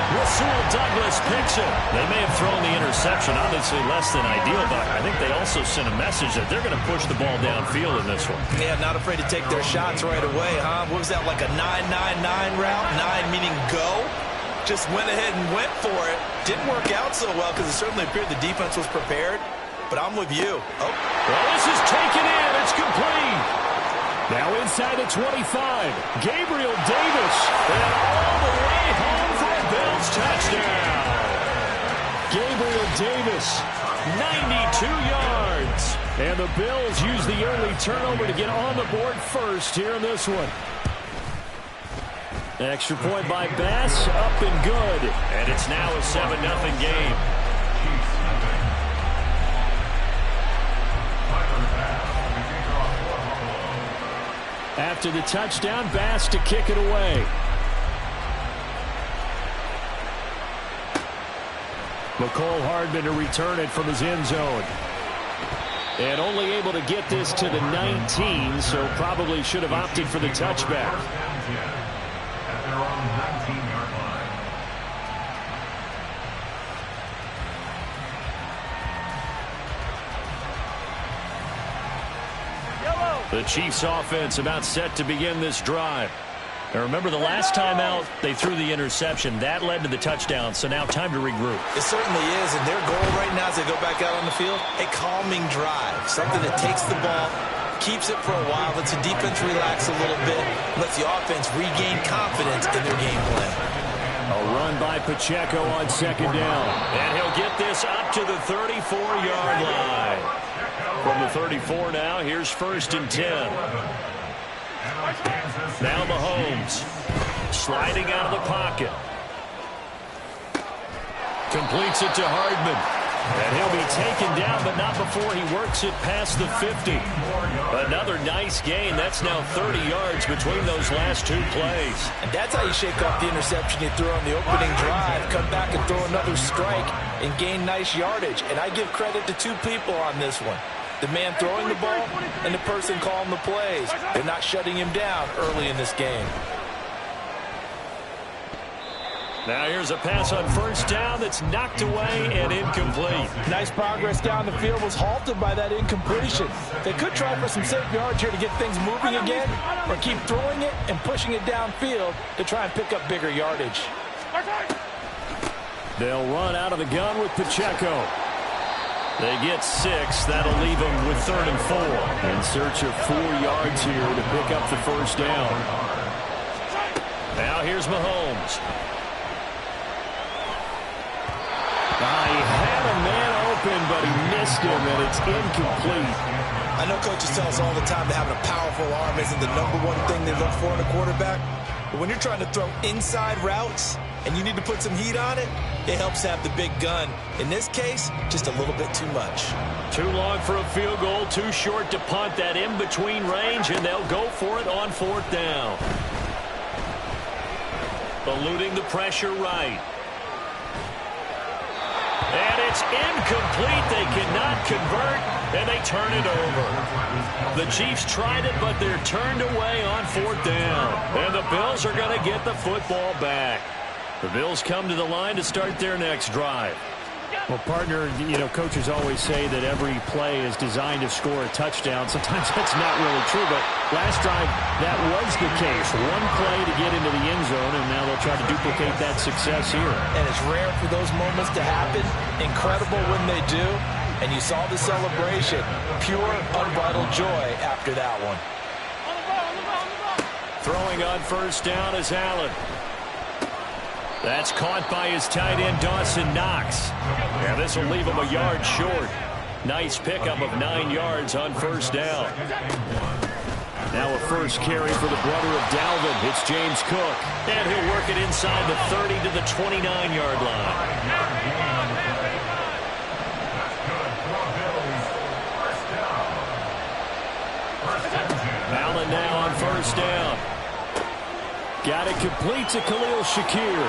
Rasul Douglas picks it. They may have thrown the interception, obviously less than ideal, but I think they also sent a message that they're going to push the ball downfield in this one. Yeah, not afraid to take their shots right away, huh? What was that, like a 9-9-9 route? 9 meaning go? Just went ahead and went for it. Didn't work out so well because it certainly appeared the defense was prepared, but I'm with you. Oh. Well, this is taken in. It's complete. Now inside the 25, Gabriel Davis, and all the way home for a Bills touchdown. Gabriel Davis, 92 yards. And the Bills use the early turnover to get on the board first here in this one. Extra point by Bass, up and good. And it's now a 7-0 game. After the touchdown, Bass to kick it away. Mecole Hardman to return it from his end zone. And only able to get this to the 19, so probably should have opted for the touchback. At their own 19-yard line. The Chiefs offense about set to begin this drive. Now remember, the last time out, they threw the interception. That led to the touchdown, so now time to regroup. It certainly is, and their goal right now as they go back out on the field, a calming drive. Something that takes the ball, keeps it for a while, lets the defense relax a little bit, lets the offense regain confidence in their game plan. A run by Pacheco on second down. And he'll get this up to the 34-yard line. From the 34 now, here's 1st and 10. Now Mahomes sliding out of the pocket. Completes it to Hardman. And he'll be taken down, but not before he works it past the 50. Another nice gain. That's now 30 yards between those last 2 plays. And that's how you shake off the interception you threw on the opening drive. Come back and throw another strike and gain nice yardage. And I give credit to 2 people on this one. The man throwing the ball and the person calling the plays. They're not shutting him down early in this game. Now here's a pass on first down that's knocked away and incomplete. Nice progress down the field, was halted by that incompletion. They could try for some safe yards here to get things moving again, or keep throwing it and pushing it downfield to try and pick up bigger yardage. They'll run out of the gun with Pacheco. They get 6. That'll leave them with 3rd and 4. In search of 4 yards here to pick up the first down. Now here's Mahomes. He had a man open, but he missed him, and it's incomplete. I know coaches tell us all the time that having a powerful arm isn't the #1 thing they look for in a quarterback. But when you're trying to throw inside routes and you need to put some heat on it, it helps have the big gun. In this case, just a little bit too much. Too long for a field goal, too short to punt. That in-between range, and they'll go for it on 4th down. Eluding the pressure right. And it's incomplete. They cannot convert, and they turn it over. The Chiefs tried it, but they're turned away on 4th down. And the Bills are going to get the football back. The Bills come to the line to start their next drive. Well, partner, coaches always say that every play is designed to score a touchdown. Sometimes that's not really true, but last drive, that was the case. 1 play to get into the end zone, and now they'll try to duplicate that success here. And it's rare for those moments to happen. Incredible when they do. And you saw the celebration. Pure, unbridled joy after that one. Throwing on first down is Allen. That's caught by his tight end, Dawson Knox. Yeah, this will leave him a yard short. Nice pickup of 9 yards on first down. Now a first carry for the brother of Dalvin. It's James Cook. And he'll work it inside the 30 to the 29-yard line. Allen now on first down. Got it complete to Khalil Shakir.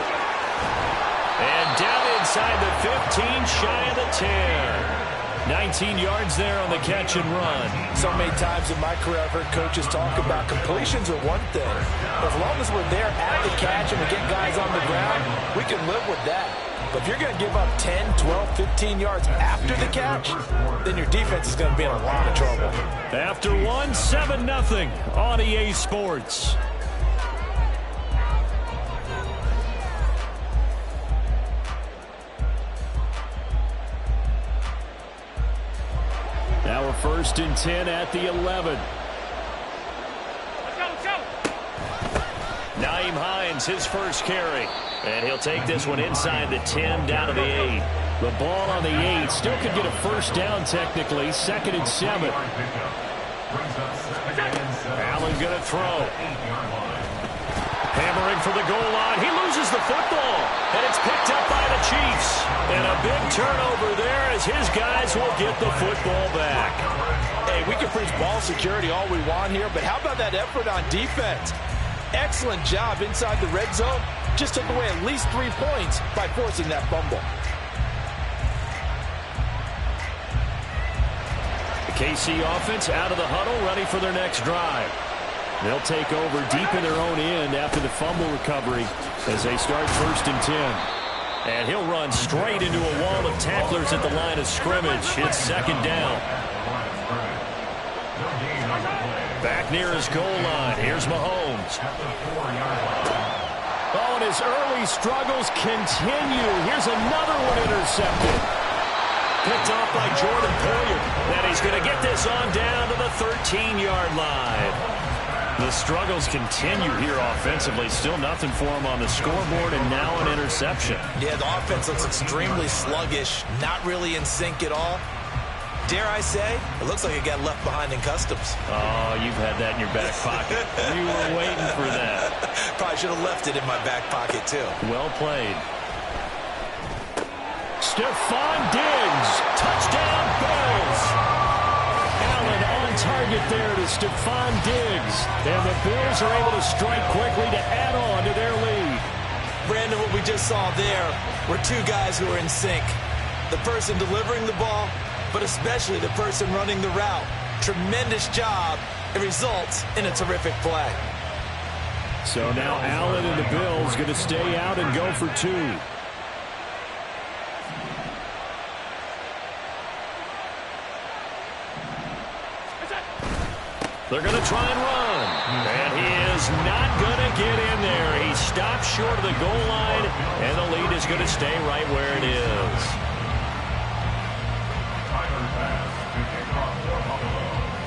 And down inside the 15, shy of the 10. 19 yards there on the catch and run. So many times in my career I've heard coaches talk about completions are one thing. As long as we're there at the catch and we get guys on the ground, we can live with that. But if you're going to give up 10, 12, 15 yards after the catch, then your defense is going to be in a lot of trouble. After 1, 7-0 on EA Sports. Now a 1st and 10 at the 11. Nyheim Hines, his first carry. And he'll take this one inside the 10, down to the 8. The ball on the 8. Still could get a first down technically. 2nd and 7. Allen going to throw. Hammering for the goal line. He loses the football. And it's picked up by the Chiefs. And a big turnover there as his guys will get the football back. Hey, we can preach ball security all we want here, but how about that effort on defense? Excellent job inside the red zone. Just took away at least 3 points by forcing that fumble. The KC offense out of the huddle, ready for their next drive. They'll take over deep in their own end after the fumble recovery as they start 1st and 10. And he'll run straight into a wall of tacklers at the line of scrimmage. It's 2nd down. Back near his goal line. Here's Mahomes. Oh, and his early struggles continue. Here's another one intercepted. Picked off by Jordan Poyer. And he's going to get this on down to the 13-yard line. The struggles continue here offensively. Still nothing for him on the scoreboard, and now an interception. Yeah, the offense looks extremely sluggish, not really in sync at all. Dare I say, it looks like it got left behind in customs. Oh, you've had that in your back pocket. You were waiting for that. Probably should have left it in my back pocket, too. Well played. Stephon Diggs. Touchdown, Bills. Allen on target there to Stephon Diggs. And the Bills are able to strike quickly to add on to their lead. Brandon, what we just saw there were two guys who are in sync. The person delivering the ball, but especially the person running the route. Tremendous job. It results in a terrific play. So now Allen and the Bills going to stay out and go for 2. They're going to try and run. And he is not going to get in there. He stopped short of the goal line, and the lead is going to stay right where it is.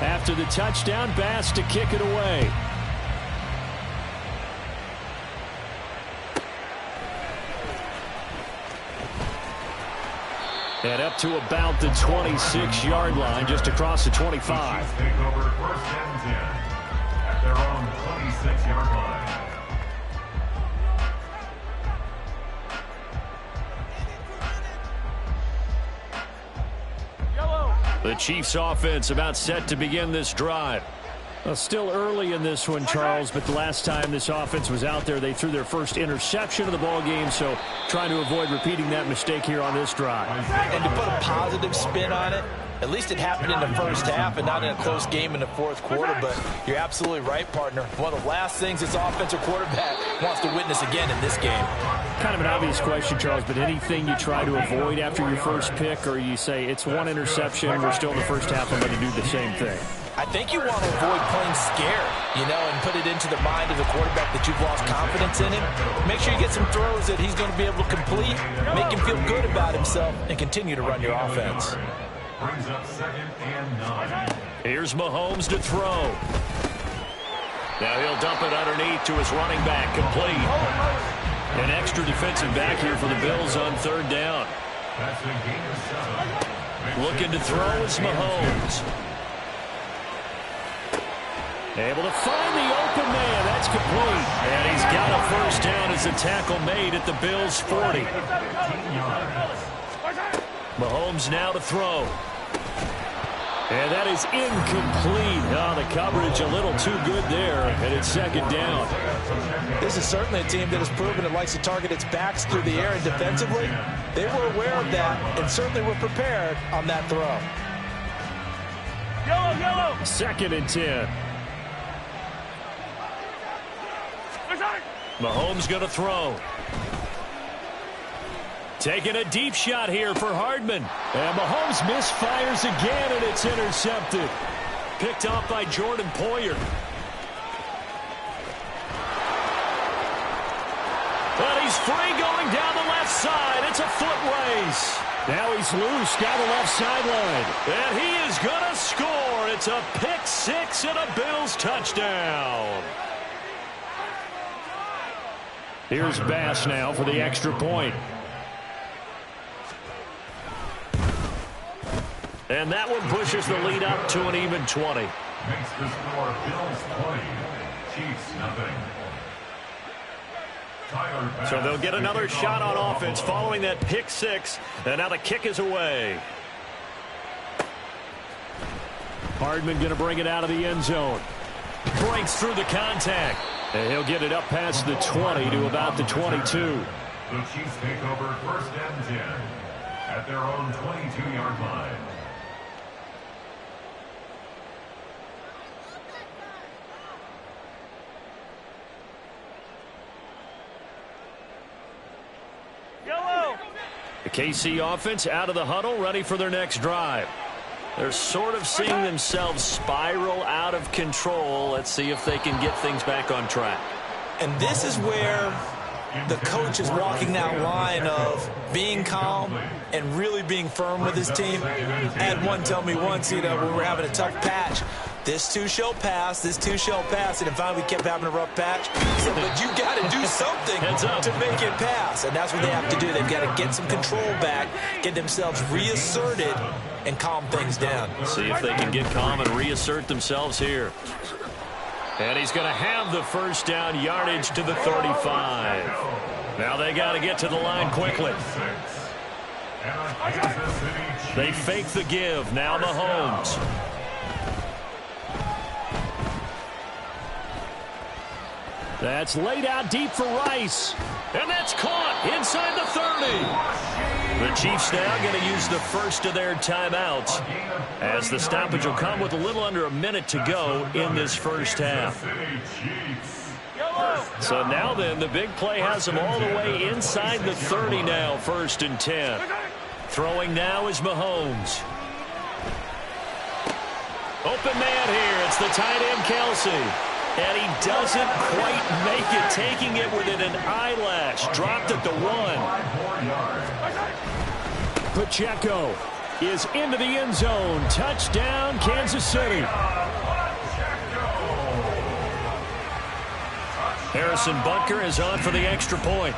After the touchdown, Bass to kick it away. And up to about the 26-yard line, just across the 25. The Chiefs take over 1st and 10 at their own 26-yard line. The Chiefs offense about set to begin this drive. Well, still early in this one, Charles, but the last time this offense was out there, they threw their first interception of the ball game, so trying to avoid repeating that mistake here on this drive. And to put a positive spin on it, at least it happened in the first half and not in a close game in the fourth quarter, but you're absolutely right, partner. One of the last things this offensive quarterback wants to witness again in this game. Kind of an obvious question, Charles, but anything you try to avoid after your first pick, or you say it's one interception, we're still in the first half, I'm going to do the same thing? I think you want to avoid playing scared, and put it into the mind of the quarterback that you've lost confidence in him. Make sure you get some throws that he's going to be able to complete, make him feel good about himself, and continue to run your offense. Brings up 2nd and 9. Here's Mahomes to throw. Now he'll dump it underneath to his running back, complete. An extra defensive back here for the Bills on 3rd down. That's a gain of 7. Looking to throw is Mahomes. Able to find the open man. That's complete. And he's got a 1st down as the tackle made at the Bills' 40. Mahomes now to throw. And that is incomplete. Oh, the coverage a little too good there, and it's 2nd down. This is certainly a team that has proven it likes to target its backs through the air and defensively. They were aware of that and certainly were prepared on that throw. 2nd and 10. Mahomes going to throw. Taking a deep shot here for Hardman. And Mahomes misfires again, and it's intercepted. Picked off by Jordan Poyer. But he's free going down the left side. It's a foot race. Now he's loose down the left sideline. And he is going to score. It's a pick 6 and a Bills touchdown. Here's Bass now for the extra point. And that one pushes the lead up to an even 20. Makes the score Bills 20, Chiefs nothing. So they'll get another shot on offense following that pick 6. And now the kick is away. Hardman going to bring it out of the end zone. Breaks through the contact. And he'll get it up past the 20 to about the 22. The Chiefs take over 1st and 10 at their own 22-yard line. The KC offense out of the huddle, ready for their next drive. They're sort of seeing themselves spiral out of control. Let's see if they can get things back on track. And this is where the coach is walking that line of being calm and really being firm with his team. I had one tell me once, when we were having a tough patch, this too shall pass, this too shall pass, and finally we kept having a rough patch. So, but you got to do something to make it pass, and that's what they have to do. They've got to get some control back, get themselves reasserted, and calm things down. See if they can get calm and reassert themselves here. And he's going to have the 1st down, yardage to the 35. Now they got to get to the line quickly. They fake the give. Now Mahomes. That's laid out deep for Rice. And that's caught inside the 30. The Chiefs now going to use the first of their timeouts, as the stoppage will come with a little under a minute to go in this first half. So now then, the big play has them all the way inside the 30 now, 1st and 10. Throwing now is Mahomes. Open man here. It's the tight end, Kelsey. And he doesn't quite make it, taking it within an eyelash. Dropped at the 1. Pacheco is into the end zone. Touchdown, Kansas City. Harrison Butker is on for the extra point.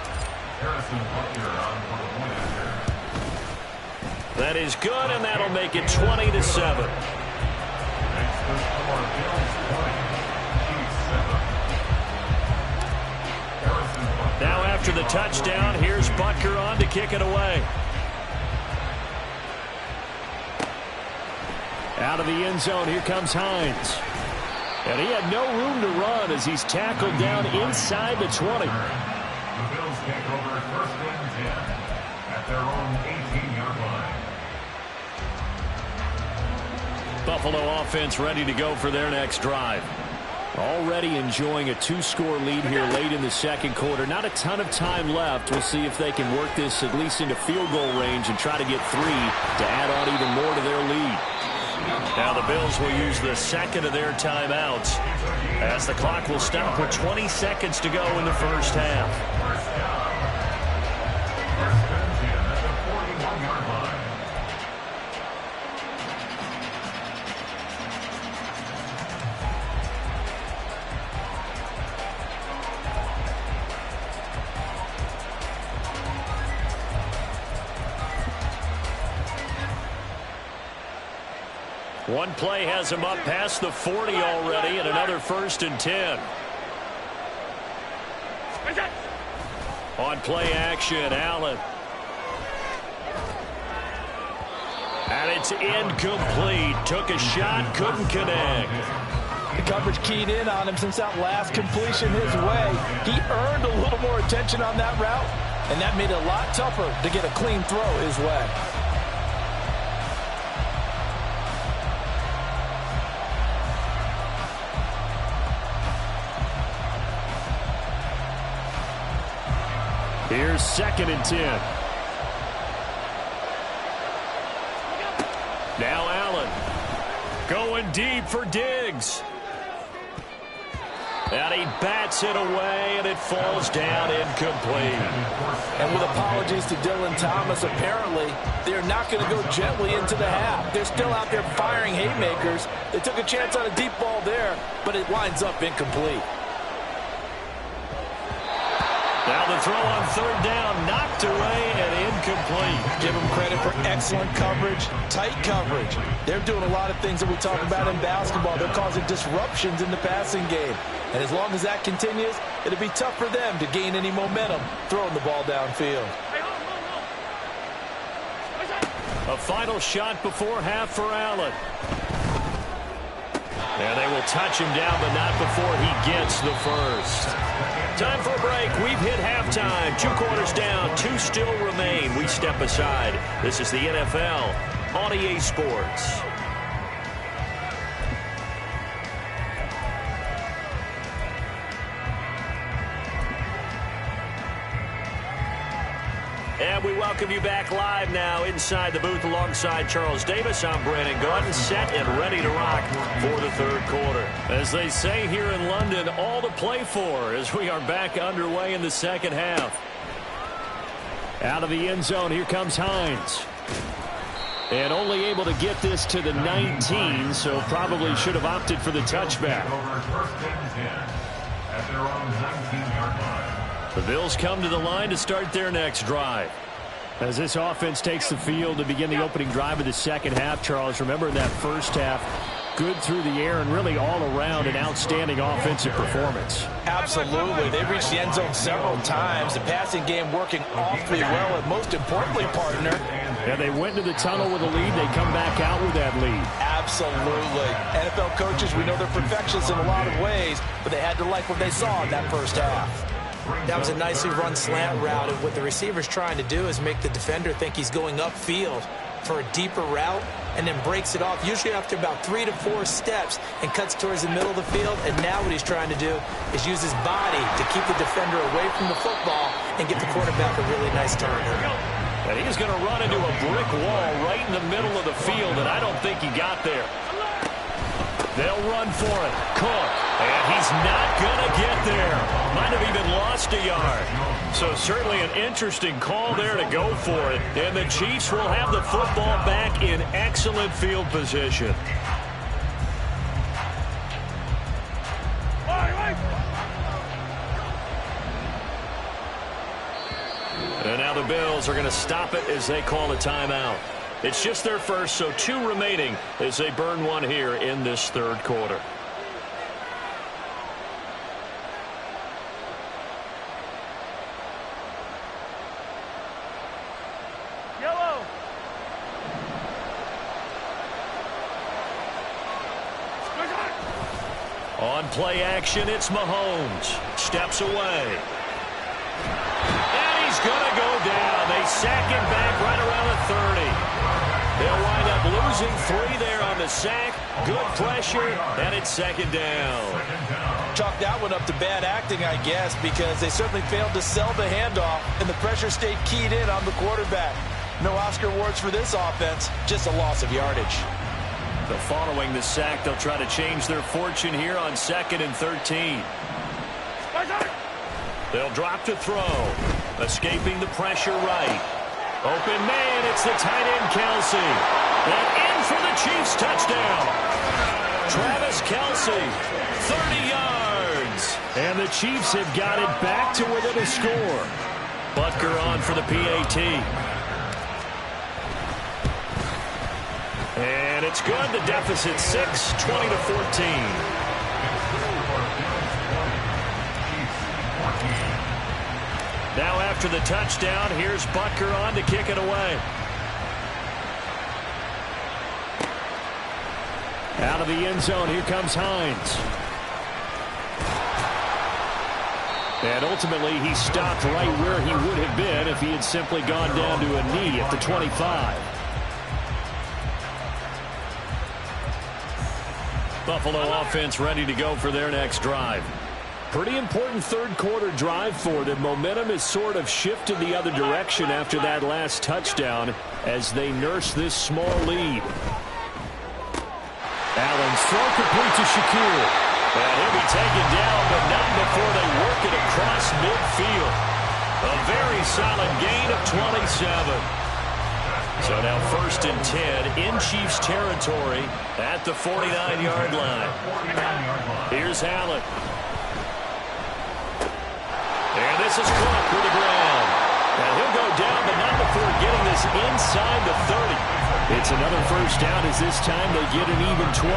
That is good, and that'll make it 20-7. Now after the touchdown, here's Butker on to kick it away. Out of the end zone, here comes Hines. And he had no room to run as he's tackled down inside the 20. The Bills take over 1st and 10 at their own 18-yard line. Buffalo offense ready to go for their next drive. Already enjoying a 2-score lead here late in the second quarter. Not a ton of time left. We'll see if they can work this at least into field goal range and try to get 3 to add on even more to their lead. Now the Bills will use the second of their timeouts, as the clock will stop with 20 seconds to go in the first half. One play has him up past the 40 already, and another 1st and 10. On play action, Allen. And it's incomplete. Took a shot, couldn't connect. The coverage keyed in on him since that last completion his way. He earned a little more attention on that route, and that made it a lot tougher to get a clean throw his way. Here's 2nd and 10. Now Allen going deep for Diggs. And he bats it away, and it falls down incomplete. And with apologies to Dylan Thomas, apparently they're not going to go gently into the half. They're still out there firing haymakers. They took a chance on a deep ball there, but it winds up incomplete. Now the throw on 3rd down, knocked away and incomplete. Give them credit for excellent coverage, tight coverage. They're doing a lot of things that we talk about in basketball. They're causing disruptions in the passing game. And as long as that continues, it'll be tough for them to gain any momentum throwing the ball downfield. A final shot before half for Allen. And they will touch him down, but not before he gets the first. Time for a break. We've hit halftime. 2 quarters down. 2 still remain. We step aside. This is the NFL on EA Sports. And we welcome you back live now inside the booth alongside Charles Davis. I'm Brandon Gaudin, set and ready to rock for the 3rd quarter. As they say here in London, all to play for as we are back underway in the 2nd half. Out of the end zone, here comes Hines. And only able to get this to the 19, so probably should have opted for the touchback. The Bills come to the line to start their next drive. As this offense takes the field to begin the opening drive of the 2nd half, Charles, remember in that first half, good through the air and really all around an outstanding offensive performance. Absolutely. They reached the end zone several times. The passing game working awfully well, and most importantly, partner. Yeah, they went to the tunnel with a lead. They come back out with that lead. Absolutely. NFL coaches, we know they're perfectionists in a lot of ways, but they had to like what they saw in that first half. That was a nicely run slant route, and what the receiver's trying to do is make the defender think he's going upfield for a deeper route, and then breaks it off, usually after about 3 to 4 steps, and cuts towards the middle of the field. And now what he's trying to do is use his body to keep the defender away from the football and get the quarterback a really nice turn. And he's going to run into a brick wall right in the middle of the field, and I don't think he got there. They'll run for it. Cook. And he's not going to get there. Might have even lost a yard. So certainly an interesting call there to go for it. And the Chiefs will have the football back in excellent field position. And now the Bills are going to stop it as they call a timeout. It's just their first, so 2 remaining as they burn one here in this third quarter. Yellow. On play action, it's Mahomes. Steps away. And he's going to go down. They sack him back right around the 30. They'll wind up losing 3 there on the sack. Good pressure, and it's second down. Chalk that one up to bad acting, I guess, because they certainly failed to sell the handoff, and the pressure stayed keyed in on the quarterback. No Oscar awards for this offense, just a loss of yardage. But following the sack, they'll try to change their fortune here on 2nd and 13. They'll drop to throw. Escaping the pressure right. Open man, it's the tight end Kelce. And in for the Chiefs touchdown. Travis Kelce, 30 yards. And the Chiefs have got it back to within a score. Butker on for the PAT. And it's good. The deficit 6, 20-14. Now after the touchdown, here's Butker on to kick it away. Out of the end zone, here comes Hines. And ultimately, he stopped right where he would have been if he had simply gone down to a knee at the 25. Buffalo offense ready to go for their next drive. Pretty important third quarter drive for them. Momentum has sort of shifted the other direction after that last touchdown as they nurse this small lead. Allen's throw complete to Shakir. And he'll be taken down, but not before they work it across midfield. A very solid gain of 27. So now 1st and 10 in Chiefs territory at the 49-yard line. Here's Allen. And this is Cook with the ground. And he'll go down, but not before getting this inside the 30. It's another first down as this time they get an even 20.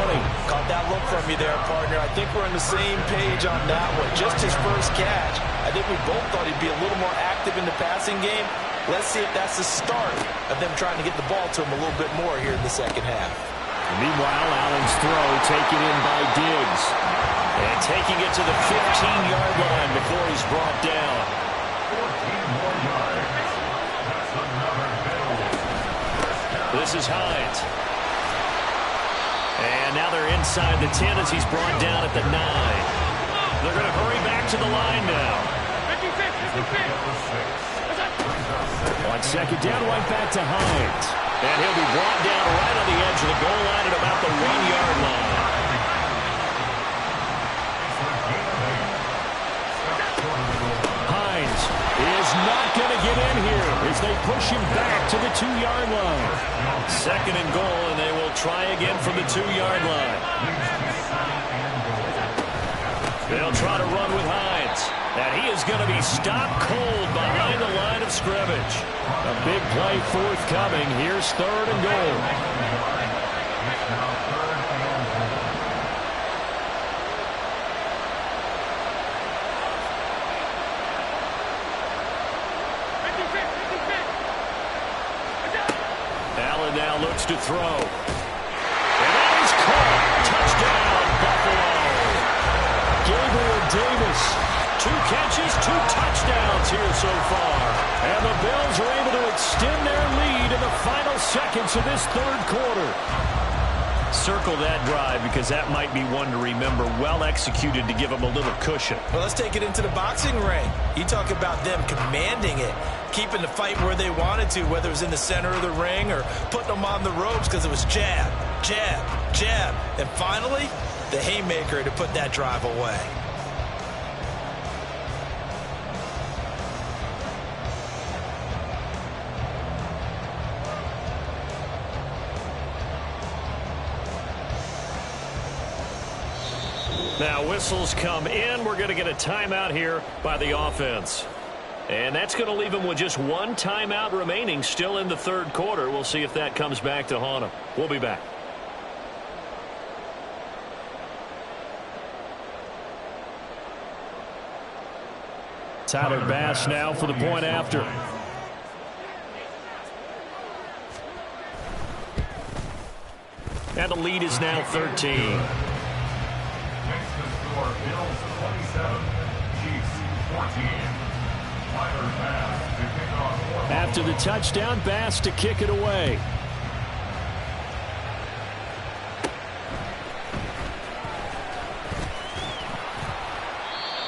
Caught that look from you there, partner. I think we're on the same page on that one. Just his first catch. I think we both thought he'd be a little more active in the passing game. Let's see if that's the start of them trying to get the ball to him a little bit more here in the second half. Meanwhile, Allen's throw taken in by Diggs. And taking it to the 15-yard line before he's brought down. 14 more yards. That's another middle. This is Hines. And now they're inside the 10 as he's brought down at the 9. They're going to hurry back to the line now. 56. On second down, right back to Hines. And he'll be brought down right on the edge of the goal line at about the 1-yard line. Hines is not going to get in here as they push him back to the 2-yard line. 2nd and goal, and they will try again from the 2-yard line. They'll try to run with Hines. And he is going to be stopped cold behind the line of scrimmage. A big play forthcoming. Here's 3rd and goal. Waller now looks to throw. And that is caught. Touchdown, Buffalo. Gabriel Davis, 2 catches, 2 touchdowns here so far. And the Bills are able to extend their lead in the final seconds of this third quarter. Circle that drive because that might be one to remember. Well executed to give them a little cushion. Well, let's take it into the boxing ring. You talk about them commanding it, keeping the fight where they wanted to, whether it was in the center of the ring or putting them on the ropes because it was jab, jab, jab. And finally, the haymaker to put that drive away. Now whistles come in. We're going to get a timeout here by the offense. And that's going to leave them with just 1 timeout remaining still in the third quarter. We'll see if that comes back to haunt them. We'll be back. Tyler Bass now for the point after. And the lead is now 13. Bills 27, Chiefs 14. Tyler Bass to kick off. After the touchdown, Bass to kick it away.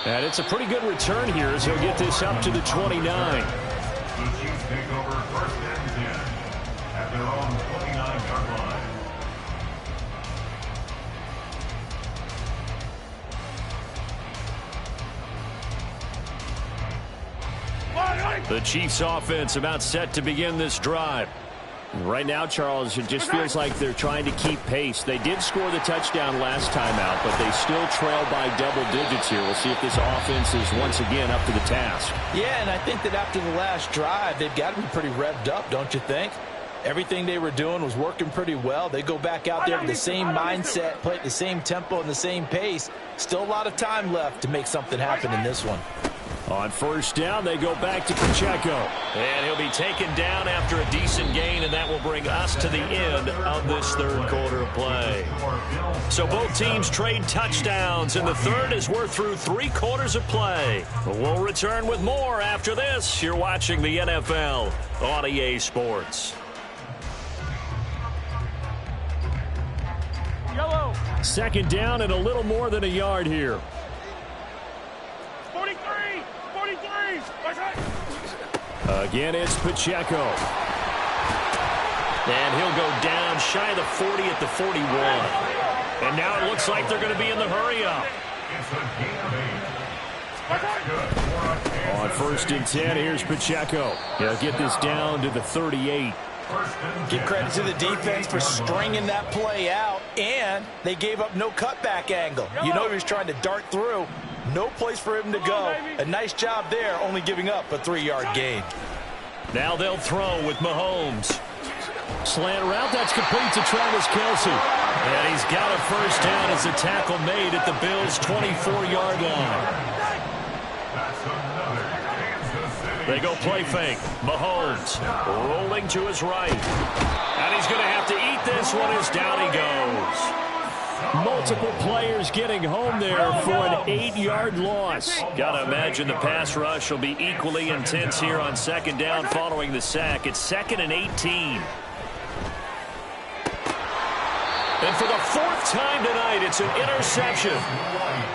And it's a pretty good return here as he'll get this up to the 29. The Chiefs take over 1st and 10 at their own 29-yard line. The Chiefs offense about set to begin this drive. Right now, Charles, it just feels like they're trying to keep pace. They did score the touchdown last time out, but they still trail by double digits here. We'll see if this offense is once again up to the task. Yeah, and I think that after the last drive, they've got to be pretty revved up, don't you think? Everything they were doing was working pretty well. They go back out there with the same mindset, play at the same tempo and the same pace. Still a lot of time left to make something happen in this one. On 1st down, they go back to Pacheco. And he'll be taken down after a decent gain, and that will bring us to the end of this third quarter of play. So both teams trade touchdowns in the third as we're through 3 quarters of play. We'll return with more after this. You're watching the NFL on EA Sports. Yellow. 2nd down and a little more than a yard here. 43. Again, it's Pacheco. And he'll go down shy of the 40 at the 41. And now it looks like they're going to be in the hurry-up. On 1st and 10, here's Pacheco. He'll get this down to the 38. Give credit to the defense for stringing that play out, and they gave up no cutback angle. You know he was trying to dart through. No place for him to go. A nice job there, only giving up a 3-yard gain. Now they'll throw with Mahomes. Slant route, that's complete to Travis Kelce. And he's got a 1st down as a tackle made at the Bills' 24-yard line. They go play fake. Mahomes rolling to his right. And he's going to have to eat this one as down he goes. Multiple players getting home there for an 8-yard loss. Got to imagine the pass rush will be equally intense here on 2nd down following the sack. It's 2nd and 18. And for the 4th time tonight, it's an interception.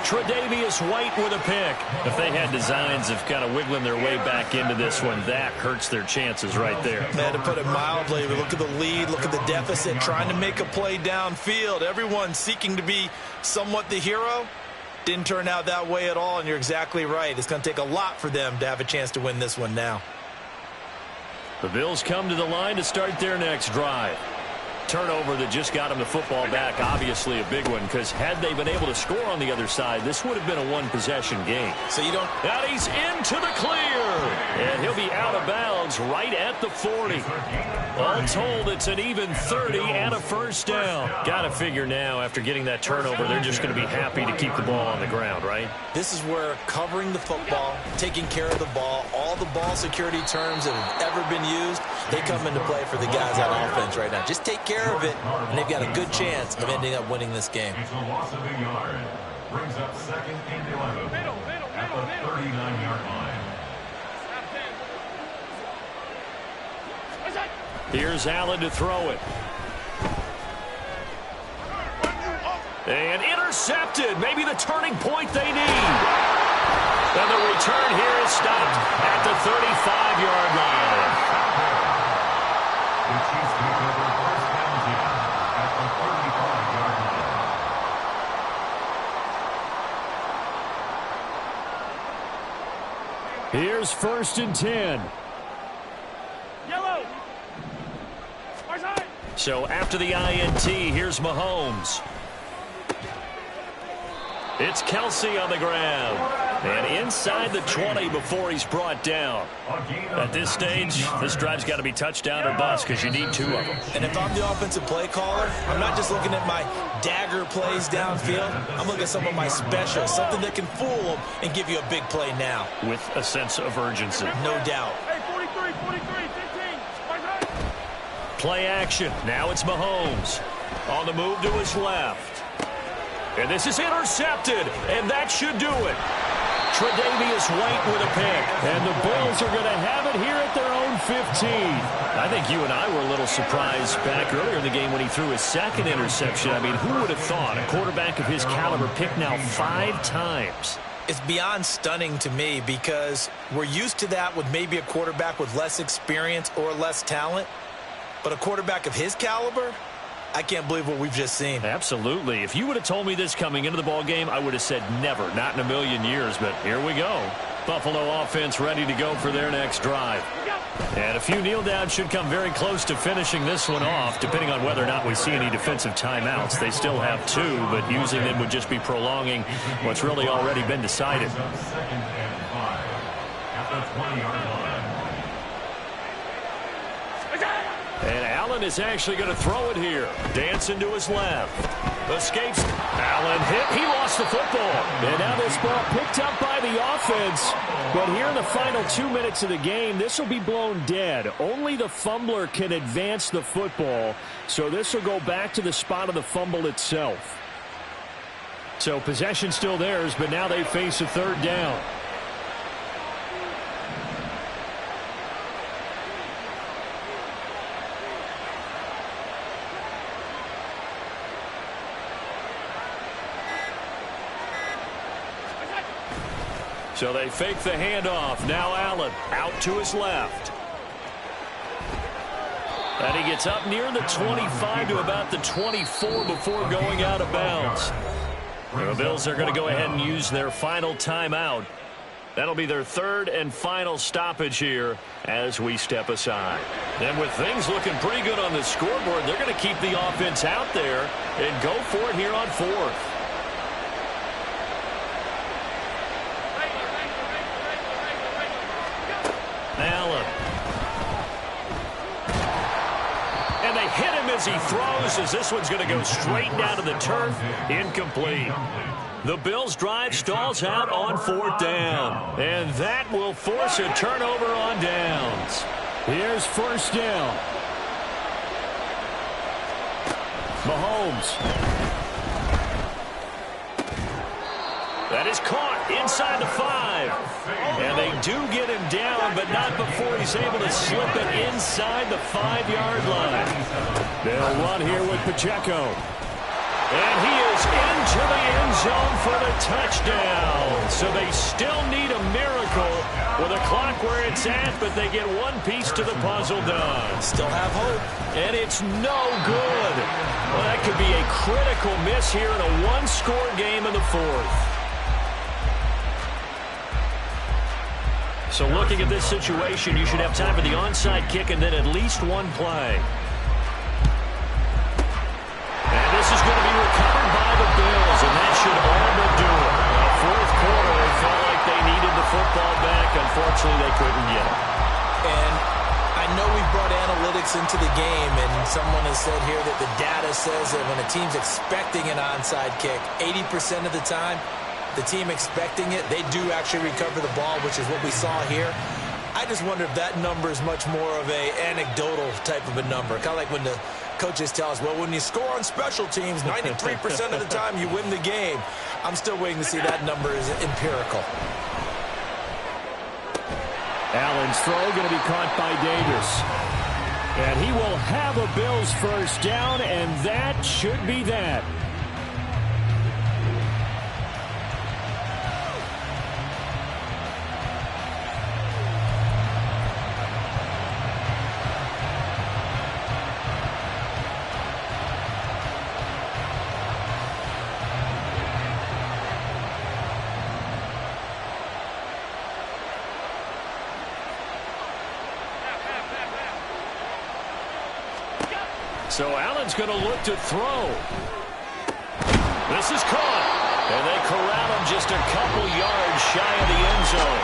Tre'Davious White with a pick. If they had designs of kind of wiggling their way back into this one, that hurts their chances right there. Man, to put it mildly, look at the lead, look at the deficit, trying to make a play downfield. Everyone seeking to be somewhat the hero. Didn't turn out that way at all, and you're exactly right. It's going to take a lot for them to have a chance to win this one now. The Bills come to the line to start their next drive. Turnover that just got him the football back, obviously a big one, because had they been able to score on the other side, this would have been a 1-possession game. So you don't... And he's into the clear. And he'll be out of bounds bounds right at the 40. All told, it's an even 30 and a first down. Got to figure now, after getting that turnover, they're just going to be happy to keep the ball on the ground, right? This is where covering the football, taking care of the ball, all the ball security terms that have ever been used, they come into play for the guys on offense right now. Just take care of it, and they've got a good chance of ending up winning this game. It's a loss of a yard. Brings up second and 11 at the 39-yard line. Here's Allen to throw it. And intercepted. Maybe the turning point they need. And the return here is stopped at the 35-yard line. The Chiefs take over first down 10 at the 35-yard line. Here's first and 10. Yellow. So after the INT, here's Mahomes. It's Kelsey on the ground. And inside the 20 before he's brought down. At this stage, this drive's got to be touchdown or bust because you need 2 of them. And if I'm the offensive play caller, I'm not just looking at my dagger plays downfield. I'm looking at some of my specials, something that can fool them and give you a big play now. With a sense of urgency. No doubt. Hey, 43, 15. Play action. Now it's Mahomes. On the move to his left. And this is intercepted. And that should do it. Tre'Davious White with a pick. And the Bills are going to have it here at their own 15. I think you and I were a little surprised back earlier in the game when he threw his second interception. I mean, who would have thought a quarterback of his caliber picked now 5 times? It's beyond stunning to me because we're used to that with maybe a quarterback with less experience or less talent. But a quarterback of his caliber, I can't believe what we've just seen. Absolutely. If you would have told me this coming into the ballgame, I would have said never, not in a million years. But here we go. Buffalo offense ready to go for their next drive. And a few kneel downs should come very close to finishing this one off, depending on whether or not we see any defensive timeouts. They still have 2, but using them would just be prolonging what's really already been decided. Second and 5 at the 20-yard line. And Allen is actually going to throw it here. Dancing to his left. Escapes. Allen hit. He lost the football. And now this ball picked up by the offense. But here in the final 2 minutes of the game, this will be blown dead. Only the fumbler can advance the football. So this will go back to the spot of the fumble itself. So possession still theirs, but now they face a third down. So they fake the handoff. Now Allen out to his left. And he gets up near the 25 to about the 24 before going out of bounds. The Bills are going to go ahead and use their final timeout. That'll be their third and final stoppage here as we step aside. And with things looking pretty good on the scoreboard, they're going to keep the offense out there and go for it here on 4th. Allen. And they hit him as he throws, as this one's going to go straight down to the turf. Incomplete. The Bills' drive stalls out on 4th down. And that will force a turnover on downs. Here's first down. Mahomes. That is caught inside the 5. And they do get him down, but not before he's able to slip it inside the 5-yard line. They'll run here with Pacheco. And he is into the end zone for the touchdown. So they still need a miracle with a clock where it's at, but they get one piece to the puzzle done. Still have hope. And it's no good. Well, that could be a critical miss here in a one-score game in the 4th. So looking at this situation, you should have time for the onside kick and then at least one play. And this is going to be recovered by the Bills, and that should all but do it. The 4th quarter, it felt like they needed the football back. Unfortunately, they couldn't get it. And minutes into the game, and someone has said here that the data says that when a team's expecting an onside kick, 80% of the time, the team expecting it, they do actually recover the ball, which is what we saw here. I just wonder if that number is much more of a anecdotal type of a number. Kind of like when the coaches tell us, well, when you score on special teams, 93% of the time you win the game. I'm still waiting to see that number is empirical. Allen's throw going to be caught by Davis. And he will have a Bills first down, and that should be that. So Allen's going to look to throw. This is caught. And they corral him just a couple yards shy of the end zone.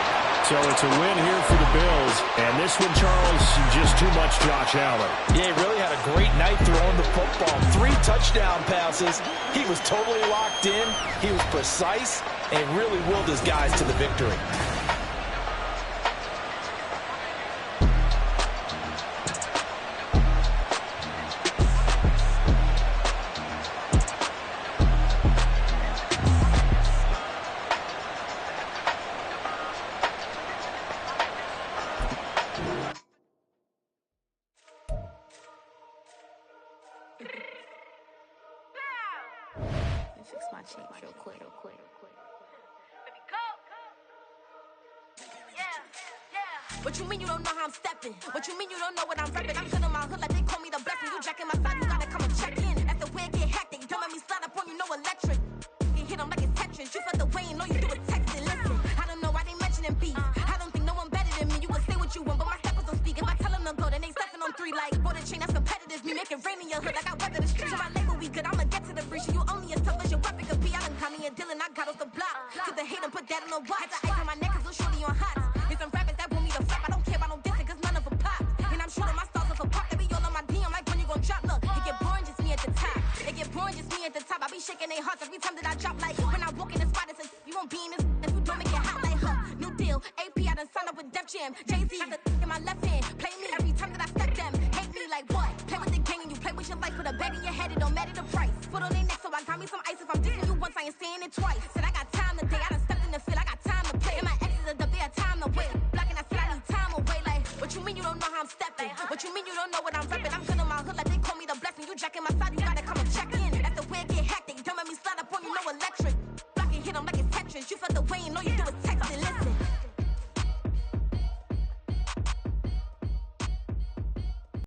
So it's a win here for the Bills. And this one, Charles, just too much Josh Allen. Yeah, he really had a great night throwing the football. 3 touchdown passes. He was totally locked in. He was precise and really willed his guys to the victory. Fix my cheek real quick. What you mean you don't know how I'm stepping? What you mean you don't know what I'm repping? I'm good on my hood like they call me the blessing. You jacking my side, you gotta come and check in. That's the way it get hectic. Don't let me slide up on you, no electric. You hit them like it's Tetris. You felt the way and know you do it texting. Listen, I don't know why they mentioning beef. I don't think no one better than me. You can say what you want, but my steppers don't speak. If I tell them to go, then they stepping on 3 like border chain. That's competitive. Me make it rain in your hood like I weather the street. So my label we good. I'ma get to the breach. You only as tough as your weapon could be. I done Connie and Dylan. I got off the block. Took the hate and put that on the watch. Had the ice on my neck 'cause little shorty on hot. It's some rappers that want me to flop. I don't care about no dissing 'cause none of them pop. And I'm shooting my stars off a pop. They be all on my DM like when you gon' drop. Look, it get boring just me at the top. It get boring just me at the top. I be shaking their hearts every time that I drop. Like when I walk in the spot, it's you won't be in this. If you don't make it hot like new deal. AP, I done signed up with Def Jam. Jay-Z got the in my left hand. Play me every time that I step them. Hate me like what? Play with the gang and you play with your life. Put a bag in your head, it don't matter the price. Put on their neck, so I got me some ice. If I'm dissing you once, I ain't saying it twice. Said I got time today. I done stepped in the field. I got time to play. And my exes are up there, time to wait. Blocking, I said I need time away. Like, what you mean you don't know how I'm stepping? What you mean you don't know what I'm repping? I'm good on my hood like they call me the blessing. You jacking my side, you gotta come